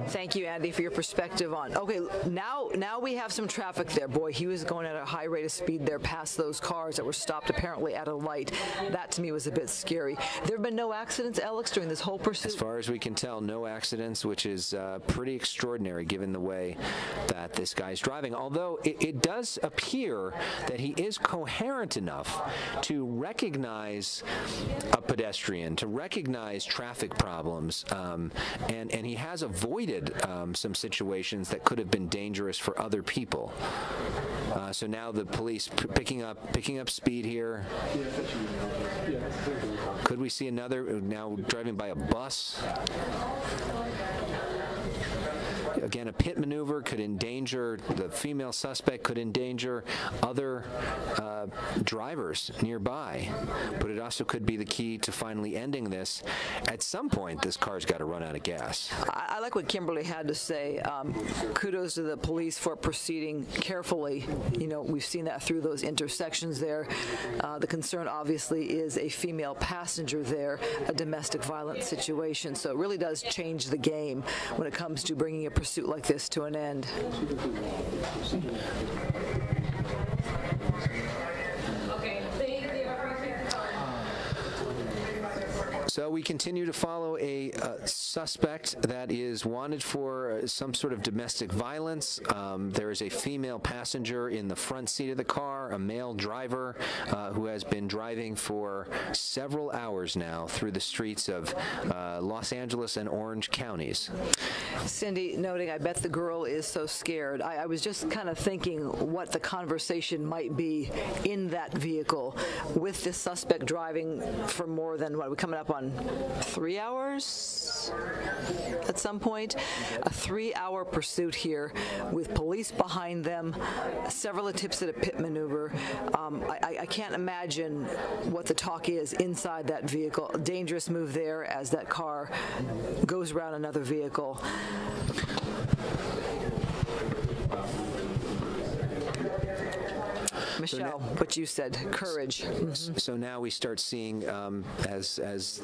Thank you, Andy, for your perspective on. Okay, now we have some traffic there. Boy, he was going at a high rate of speed there past those cars that were stopped apparently at a light. That to me was a bit scary. There have been no accidents, Alex, during this whole pursuit? As far as we can tell, no accidents, which is pretty extraordinary given the way that this guy's driving. Although it does appear that he is coherent enough to recognize a pedestrian, to recognize traffic problems, and he has avoided some situations that could have been dangerous for other people. So now the police picking up speed here. Could we see another now driving by a bus? Again, a pit maneuver could endanger the female suspect, could endanger other drivers nearby. But it also could be the key to finally ending this. At some point, this car's got to run out of gas. I like what Kimberly had to say. Kudos to the police for proceeding carefully. We've seen that through those intersections there. The concern, obviously, is a female passenger there, a domestic violence situation. So it really does change the game when it comes to bringing a pursuit like this to an end. So we continue to follow a suspect that is wanted for some sort of domestic violence. There is a female passenger in the front seat of the car, a male driver who has been driving for several hours now through the streets of Los Angeles and Orange counties. Cindy noting, I bet the girl is so scared. I was just kind of thinking what the conversation might be in that vehicle with this suspect driving for more than, what, we're coming up on 3 hours at some point. A 3-hour pursuit here with police behind them, several attempts at a pit maneuver. I can't imagine what the talk is inside that vehicle. A dangerous move there as that car goes around another vehicle. Michelle, what you said, courage. So now we start seeing, as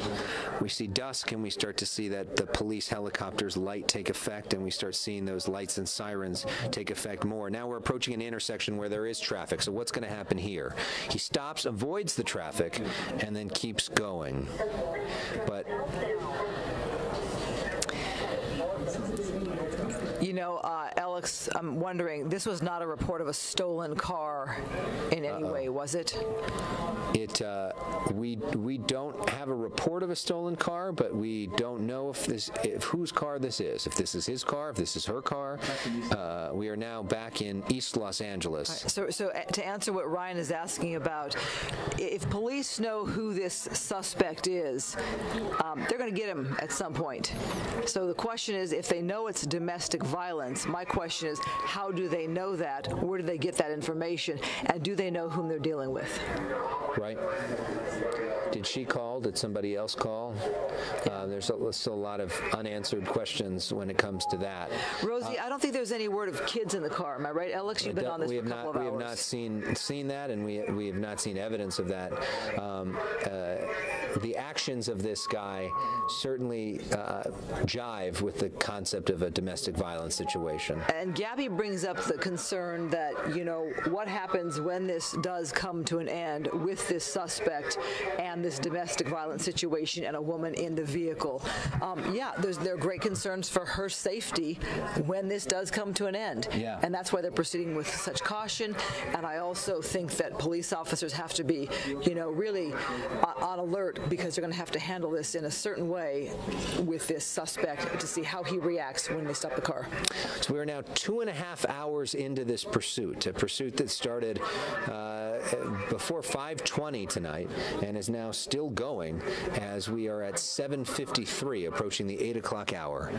we see dusk, and we start to see that the police helicopters' light take effect, and we start seeing those lights and sirens take effect more. Now we're approaching an intersection where there is traffic. So what's going to happen here? He stops, avoids the traffic, and then keeps going. But Alex, I'm wondering, this was not a report of a stolen car in any way, was it? We don't have a report of a stolen car, but we don't know if whose car this is. If this is his car, if this is her car. We are now back in East Los Angeles. Right, so to answer what Ryan is asking about, if police know who this suspect is, they're going to get him at some point. So the question is, if they know it's domestic violence, my question is, how do they know that? Where do they get that information? And do they know whom they're dealing with? Right. Did she call? Did somebody else call? There's still a lot of unanswered questions when it comes to that. Rosie, I don't think there's any word of kids in the car. Am I right, Alex? You've been on this for a couple of hours. We have not seen that, and we have not seen evidence of that. The actions of this guy certainly jive with the concept of a domestic violence situation. And Gabby brings up the concern that, what happens when this does come to an end with this suspect and this domestic violence situation and a woman in the vehicle. There are great concerns for her safety when this does come to an end. Yeah. And that's why they're proceeding with such caution. And I also think that police officers have to be, really on alert, because they're going to have to handle this in a certain way with this suspect to see how he reacts when they stop the car. So we are now 2.5 hours into this pursuit, a pursuit that started before 5:20 tonight and is now still going as we are at 7:53, approaching the 8 o'clock hour.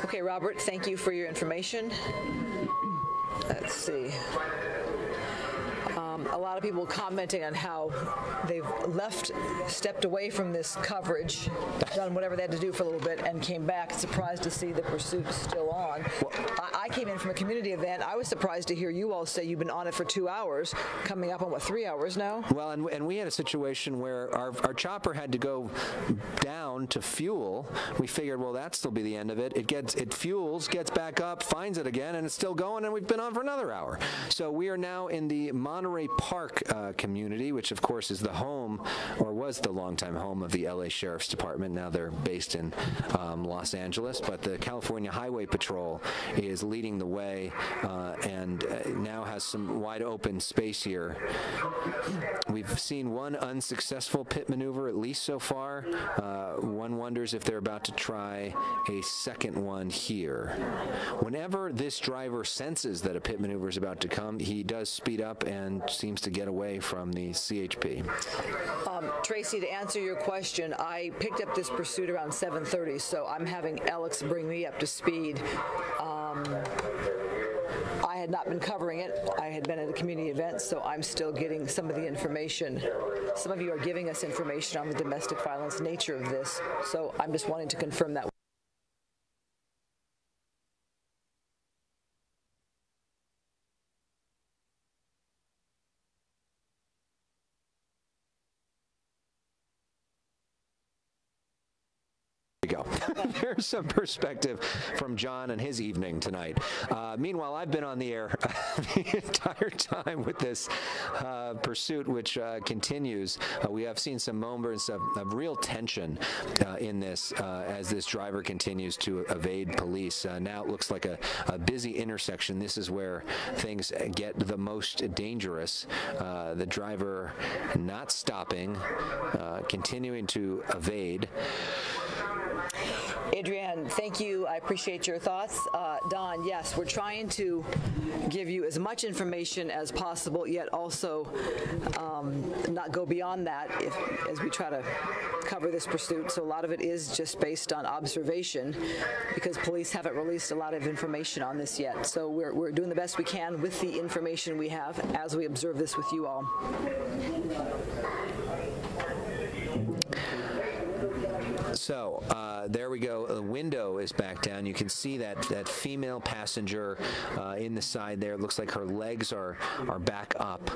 Okay, Robert, thank you for your information. Let's see. A lot of people commenting on how they've stepped away from this coverage, done whatever they had to do for a little bit, and came back surprised to see the pursuit still on. I came in from a community event. I was surprised to hear you all say you've been on it for 2 hours, coming up on, 3 hours now? Well, and we had a situation where our chopper had to go down to fuel. We figured, well, that'll still be the end of it. It fuels, gets back up, finds it again, and it's still going, and we've been on for another hour. So we are now in the Buena Park community, which of course is the home, or was the longtime home, of the LA Sheriff's Department. Now they're based in Los Angeles, but the California Highway Patrol is leading the way and now has some wide open space here. We've seen one unsuccessful pit maneuver, at least so far. One wonders if they're about to try a second one here. Whenever this driver senses that a pit maneuver is about to come, he does speed up and seems to get away from the CHP. Tracy, to answer your question, I picked up this pursuit around 7:30, so I'm having Alex bring me up to speed. I had not been covering it. I had been at a community event, so I'm still getting some of the information. Some of you are giving us information on the domestic violence nature of this, so I'm just wanting to confirm that. There's some perspective from John and his evening tonight. Meanwhile, I've been on the air the entire time with this pursuit, which continues. We have seen some moments of real tension in this as this driver continues to evade police. Now it looks like a busy intersection. This is where things get the most dangerous. The driver not stopping, continuing to evade. Adrienne, thank you. I appreciate your thoughts. Don, yes, we're trying to give you as much information as possible, yet also not go beyond that as we try to cover this pursuit. So a lot of it is just based on observation, because police haven't released a lot of information on this yet. So we're doing the best we can with the information we have as we observe this with you all. So there we go. The window is back down. You can see that female passenger in the side there. It looks like her legs are back up.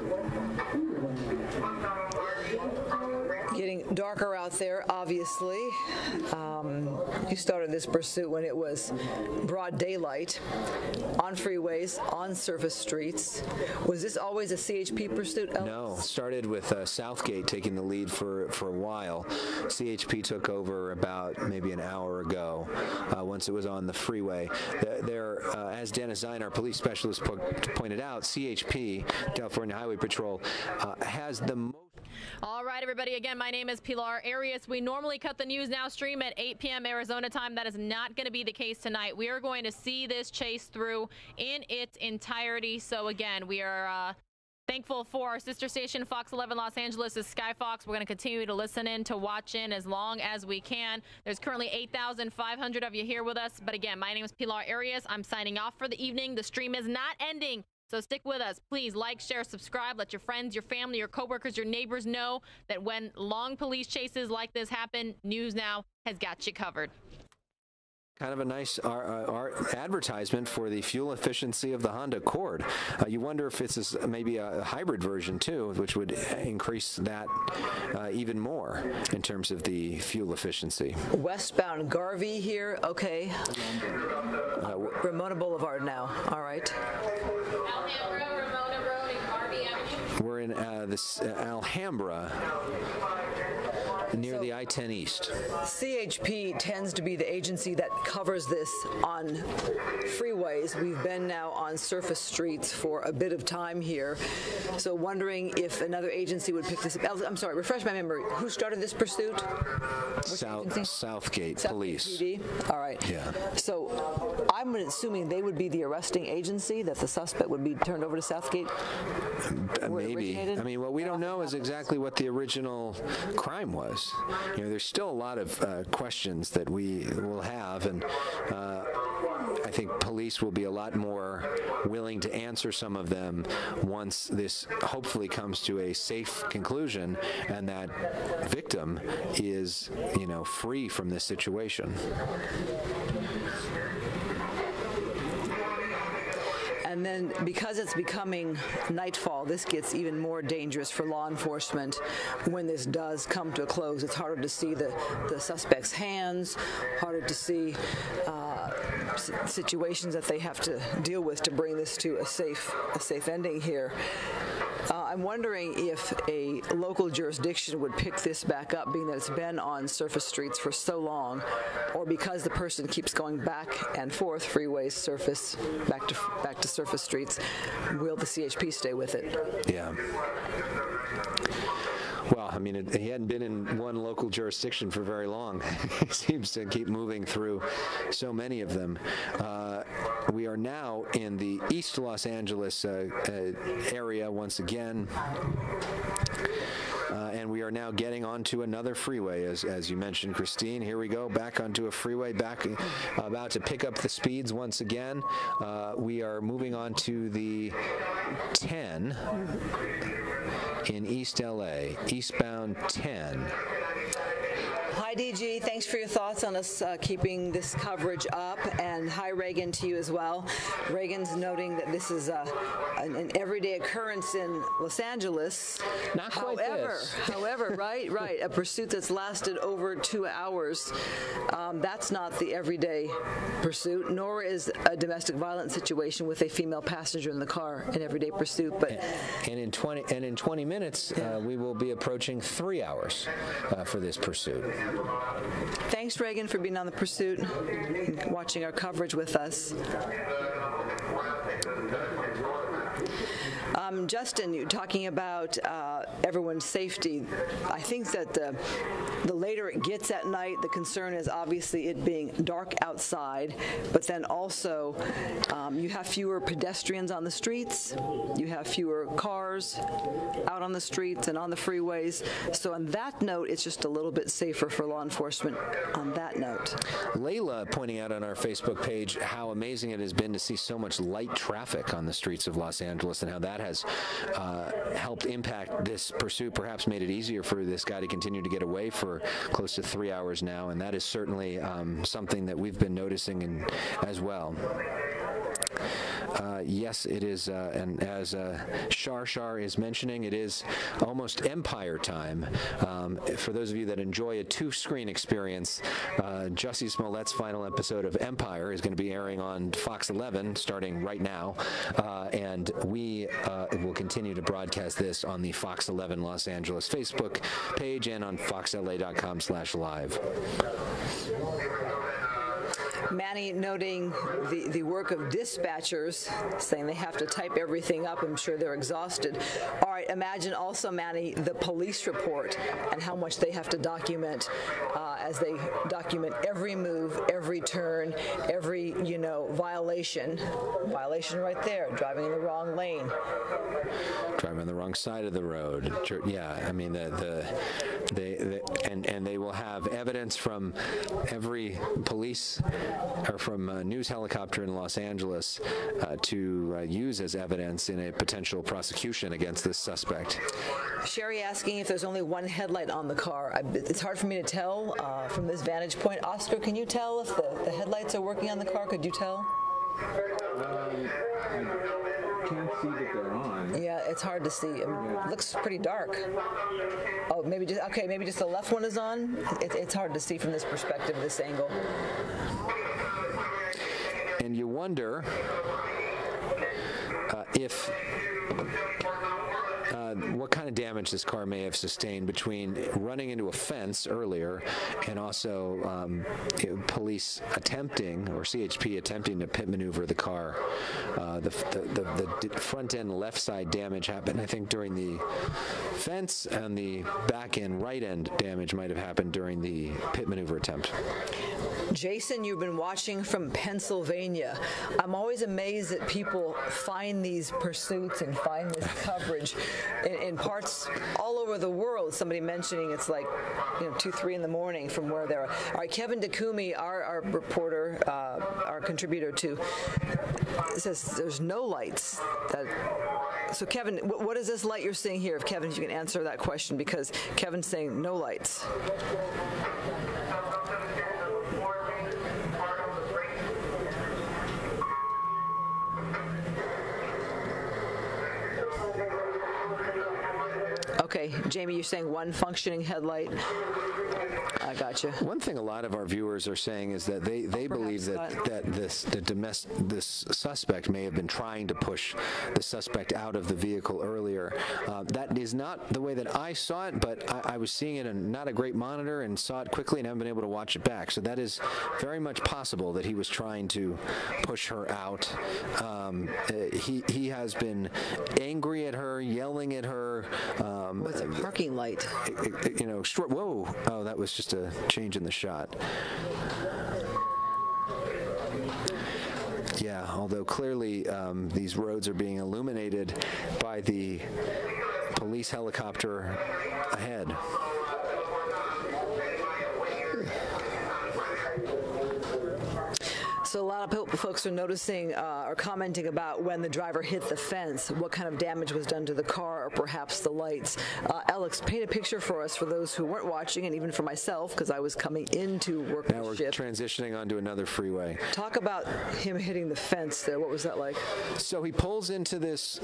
Getting darker out there, obviously. You started this pursuit when it was broad daylight, on freeways, on surface streets. Was this always a CHP pursuit, Alex? No, started with Southgate taking the lead for a while. CHP took over about maybe an hour ago once it was on the freeway. As Dennis Zine, our police specialist, pointed out, CHP, California Highway Patrol, has the most. All right, everybody. Again, my name is Pilar Arias. We normally cut the News Now stream at 8 p.m. Arizona time. That is not going to be the case tonight. We are going to see this chase through in its entirety. So, again, we are thankful for our sister station, Fox 11 Los Angeles' Sky Fox. We're going to continue to listen in, to watch in as long as we can. There's currently 8,500 of you here with us. But, again, my name is Pilar Arias. I'm signing off for the evening. The stream is not ending. So stick with us. Please like, share, subscribe. Let your friends, your family, your coworkers, your neighbors know that when long police chases like this happen, News Now has got you covered. Kind of a nice advertisement for the fuel efficiency of the Honda Accord. You wonder if it's maybe a hybrid version too, which would increase that even more in terms of the fuel efficiency. Westbound Garvey here. Okay. Ramona Boulevard now. All right. Alhambra, Ramona Road, and Garvey Avenue. We're in this Alhambra, near the I-10 East. CHP tends to be the agency that covers this on freeways. We've been now on surface streets for a bit of time here, so wondering if another agency would pick this up. I'm sorry, refresh my memory. Who started this pursuit? Southgate Police. PD? All right. Yeah. So I'm assuming they would be the arresting agency, that the suspect would be turned over to Southgate? Maybe. I mean, what we don't know is exactly what the original crime was. You know, there's still a lot of questions that we will have, and I think police will be a lot more willing to answer some of them once this hopefully comes to a safe conclusion and that victim is, you know, free from this situation. And then because it's becoming nightfall, this gets even more dangerous for law enforcement when this does come to a close. It's harder to see the suspect's hands, harder to see situations that they have to deal with to bring this to a safe ending here. I'm wondering if a local jurisdiction would pick this back up, being that it's been on surface streets for so long, or because the person keeps going back and forth, freeways, surface, back to surface streets, will the CHP stay with it? Yeah. Well, I mean, he hadn't been in one local jurisdiction for very long. He seems to keep moving through so many of them. We are now in the East Los Angeles area once again. And we are now getting onto another freeway, as you mentioned, Christine. Here we go, back onto a freeway, back about to pick up the speeds once again. We are moving on to the 10 in East LA, eastbound 10. Hi, DG. Thanks for your thoughts on us keeping this coverage up. And hi, Reagan, to you as well. Reagan's noting that this is an everyday occurrence in Los Angeles. Not quite this. However, right, a pursuit that's lasted over 2 hours. That's not the everyday pursuit, nor is a domestic violence situation with a female passenger in the car an everyday pursuit. But and in 20 minutes, we will be approaching 3 hours for this pursuit. Thanks, Reagan, for being on the pursuit and watching our coverage with us. Justin, you're talking about everyone's safety. I think that the later it gets at night, the concern is obviously it being dark outside, but then also you have fewer pedestrians on the streets, you have fewer cars out on the streets and on the freeways. So on that note, it's just a little bit safer for law enforcement on that note. Layla pointing out on our Facebook page how amazing it has been to see so much light traffic on the streets of Los Angeles and how that has helped impact this pursuit, perhaps made it easier for this guy to continue to get away for close to 3 hours now, and that is certainly something that we've been noticing as well. Yes, it is, and as Shar is mentioning, it is almost Empire time. For those of you that enjoy a two-screen experience, Jussie Smollett's final episode of Empire is going to be airing on Fox 11 starting right now, and we will continue to broadcast this on the Fox 11 Los Angeles Facebook page and on foxla.com/live. Manny noting the work of dispatchers, saying they have to type everything up. I'm sure they're exhausted. All right, imagine also, Manny, the police report and how much they have to document as they document every move, every turn, every, violation. Violation right there, driving in the wrong lane. Driving on the wrong side of the road. Yeah, I mean, they will have evidence from every police or from a news helicopter in Los Angeles to use as evidence in a potential prosecution against this suspect. Sherry asking if there's only one headlight on the car. It's hard for me to tell from this vantage point. Oscar, can you tell if the headlights are working on the car? Could you tell? I can't see that they're on. Yeah, it's hard to see. It looks pretty dark. Oh, maybe just the left one is on. It's hard to see from this perspective, this angle. And you wonder if what kind of damage this car may have sustained between running into a fence earlier and also police attempting, or CHP attempting to pit maneuver the car. The front end left side damage happened, I think, during the fence, and the back end right end damage might have happened during the pit maneuver attempt. Jason, you've been watching from Pennsylvania. I'm always amazed that people find these pursuits and find this coverage in parts all over the world. Somebody mentioning it's like 2, 3 in the morning from where they're. All right, Kevin Dakumi, our reporter, our contributor to, says there's no lights. So Kevin, what is this light you're seeing here? If Kevin, you can answer that question, because Kevin's saying no lights. Okay, Jamie, you're saying one functioning headlight. I got you. One thing a lot of our viewers are saying is that they believe that this suspect may have been trying to push the suspect out of the vehicle earlier. That is not the way that I saw it, but I was seeing it on not a great monitor and saw it quickly and haven't been able to watch it back. So that is very much possible that he was trying to push her out. He has been angry at her, yelling at her. What's a parking light? Whoa. Oh, that was just a change in the shot. Yeah, although clearly these roads are being illuminated by the police helicopter ahead. So a lot of folks are noticing or commenting about when the driver hit the fence, what kind of damage was done to the car, or perhaps the lights. Alex, paint a picture for us, for those who weren't watching, and even for myself, because I was coming into work. Now we're transitioning onto another freeway. Talk about him hitting the fence there. What was that like? So he pulls into this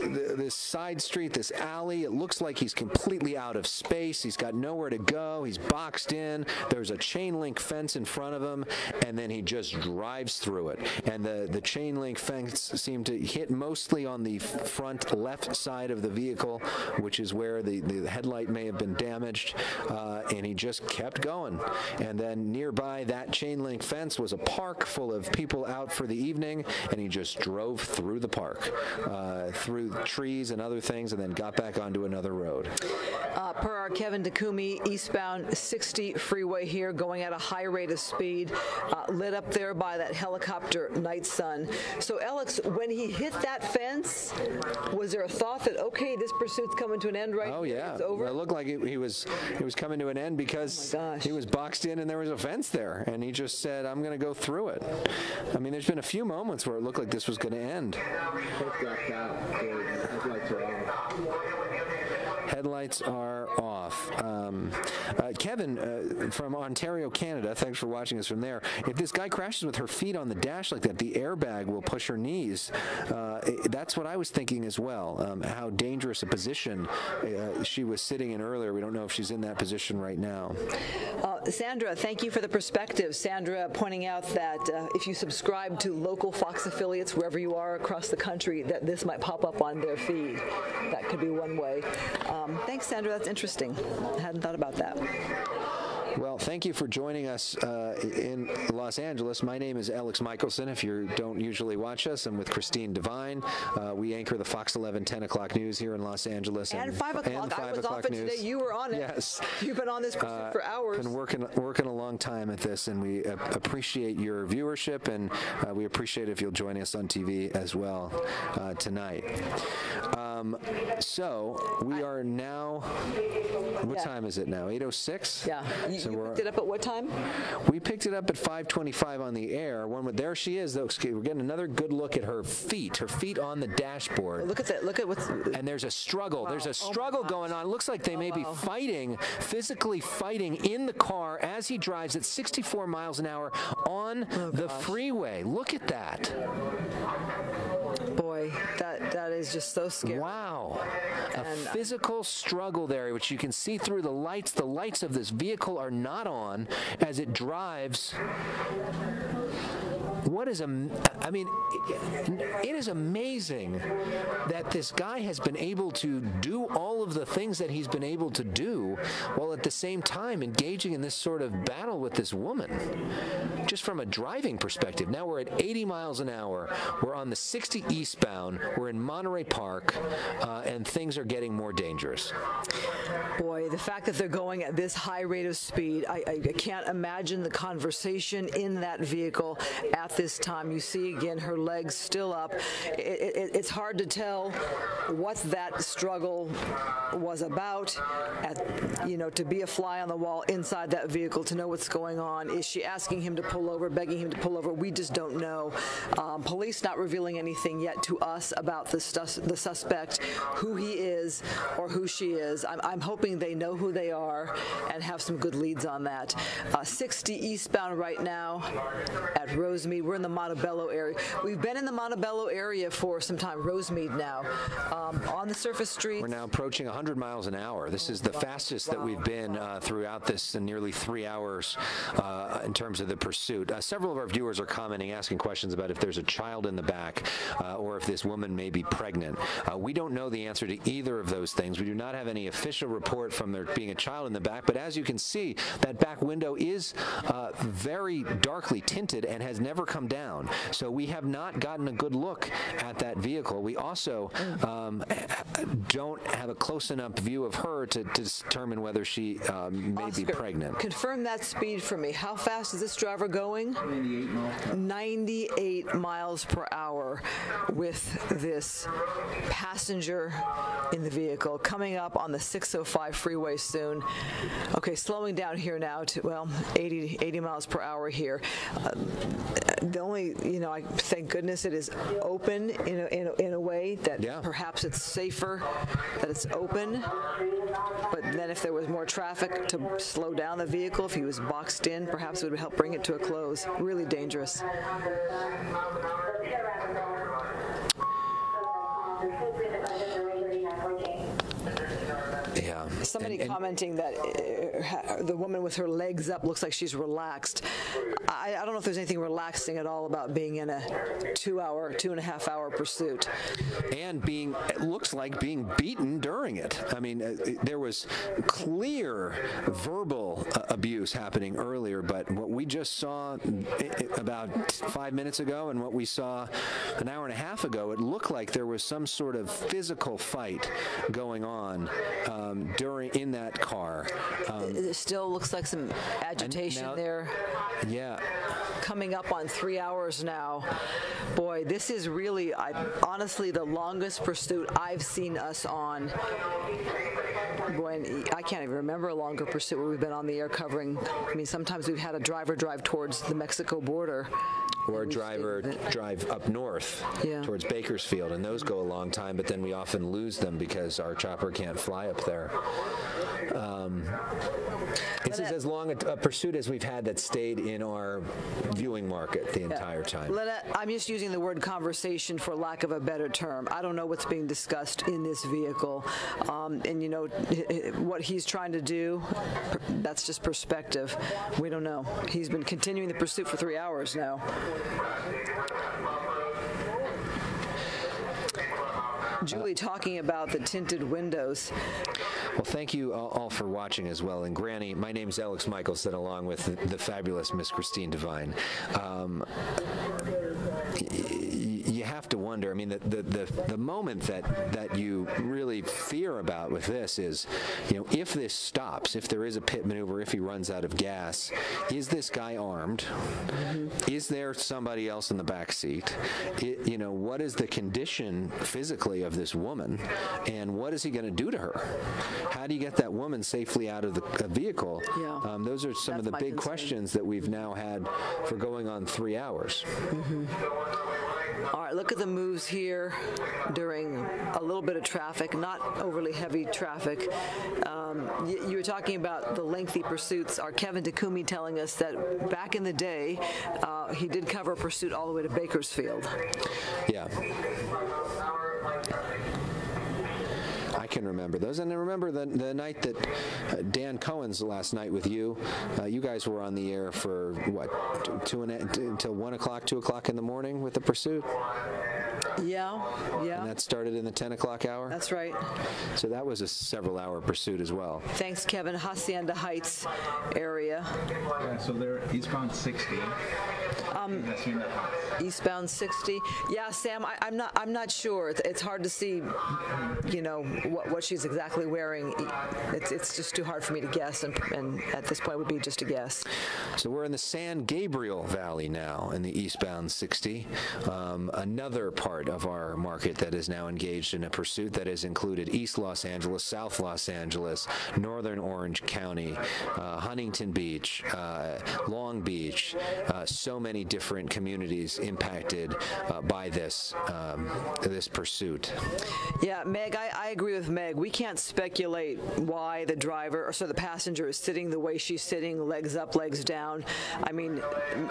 side street, this alley. It looks like he's completely out of space. He's got nowhere to go. He's boxed in. There's a chain link fence in front of him, and then he just drives through it. And the chain link fence seemed to hit mostly on the front left side of the vehicle, which is where the headlight may have been damaged, and he just kept going. And then nearby that chain link fence was a park full of people out for the evening, and he just drove through the park, through trees and other things, and then got back onto another road. Per our Kevin Dakumi, eastbound 60 freeway here, going at a high rate of speed, lit up there by that helicopter night sun. So Alex, when he hit that fence, was there a thought that, okay, this pursuit's coming to an end right now? Oh yeah, it's over? It looked like he was coming to an end because he was boxed in and there was a fence there, and he just said, I'm going to go through it. I mean, there's been a few moments where it looked like this was going to end. Headlights are off. Kevin from Ontario, Canada, thanks for watching us from there. If this guy crashes with her feet on the dash like that, the airbag will push her knees. That's what I was thinking as well, how dangerous a position she was sitting in earlier. We don't know if she's in that position right now. Sandra, thank you for the perspective. Sandra pointing out that if you subscribe to local Fox affiliates, wherever you are across the country, that this might pop up on their feed. That could be one way. Thanks, Sandra. That's interesting. I hadn't thought about that. Well, thank you for joining us in Los Angeles. My name is Alex Michelson. If you don't usually watch us, I'm with Christine Devine. We anchor the Fox 11 10 o'clock news here in Los Angeles. And 5 o'clock. I was off it today. You were on it. Yes. You've been on this pursuit for hours. Been working a long time at this, and we appreciate your viewership, and we appreciate if you'll join us on TV as well tonight. So we are now, what time is it now? 8:06? Yeah. You picked it up at what time? We picked it up at 5:25 on the air. There she is, though. We're getting another good look at her feet on the dashboard. Look at that. Look at what's... And there's a struggle. Wow. There's a struggle going on. It looks like they may be physically fighting in the car as he drives at 64 miles an hour on the freeway. Look at that. Boy, that is just so scary. Wow. A physical struggle there, which you can see through the lights. The lights of this vehicle are not on as it drives. I mean, it is amazing that this guy has been able to do all of the things that he's been able to do while at the same time engaging in this sort of battle with this woman. Just from a driving perspective. Now we're at 80 miles an hour. We're on the 60 eastbound. We're in Buena Park, and things are getting more dangerous. Boy, the fact that they're going at this high rate of speed, I can't imagine the conversation in that vehicle at this time. You see again her legs still up. It's hard to tell what that struggle was about. To be a fly on the wall inside that vehicle, to know what's going on. Is she asking him to pull over, begging him to pull over? We just don't know. Police not revealing anything yet to us about the suspect, who he is or who she is. I'm hoping they know who they are and have some good leads on that. 60 eastbound right now at Rosemead. We're in the Montebello area. We've been in the Montebello area for some time. Rosemead now. On the surface street. We're now approaching 100 miles an hour. This is the fastest that we've been throughout this nearly 3 hours in terms of the pursuit. Several of our viewers are commenting, asking questions about if there's a child in the back or if this woman may be pregnant. We don't know the answer to either of those things. We do not have any official report from there being a child in the back, but as you can see, that back window is very darkly tinted and has never come down. So we have not gotten a good look at that vehicle. We also don't have a close enough view of her to determine whether she may be pregnant. Confirm that speed for me. How fast is this driver going? 98 miles per hour with this passenger in the vehicle. Coming up on the 605 freeway soon. Okay, slowing down here now to, 80 miles per hour here. The only, thank goodness it is open in a way that perhaps it's safer that it's open. But then if there was more traffic, to slow down the vehicle, if he was boxed in, perhaps it would help bring it to a close. Really dangerous. Yeah. Somebody commenting that the woman with her legs up looks like she's relaxed. I don't know if there's anything relaxing at all about being in a 2.5 hour pursuit. And it looks like being beaten during it. I mean, there was clear verbal abuse happening earlier, but what we just saw about 5 minutes ago and what we saw an hour and a half ago, it looked like there was some sort of physical fight going on in that car. It still looks like some agitation there. Yeah. Coming up on 3 hours now. Boy, this is really, honestly, the longest pursuit I've seen us on. Boy, I can't even remember a longer pursuit where we've been on the air covering. I mean, sometimes we've had a driver drive towards the Mexico border. Or a driver drive up north towards Bakersfield, and those go a long time, but then we often lose them because our chopper can't fly up there. This is as long a pursuit as we've had that stayed in our viewing market the entire time. I'm just using the word conversation for lack of a better term. I don't know what's being discussed in this vehicle. And, what he's trying to do, that's just perspective. We don't know. He's been continuing the pursuit for 3 hours now. Julie talking about the tinted windows. Well, thank you all for watching as well. And Granny, my name's Alex Michelson, along with the fabulous Miss Christine Devine. You have to wonder. I mean, the moment that you really fear about with this is, if this stops, if there is a pit maneuver, if he runs out of gas, is this guy armed? Is there somebody else in the back seat? What is the condition physically of this woman, and what is he going to do to her? How do you get that woman safely out of the vehicle? Yeah. Those are some of the big questions that we've now had for going on 3 hours. All right, look at the moves here during a little bit of traffic, not overly heavy traffic. You were talking about the lengthy pursuits. Our Kevin Takumi telling us that back in the day, he did cover a pursuit all the way to Bakersfield. Yeah. I can remember those, and I remember the night that Dan Cohen's last night with you. You guys were on the air for what, until 1 o'clock, 2 o'clock in the morning with the pursuit. Yeah. And that started in the 10 o'clock hour. That's right. So that was a several-hour pursuit as well. Thanks, Kevin. Hacienda Heights area. Yeah, so they're eastbound 60. Eastbound 60. Yeah, Sam, I'm not sure. It's hard to see, what she's exactly wearing. It's just too hard for me to guess, and at this point it would be just a guess. So we're in the San Gabriel Valley now in the eastbound 60. Another part of our market that is now engaged in a pursuit that has included East Los Angeles, South Los Angeles, Northern Orange County, Huntington Beach, Long Beach, so many different communities impacted by this pursuit. Yeah, Meg, I agree with Meg. We can't speculate why the driver, the passenger is sitting the way she's sitting, legs up, legs down. I mean,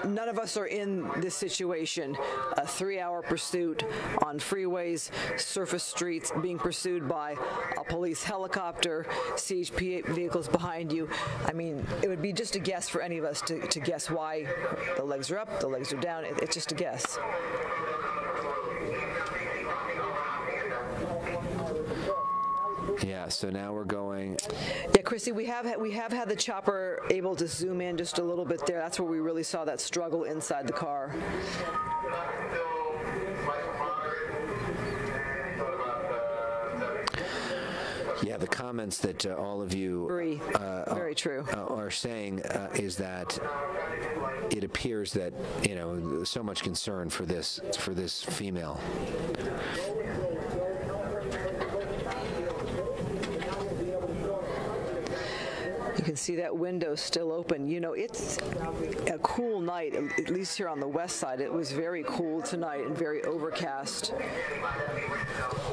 none of us are in this situation. A 3-hour pursuit on freeways, surface streets, being pursued by a police helicopter, CHP vehicles behind you. I mean, it would be just a guess for any of us to guess why the legs are up, the legs are down. It's just a guess. Yeah, so now we're going. Yeah, Chrissy, we have had the chopper able to zoom in just a little bit there. That's where we really saw that struggle inside the car. Yeah, the comments that all of you very true are saying is that it appears that so much concern for this female. You can see that window still open. It's a cool night, at least here on the west side. It was very cool tonight and very overcast.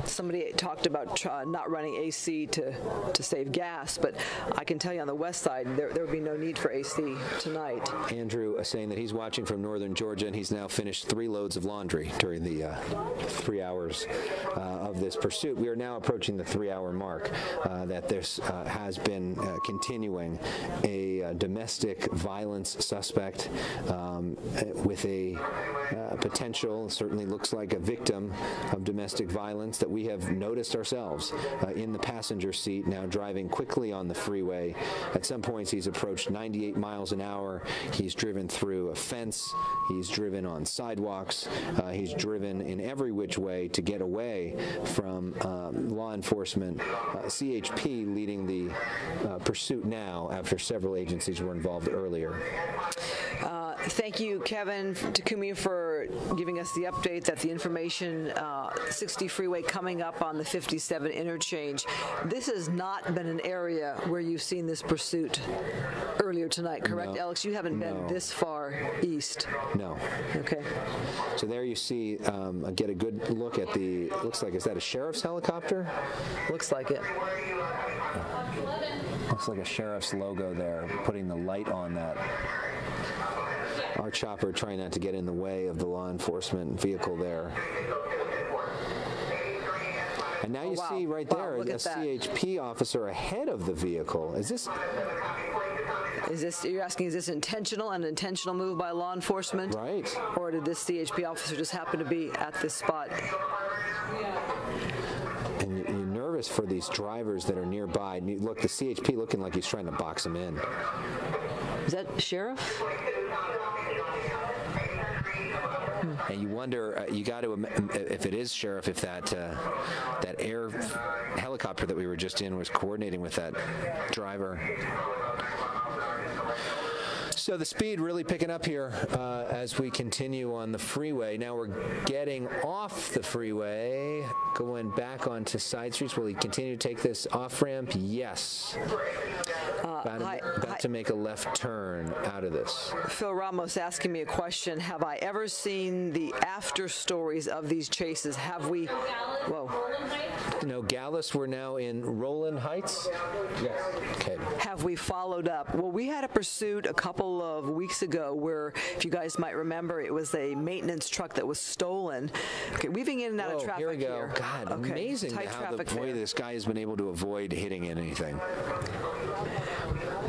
Somebody talked about not running AC to save gas, but I can tell you on the west side, there would be no need for AC tonight. Andrew is saying that he's watching from northern Georgia, and he's now finished 3 loads of laundry during the 3 hours of this pursuit. We are now approaching the 3-hour mark that this has been continuing. A domestic violence suspect with a potential, certainly looks like a victim of domestic violence that we have noticed ourselves in the passenger seat, now driving quickly on the freeway. At some points he's approached 98 miles an hour. He's driven through a fence. He's driven on sidewalks. He's driven in every which way to get away from law enforcement. CHP leading the pursuit now after several agencies were involved earlier. Thank you, Kevin Takumi, for giving us the update that the information 60 freeway coming up on the 57 interchange. This has not been an area where you've seen this pursuit earlier tonight, correct, No. Alex? You haven't been this far east. No. Okay. So there you see, get a good look at the, looks like, is that a sheriff's helicopter? Looks like it. Looks like a sheriff's logo there, putting the light on that. Our chopper trying not to get in the way of the law enforcement vehicle there. And now you see right there a CHP officer ahead of the vehicle. Is this, you're asking, is this intentional, an intentional move by law enforcement? Right. Or did this CHP officer just happen to be at this spot? And you're nervous cars for these drivers that are nearby. And look, the CHP looking like he's trying to box him in. Is that sheriff? And you wonder, you got to, if it is sheriff, if that that air helicopter that we were just in was coordinating with that driver. So the speed really picking up here as we continue on the freeway. Now we're getting off the freeway, going back onto side streets. Will he continue to take this off-ramp? Yes. About to make a left turn out of this. Phil Ramos asking me a question. Have I ever seen the after stories of these chases? Have we? Whoa. No, Gallus, we're now in Roland Heights? Yes. Okay. Have we followed up? Well, we had a pursuit a couple of weeks ago where, if you guys might remember, it was a maintenance truck that was stolen. Okay, weaving in and out of traffic here we go. here. God, okay. Amazing how the way this guy has been able to avoid hitting anything.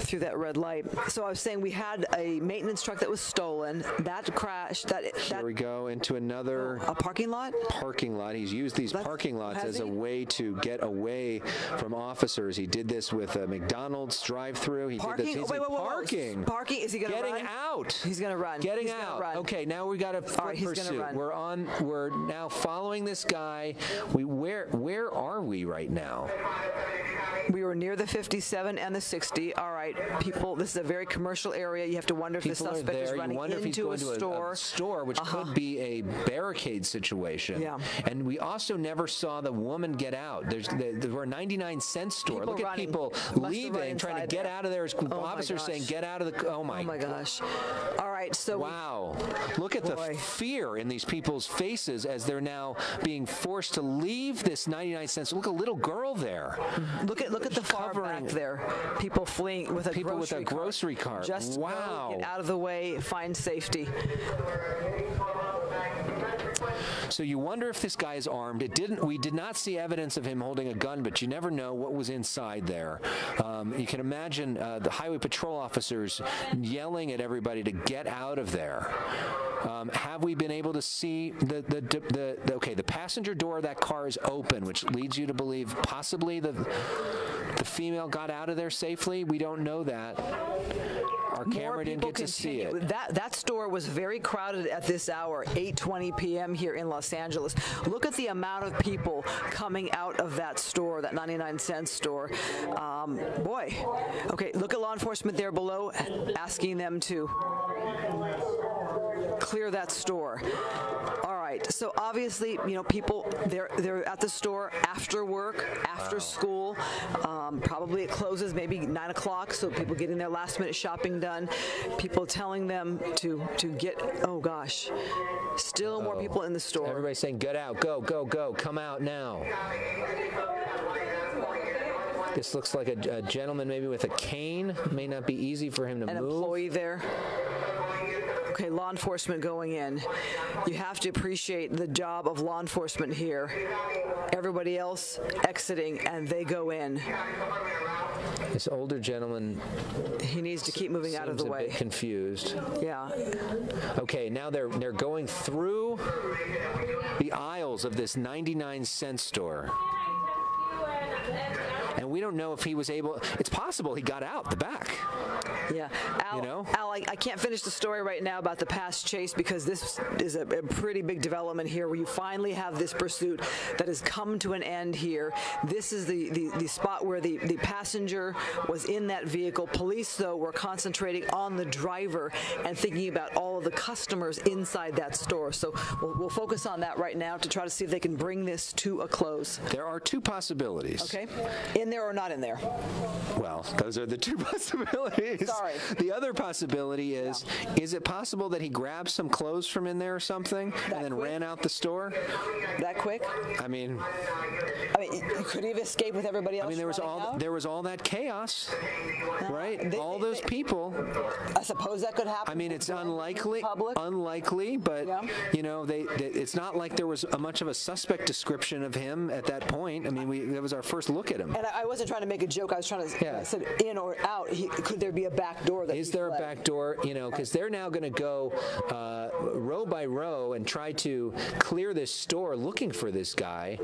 Through that red light. So I was saying we had a maintenance truck that was stolen. That crashed. Here we go into another a parking lot. Parking lot. He's used these parking lots as a way to get away from officers. He did this with a McDonald's drive-through. He did this. Parking. Parking. Is he going to run? Getting out. He's going to run. Getting out. Run. Okay, now we got a foot pursuit. We're now following this guy. Where are we right now? We were near the 57 and the 60. All right, people, this is a very commercial area. You have to wonder if the suspect is running into a store. Which could be a barricade situation. Yeah. And we also never saw the woman get out. We're a 99-cent store. People Look at people leaving, trying to get out of there. Officers saying, get out of the... Oh, my gosh. All right, so... Wow. Look at the fear in these people's faces as they're now being forced to leave this 99-cent store. Look, a little girl there. Look at the far back there. People fleeing with a grocery cart. Just get out of the way, find safety. So you wonder if this guy is armed. We did not see evidence of him holding a gun, but you never know what was inside there. You can imagine the highway patrol officers yelling at everybody to get out of there. Have we been able to see the passenger door of that car is open, which leads you to believe possibly the female got out of there safely? We don't know that. Our camera didn't get to see it. That store was very crowded at this hour, 8:20 p.m. here in Los Angeles. Look at the amount of people coming out of that store, that 99-cent store. Boy. Okay, look at law enforcement there below asking them to clear that store. All right, so obviously, people, they're at the store after work, after school. Probably it closes maybe 9 o'clock, so people getting their last-minute shopping done. People telling them to get, oh gosh, still more people in the store. Everybody's saying, get out, go, go, go, come out now. This looks like a gentleman maybe with a cane. May not be easy for him to move. An employee there. Okay, law enforcement going in. You have to appreciate the job of law enforcement here. Everybody else exiting, and they go in. This older gentleman, he needs to keep moving out of the way. A bit confused. Yeah. Okay, now they're going through the aisles of this 99-cent store. And we don't know if he was able. It's possible he got out the back. Yeah, Al, I can't finish the story right now about the past chase because this is a pretty big development here where you finally have this pursuit that has come to an end here. This is the spot where the passenger was in that vehicle. Police, though, were concentrating on the driver and thinking about all of the customers inside that store. So we'll focus on that right now to try to see if they can bring this to a close. There are two possibilities. Okay. In there or not in there? Well, those are the two possibilities. Sorry. The other possibility is it possible that he grabbed some clothes from in there or something and then ran out the store? That quick? I mean, could he have escaped with everybody else? I mean, there was all that chaos, right? All those people. I suppose that could happen. I mean, it's unlikely, but it's not like there was much of a suspect description of him at that point. I mean, that was our first look at him. And I wasn't trying to make a joke. I was trying to I said in or out. Could there be a back door that is there a back door? You know, because they're now going to go row by row and try to clear this store looking for this guy,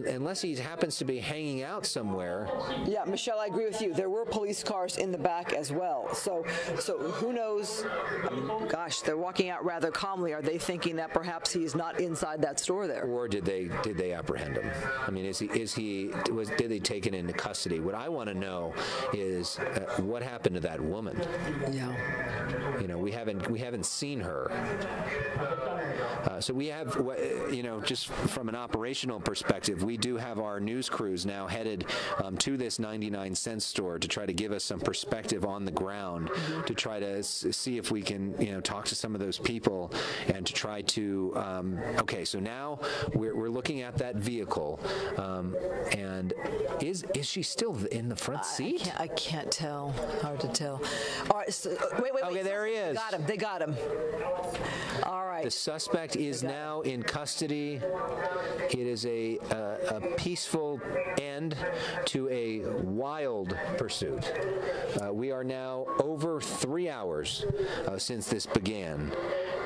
unless he happens to be hanging out somewhere. Yeah, Michelle, I agree with you. There were police cars in the back as well. So who knows? Gosh, they're walking out rather calmly. Are they thinking that perhaps he's not inside that store there? Or did they apprehend him? I mean, did they take it into custody? What I want to know is what happened to that woman. Yeah. You know, we haven't seen her. So we have, you know, just from an operational perspective, we do have our news crews now headed to this 99-cent store to try to give us some perspective on the ground, to try to see if we can, you know, talk to some of those people and to try to, okay, so now we're looking at that vehicle, and is she still in the front seat? I can't tell. Hard to tell. All right, so, wait. Okay, there he is. They got him. All right. The suspect is now in custody. It is a peaceful end to a wild pursuit. We are now over 3 hours since this began,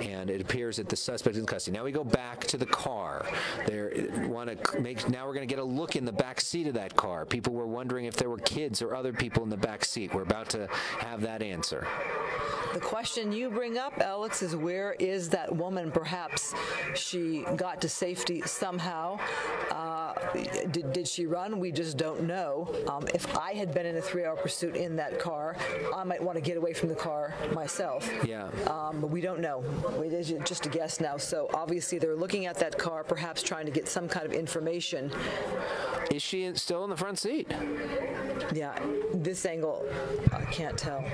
and it appears that the suspect is in custody. Now we go back to the car. Now we're going to get a look in the back seat of that car. People were wondering if there were kids or other people in the back seat. We're about to have that answer. The question you bring up, Alex, is where is that woman? Perhaps she got to safety somehow. Did she run? We just don't know. If I had been in a 3-hour pursuit in that car, I might want to get away from the car myself. Yeah. But we don't know. It's just a guess now. So obviously they're looking at that car, perhaps trying to get some kind of information. Is she still in the front seat? Yeah. This angle, I can't tell.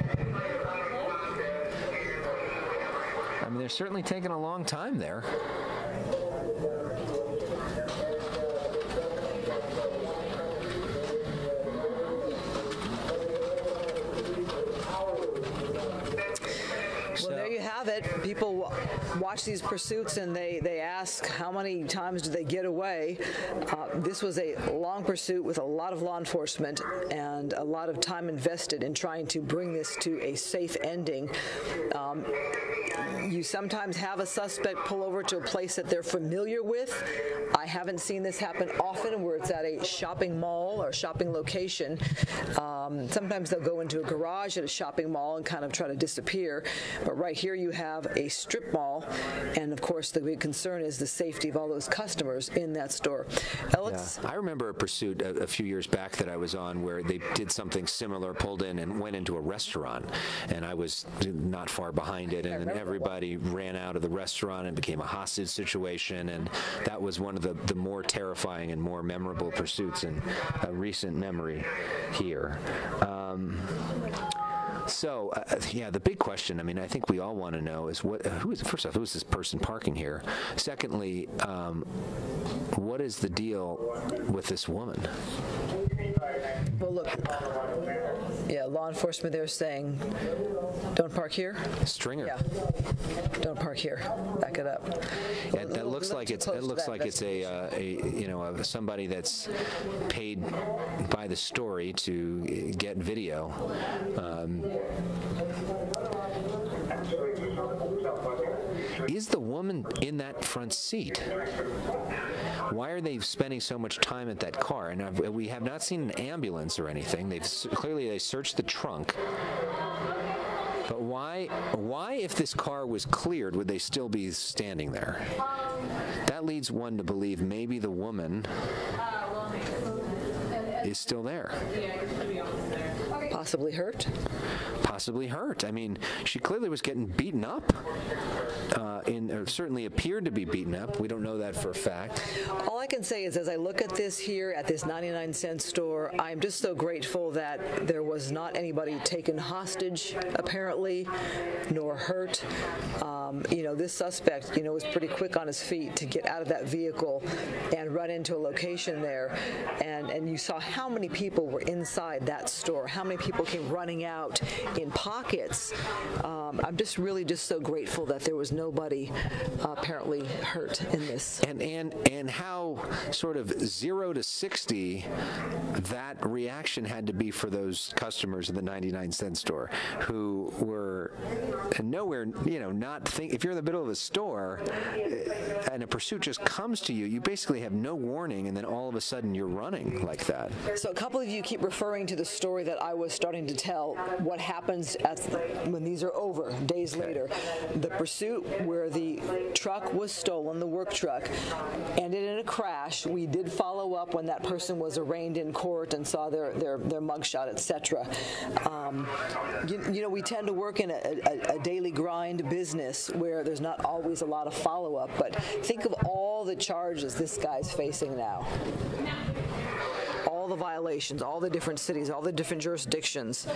I mean, they're certainly taking a long time there. Well, there you have it. People watch these pursuits and they ask how many times do they get away. This was a long pursuit with a lot of law enforcement and a lot of time invested in trying to bring this to a safe ending. You sometimes have a suspect pull over to a place that they're familiar with. I haven't seen this happen often where it's at a shopping mall or shopping location. Sometimes they'll go into a garage at a shopping mall and kind of try to disappear. But right here you have a strip mall, and of course the big concern is the safety of all those customers in that store. Alex? Yeah. I remember a pursuit a few years back that I was on where they did something similar, pulled in and went into a restaurant, and I was not far behind it, and then everybody ran out of the restaurant and became a hostage situation, and that was one of the more terrifying and more memorable pursuits in recent memory here. So, yeah, the big question, I mean, I think we all want to know is first off, who is this person parking here? Secondly, what is the deal with this woman? Well, look, yeah, law enforcement, they're saying, don't park here. Stringer. Yeah, don't park here. Back it up. Yeah, that looks like it's a somebody that's paid by the story to get video. Is the woman in that front seat? Why are they spending so much time at that car? And we have not seen an ambulance or anything. They searched the trunk. But why, if this car was cleared, would they still be standing there? That leads one to believe maybe the woman is still there. Possibly hurt? Possibly hurt. I mean, she clearly was getting beaten up, or certainly appeared to be beaten up. We don't know that for a fact. All I can say is, as I look at this here at this 99-cent store, I'm just so grateful that there was not anybody taken hostage, apparently, nor hurt. This suspect, was pretty quick on his feet to get out of that vehicle and run into a location there. And you saw how many people were inside that store, how many people came running out in pockets. I'm just so grateful that there was nobody apparently hurt in this. And how how sort of 0 to 60 that reaction had to be for those customers in the 99-cent store who were nowhere, not think. If you're in the middle of a store and a pursuit just comes to you, you basically have no warning, and then all of a sudden you're running like that. So a couple of you keep referring to the story that I was starting to tell. What happens when these are over, days later. The pursuit where the truck was stolen, the work truck, ended in a crash. We did follow up when that person was arraigned in court and saw their mugshot, etc. We tend to work in a daily grind business where there's not always a lot of follow-up, but think of all the charges this guy's facing now. All the violations, all the different cities, all the different jurisdictions.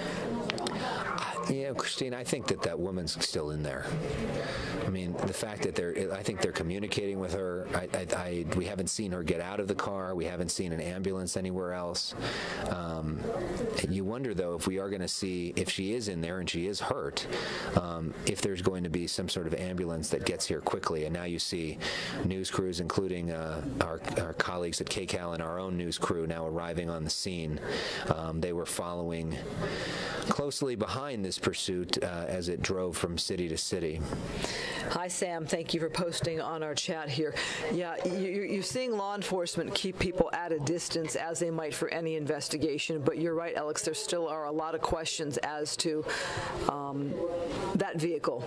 Yeah, Christine, I think that woman's still in there. I mean, the fact that I think they're communicating with her. We haven't seen her get out of the car. We haven't seen an ambulance anywhere else. You wonder, though, if we are going to see, if she is in there and she is hurt, if there's going to be some sort of ambulance that gets here quickly. And now you see news crews, including our colleagues at KCAL and our own news crew, now arriving on the scene. They were following closely behind this pursuit as it drove from city to city. Hi, Sam. Thank you for posting on our chat here. Yeah, you're seeing law enforcement keep people at a distance as they might for any investigation, but you're right, Alex, there still are a lot of questions as to that vehicle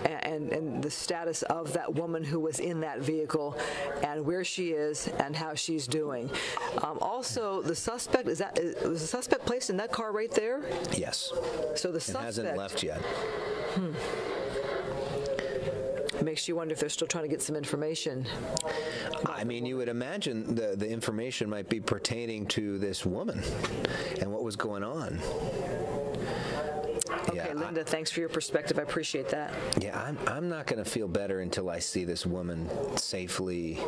and the status of that woman who was in that vehicle and where she is and how she's doing. Also, the suspect, was the suspect placed in that car right there? Yes. So the suspect hasn't left yet. Makes you wonder if they're still trying to get some information. I mean, you would imagine the information might be pertaining to this woman and what was going on. Okay, yeah, Linda, thanks for your perspective. I appreciate that. Yeah, I'm not going to feel better until I see this woman safely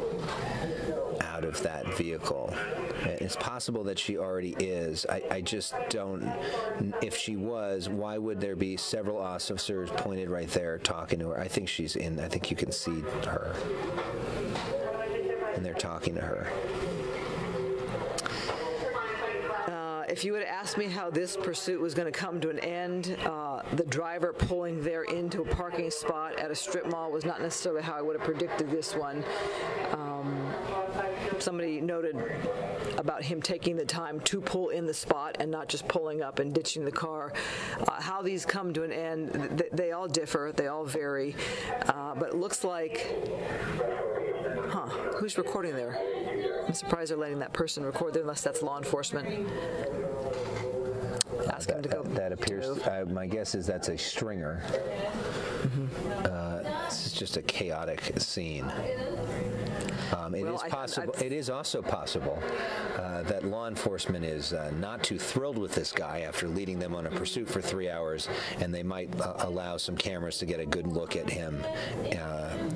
out of that vehicle. It's possible that she already is. I just don't. If she was, why would there be several officers pointed right there talking to her? I think she's in. I think you can see her. And they're talking to her. If you would have asked me how this pursuit was going to come to an end, the driver pulling there into a parking spot at a strip mall was not necessarily how I would have predicted this one. Somebody noted about him taking the time to pull in the spot and not just pulling up and ditching the car. How these come to an end, they all differ, they all vary, but it looks like, who's recording there? I'm surprised they're letting that person record there unless that's law enforcement. Ask him to go. That appears, my guess is that's a stringer. This is just a chaotic scene. It is also possible that law enforcement is not too thrilled with this guy after leading them on a pursuit for 3 hours, and they might allow some cameras to get a good look at him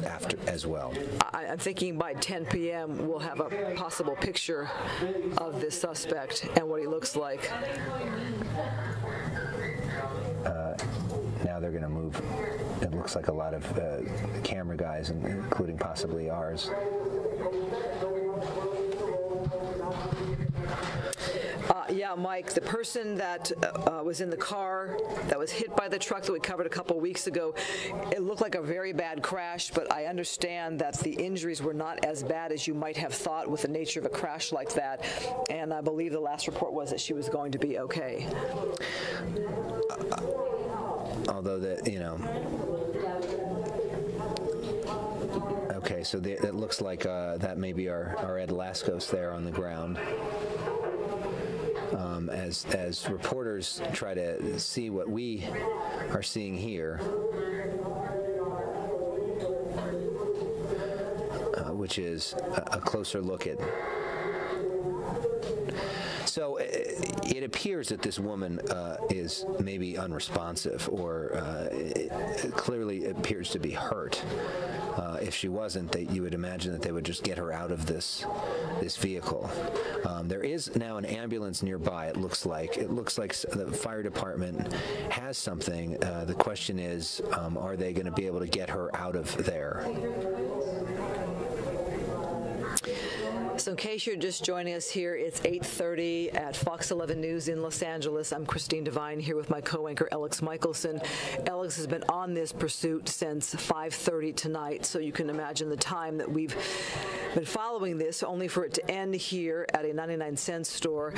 after as well. I'm thinking by 10 p.m. we'll have a possible picture of this suspect and what he looks like. Now they're going to move. It looks like a lot of camera guys, including possibly ours. Yeah, Mike, the person that was in the car that was hit by the truck that we covered a couple weeks ago, it looked like a very bad crash, but I understand that the injuries were not as bad as you might have thought with the nature of a crash like that, and I believe the last report was that she was going to be okay. Although okay, so it looks like that may be our Ed Laskos there on the ground. As reporters try to see what we are seeing here, which is a closer look at. So it appears that this woman is maybe unresponsive, or clearly appears to be hurt. If she wasn't, you would imagine that they would just get her out of this vehicle. There is now an ambulance nearby. It looks like the fire department has something. The question is, are they going to be able to get her out of there? So in case you're just joining us here, it's 8:30 at Fox 11 News in Los Angeles. I'm Christine Devine here with my co-anchor Alex Michelson. Alex has been on this pursuit since 5:30 tonight, so you can imagine the time that we've been following this, only for it to end here at a 99-cent store.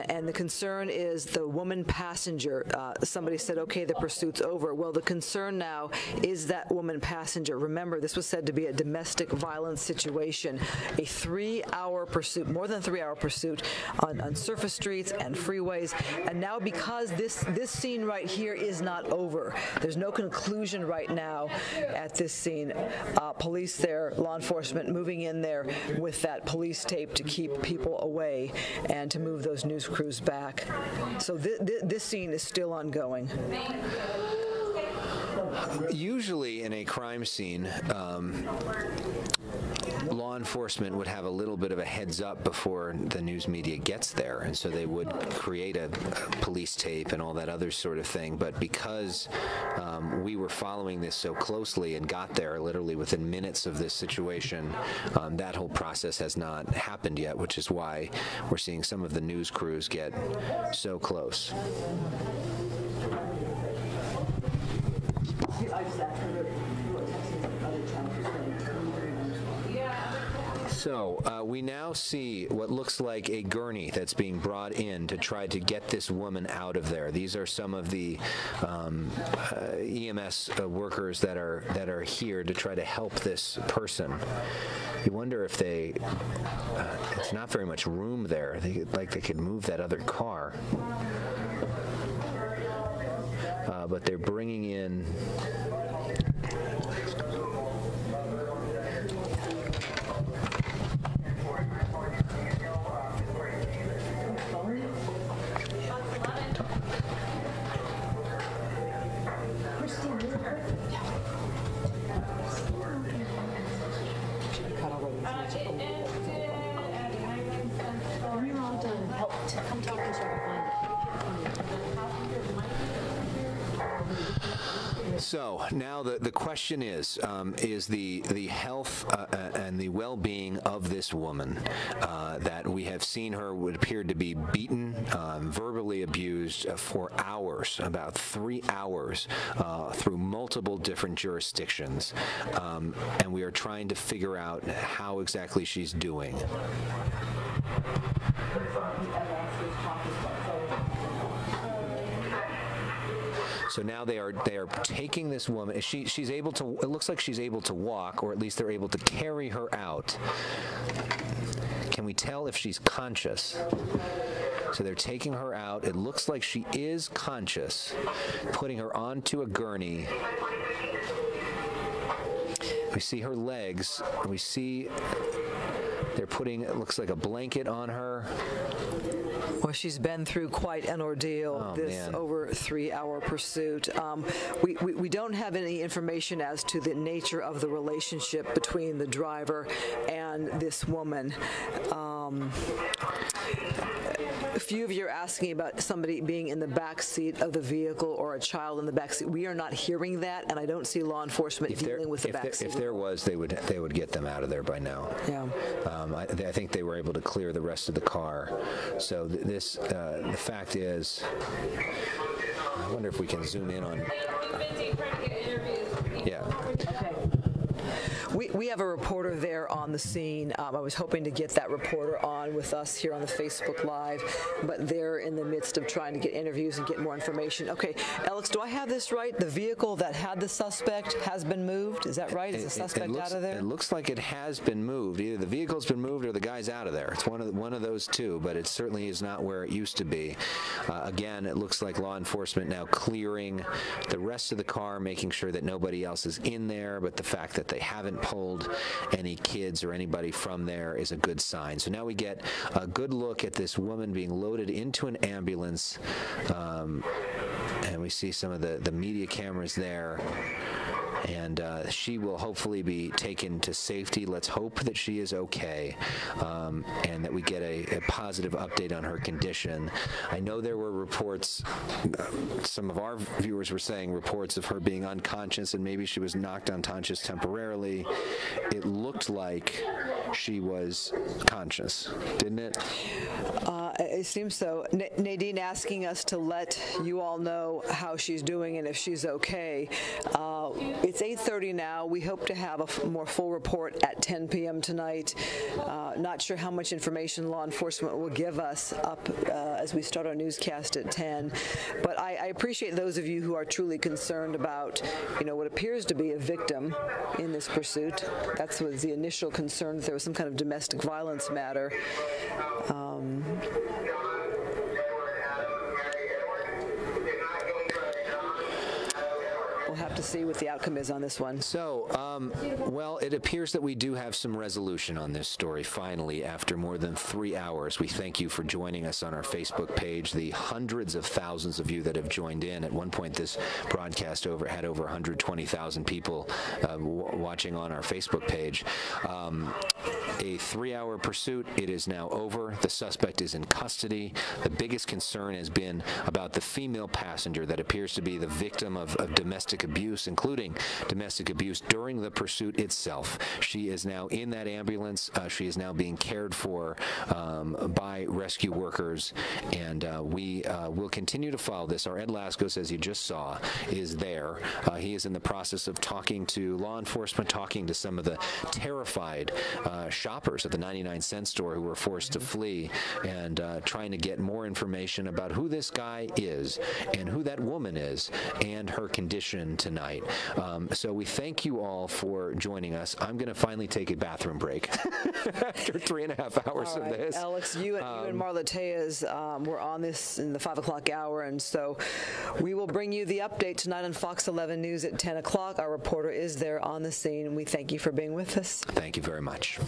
And the concern is the woman passenger. Somebody said, okay, the pursuit's over. Well, the concern now is that woman passenger. Remember, this was said to be a domestic violence situation, a 3-hour pursuit, more than a 3-hour pursuit on surface streets and freeways. And now because this scene right here is not over, there's no conclusion right now at this scene. Police there, law enforcement moving in there with that police tape to keep people away and to move those news crews back. So this scene is still ongoing. Usually in a crime scene, law enforcement would have a little bit of a heads up before the news media gets there, and so they would create a police tape and all that other sort of thing. But because we were following this so closely and got there literally within minutes of this situation, that whole process has not happened yet, which is why we're seeing some of the news crews get so close. So we now see what looks like a gurney that's being brought in to try to get this woman out of there. These are some of the EMS workers that are here to try to help this person. You wonder if they, it's not very much room there. They could move that other car. But they're bringing in So now the question is the health and the well-being of this woman that we have seen her would appear to be beaten, verbally abused for hours, about 3 hours, through multiple different jurisdictions, and we are trying to figure out how exactly she's doing. So now they are taking this woman. She's able to. It looks like she's able to walk, or at least they're able to carry her out. Can we tell if she's conscious? So they're taking her out. It looks like she is conscious, putting her onto a gurney. We see her legs. We see they're putting, it looks like, a blanket on her. Well, she's been through quite an ordeal, over 3-hour pursuit. We don't have any information as to the nature of the relationship between the driver and this woman. A few of you are asking about somebody being in the back seat of the vehicle or a child in the back seat. We are not hearing that, and I don't see law enforcement dealing with the back seat. If there was, they would get them out of there by now. Yeah. I think they were able to clear the rest of the car. So the fact is, I wonder if we can zoom in on. Yeah. Okay. We have a reporter there on the scene. I was hoping to get that reporter on with us here on the Facebook Live, but they're in the midst of trying to get interviews and get more information. Okay, Alex, do I have this right? The vehicle that had the suspect has been moved? Is that right? Is the suspect out of there? It looks like it has been moved. Either the vehicle's been moved or the guy's out of there. It's one of those two, but it certainly is not where it used to be. Again, it looks like law enforcement now clearing the rest of the car, making sure that nobody else is in there, but the fact that they haven't pulled any kids or anybody from there is a good sign. So now we get a good look at this woman being loaded into an ambulance, and we see some of the media cameras there. And she will hopefully be taken to safety. Let's hope that she is okay, and that we get a positive update on her condition. I know there were reports, some of our viewers were saying reports of her being unconscious, and maybe she was knocked unconscious temporarily. It looked like she was conscious, didn't it? It seems so. Nadine asking us to let you all know how she's doing and if she's okay. It's 8:30 now. We hope to have a more full report at 10 p.m. tonight. Not sure how much information law enforcement will give us up as we start our newscast at 10. But I appreciate those of you who are truly concerned about, what appears to be a victim in this pursuit. That was the initial concern, that there was some kind of domestic violence matter. We'll have to see what the outcome is on this one. So, well, it appears that we do have some resolution on this story, finally, after more than 3 hours. We thank you for joining us on our Facebook page, the hundreds of thousands of you that have joined in. At one point, this broadcast had over 120,000 people watching on our Facebook page. A 3-hour pursuit. It is now over. The suspect is in custody. The biggest concern has been about the female passenger that appears to be the victim of domestic abuse, including domestic abuse during the pursuit itself. She is now in that ambulance. She is now being cared for by rescue workers, and we will continue to follow this. Our Ed Lascos, as you just saw, is there. He is in the process of talking to law enforcement, talking to some of the terrified shoppers at the 99-cent store who were forced to flee, and trying to get more information about who this guy is and who that woman is and her condition tonight. So we thank you all for joining us. I'm going to finally take a bathroom break after 3.5 hours of this. Alex, you and Marla Tejas were on this in the 5 o'clock hour, and so we will bring you the update tonight on Fox 11 News at 10 o'clock. Our reporter is there on the scene, and we thank you for being with us. Thank you very much.